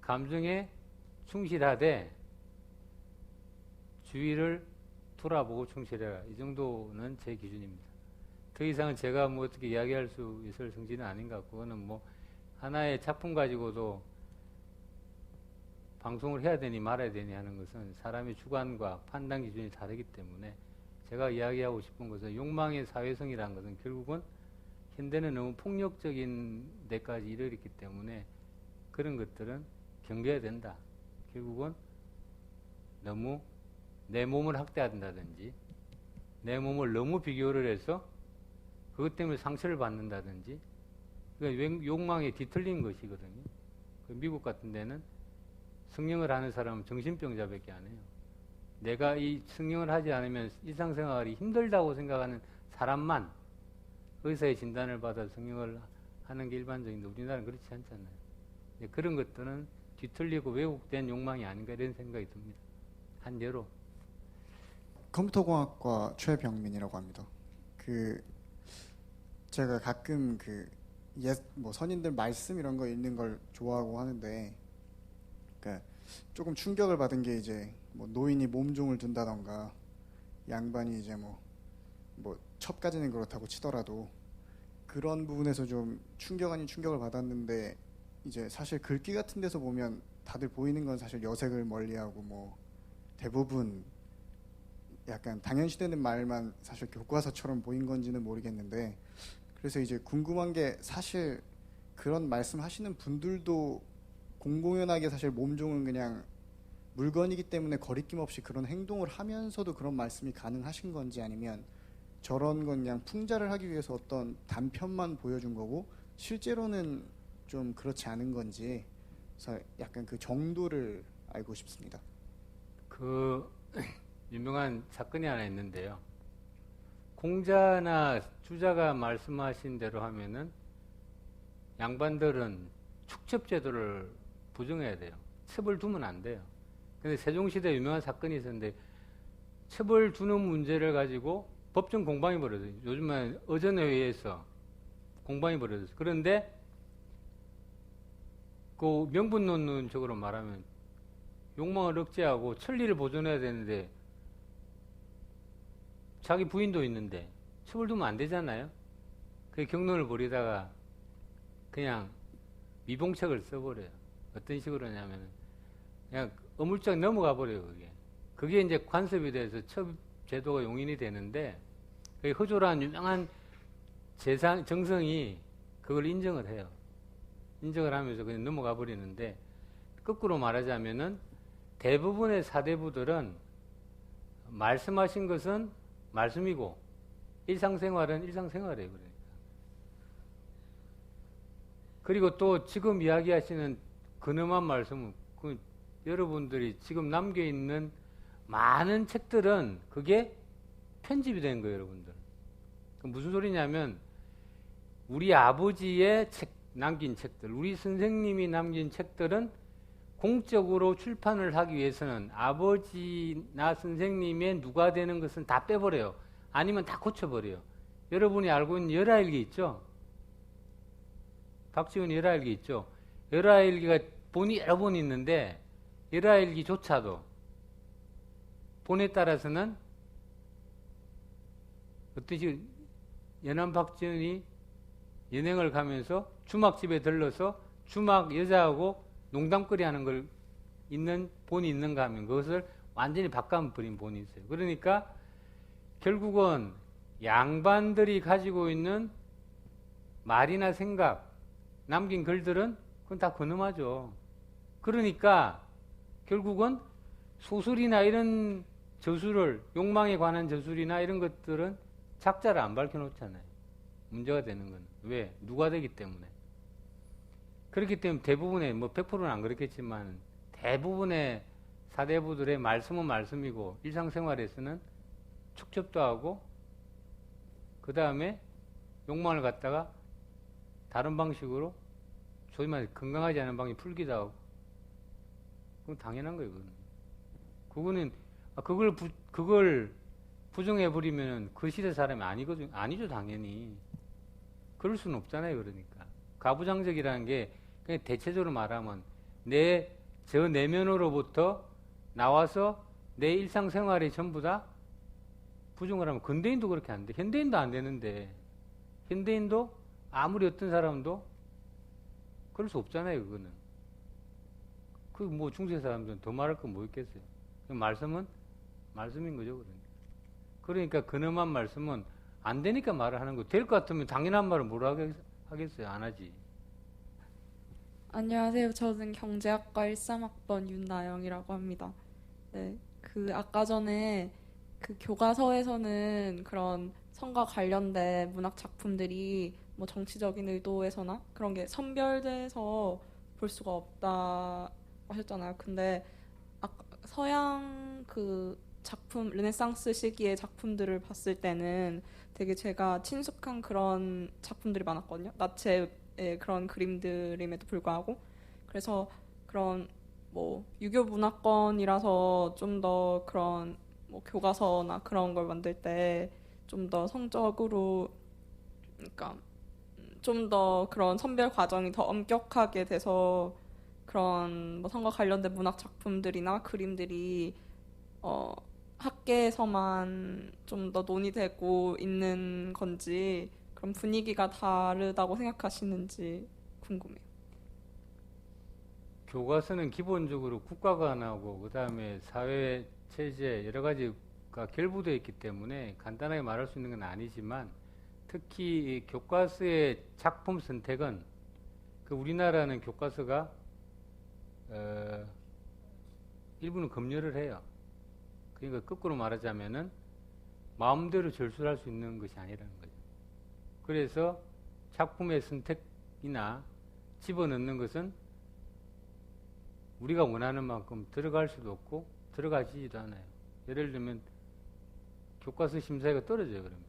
감정에 충실하되 주위를 돌아보고 충실해라, 이 정도는 제 기준입니다. 더 이상은 제가 뭐 어떻게 이야기할 수 있을 성질은 아닌 것 같고, 그거는 뭐 하나의 작품 가지고도 방송을 해야 되니 말아야 되니 하는 것은 사람의 주관과 판단 기준이 다르기 때문에, 제가 이야기하고 싶은 것은 욕망의 사회성이라는 것은 결국은 현대는 너무 폭력적인 데까지 이르렀기 때문에 그런 것들은 경계해야 된다. 결국은 너무 내 몸을 학대한다든지, 내 몸을 너무 비교를 해서 그것 때문에 상처를 받는다든지, 그러니까 욕망에 뒤틀린 것이거든요. 미국 같은 데는 성령을 하는 사람은 정신병자밖에 안 해요. 내가 이 성령을 하지 않으면 일상생활이 힘들다고 생각하는 사람만 의사의 진단을 받아 성령을 하는 게 일반적인데, 우리나라는 그렇지 않잖아요. 그런 것들은 뒤틀리고 왜곡된 욕망이 아닌가 이런 생각이 듭니다. 한 예로. 컴퓨터공학과 최병민이라고 합니다. 제가 가끔 뭐 선인들 말씀 이런 거 읽는 걸 좋아하고 하는데, 조금 충격을 받은 게 이제 뭐 노인이 몸종을 든다던가, 양반이 이제 뭐 첩까지는 그렇다고 치더라도 그런 부분에서 좀 충격 아닌 충격을 받았는데, 이제 사실 글귀 같은 데서 보면 다들 보이는 건 사실 여색을 멀리하고 뭐 대부분 약간 당연시되는 말만 사실 교과서처럼 보인 건지는 모르겠는데, 그래서 이제 궁금한 게 사실 그런 말씀하시는 분들도 공공연하게 사실 몸종은 그냥 물건이기 때문에 거리낌 없이 그런 행동을 하면서도 그런 말씀이 가능하신 건지, 아니면 저런 건 그냥 풍자를 하기 위해서 어떤 단편만 보여준 거고 실제로는 좀 그렇지 않은 건지, 그래서 약간 그 정도를 알고 싶습니다. 그 유명한 사건이 하나 있는데요. 공자나 주자가 말씀하신 대로 하면은 양반들은 축첩제도를 부정해야 돼요. 첩을 두면 안 돼요. 근데 세종시대 유명한 사건이 있었는데 첩을 두는 문제를 가지고 법정 공방이 벌어져요. 요즘은 의전회의에서 공방이 벌어졌어요. 그런데 그 명분론적으로 말하면 욕망을 억제하고 천리를 보존해야 되는데 자기 부인도 있는데 첩을 두면 안 되잖아요. 그 경론을 벌이다가 그냥 미봉책을 써버려요. 어떤 식으로 하냐면 그냥 어물쩍 넘어가 버려요. 그게 이제 관습이 돼서 첩 제도가 용인이 되는데, 허조라는 유명한 정성이 그걸 인정을 해요. 인정을 하면서 그냥 넘어가 버리는데, 거꾸로 말하자면은 대부분의 사대부들은 말씀하신 것은 말씀이고 일상생활은 일상생활이에요. 그러니까. 그리고 또 지금 이야기하시는 근엄한 말씀은 여러분들이 지금 남겨있는 많은 책들은 그게 편집이 된 거예요. 여러분들. 무슨 소리냐면 우리 아버지의 남긴 책들, 우리 선생님이 남긴 책들은 공적으로 출판을 하기 위해서는 아버지나 선생님의 누가 되는 것은 다 빼버려요. 아니면 다 고쳐버려요. 여러분이 알고 있는 열하일기 있죠? 박지훈 열하일기 있죠? 열하일기가 본이 여러 번 있는데 열하일기조차도 본에 따라서는 어떤 연암 박지훈이 연행을 가면서 주막집에 들러서 주막 여자하고 농담거리 하는 걸 있는 본이 있는가 하면 그것을 완전히 바꿔버린 본이 있어요. 그러니까 결국은 양반들이 가지고 있는 말이나 생각, 남긴 글들은 그건 다 근엄하죠. 그러니까 결국은 소설이나 이런 저술을, 욕망에 관한 저술이나 이런 것들은 작자를 안 밝혀놓잖아요. 문제가 되는 건. 왜? 누가 되기 때문에. 그렇기 때문에 대부분의, 뭐 100%는 안 그렇겠지만 대부분의 사대부들의 말씀은 말씀이고 일상생활에서는 축첩도 하고 그 다음에 욕망을 갖다가 다른 방식으로 소위 말해 건강하지 않은 방식이 풀기도 하고 그건 당연한 거예요. 그거는 그걸 부정해버리면 그 시대 사람이 아니거든요. 아니죠, 당연히. 그럴 수는 없잖아요. 그러니까 가부장적이라는 게 그냥 대체적으로 말하면 저 내면으로부터 나와서 내 일상생활에 전부 다 부정을 하면 근대인도 그렇게 안 돼. 현대인도 안 되는데 현대인도 아무리 어떤 사람도 그럴 수 없잖아요. 그거는. 그 뭐 중세 사람들은 더 말할 건 뭐 있겠어요. 말씀은 말씀인 거죠. 그러니까 근엄한 말씀은 안 되니까 말을 하는 거. 될 것 같으면 당연한 말을 뭐라 하겠어요. 안 하지. 안녕하세요. 저는 경제학과 13학번 윤나영이라고 합니다. 네, 아까 전에 그 교과서에서는 그런 선과 관련된 문학 작품들이 뭐 정치적인 의도에서나 그런 게 선별돼서 볼 수가 없다 하셨잖아요. 근데 서양 그 작품, 르네상스 시기의 작품들을 봤을 때는 되게 제가 친숙한 그런 작품들이 많았거든요. 나체의 그런 그림들임에도 불구하고. 그래서 그런 뭐 유교 문화권이라서 좀 더 그런 뭐 교과서나 그런 걸 만들 때 좀 더 성적으로, 그러니까 좀 더 그런 선별 과정이 더 엄격하게 돼서 그런 뭐 선과 관련된 문학 작품들이나 그림들이 학계에서만 좀 더 논의되고 있는 건지, 그런 분위기가 다르다고 생각하시는지 궁금해요. 교과서는 기본적으로 국가관하고 그다음에 사회 체제 여러 가지가 결부되어 있기 때문에 간단하게 말할 수 있는 건 아니지만 특히 이 교과서의 작품 선택은 그 우리나라는 교과서가 일부는 검열을 해요. 그러니까 거꾸로 말하자면은 마음대로 절수할 수 있는 것이 아니라는 거죠. 그래서 작품의 선택이나 집어넣는 것은 우리가 원하는 만큼 들어갈 수도 없고 들어가지도 않아요. 예를 들면 교과서 심사위가 떨어져요. 그러면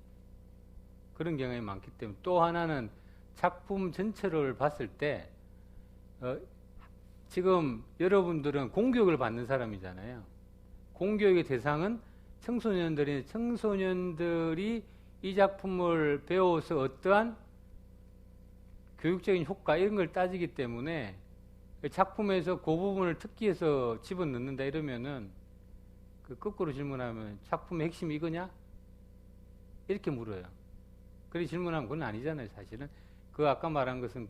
그런 경향이 많기 때문에 또 하나는 작품 전체를 봤을 때 지금 여러분들은 공교육을 받는 사람이잖아요. 공교육의 대상은 청소년들이 이 작품을 배워서 어떠한 교육적인 효과 이런 걸 따지기 때문에 작품에서 그 부분을 특기해서 집어넣는다 이러면은 그 거꾸로 질문하면 작품의 핵심이 이거냐? 이렇게 물어요. 그렇게 질문하면 그건 아니잖아요, 사실은. 그 아까 말한 것은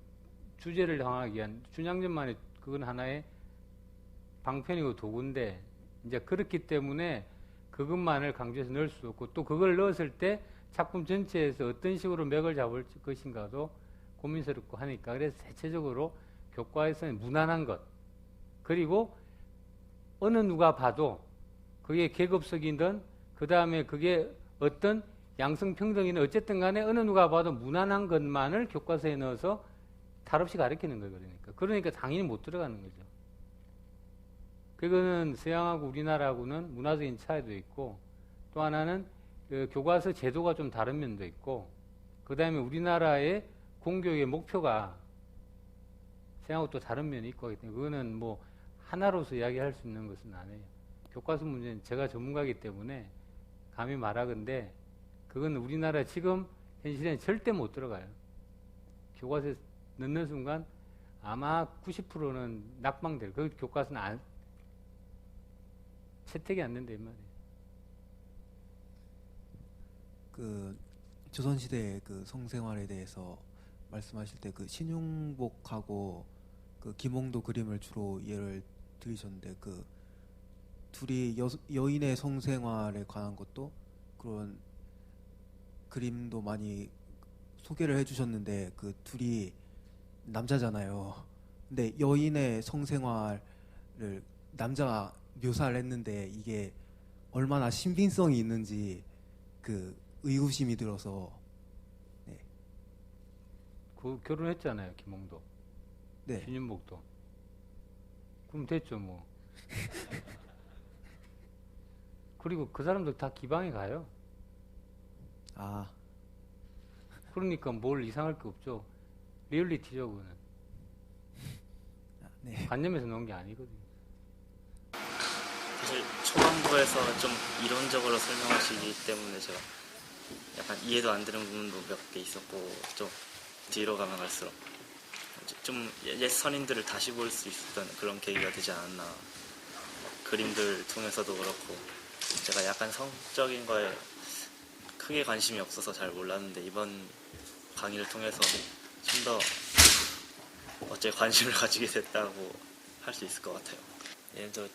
주제를 정하기 위한 춘향전만의 그건 하나의 방편이고 도구인데 이제 그렇기 때문에 그것만을 강조해서 넣을 수 없고 또 그걸 넣었을 때 작품 전체에서 어떤 식으로 맥을 잡을 것인가도 고민스럽고 하니까 그래서 대체적으로 교과에서는 무난한 것 그리고 어느 누가 봐도 그게 계급석이든 그 다음에 그게 어떤 양성평등이든 어쨌든 간에 어느 누가 봐도 무난한 것만을 교과서에 넣어서 탈없이 가르치는 거예요. 그러니까 당연히 못 들어가는 거죠. 그거는 서양하고 우리나라하고는 문화적인 차이도 있고 또 하나는 그 교과서 제도가 좀 다른 면도 있고 그 다음에 우리나라의 공교육의 목표가 서양하고 또 다른 면이 있고 하기 때문에 그거는 뭐 하나로서 이야기할 수 있는 것은 아니에요. 교과서 문제는 제가 전문가이기 때문에 감히 말하건대 그건 우리나라 지금 현실에는 절대 못 들어가요. 교과서에 넣는 순간 아마 90%는 낙방될 그 교과서는 채택이 안 된다 이 말이에요. 그 조선시대 그 성생활에 대해서 말씀하실 때 그 신윤복하고 그 김홍도 그림을 주로 예를 들으셨는데 그 둘이 여인의 성생활에 관한 것도 그런 그림도 많이 소개를 해주셨는데 그 둘이 남자잖아요. 근데 여인의 성생활을 남자가 묘사를 했는데 이게 얼마나 신빙성이 있는지 그 의구심이 들어서 네. 그 결혼했잖아요, 김홍도. 네. 신윤복도. 그럼 됐죠, 뭐. 그리고 그 사람들 다 기방에 가요. 아, 그러니까 뭘 이상할 게 없죠. 리얼리티죠, 그거는. 네. 관념에서 놓은 게 아니거든요. 사실 초반부에서 좀 이론적으로 설명하시기 때문에 제가 약간 이해도 안 되는 부분도 몇 개 있었고 좀 뒤로 가면 갈수록 좀 옛 선인들을 다시 볼 수 있었던 그런 계기가 되지 않았나. 그림들 통해서도 그렇고 제가 약간 성적인 거에 크게 관심이 없어서 잘 몰랐는데 이번 강의를 통해서 좀 더 어째 관심을 가지게 됐다고 할 수 있을 것 같아요. 예를 들어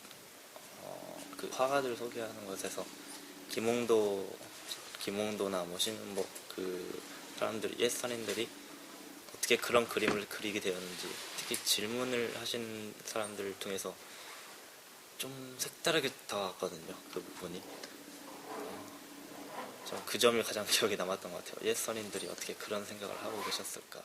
그 화가들 소개하는 것에서 김홍도나 뭐 신윤복 그 사람들 옛 선인들이 어떻게 그런 그림을 그리게 되었는지 특히 질문을 하신 사람들을 통해서 좀 색다르게 다가왔거든요. 그 부분이 좀 그 점이 가장 기억에 남았던 것 같아요. 옛 선인들이 어떻게 그런 생각을 하고 계셨을까.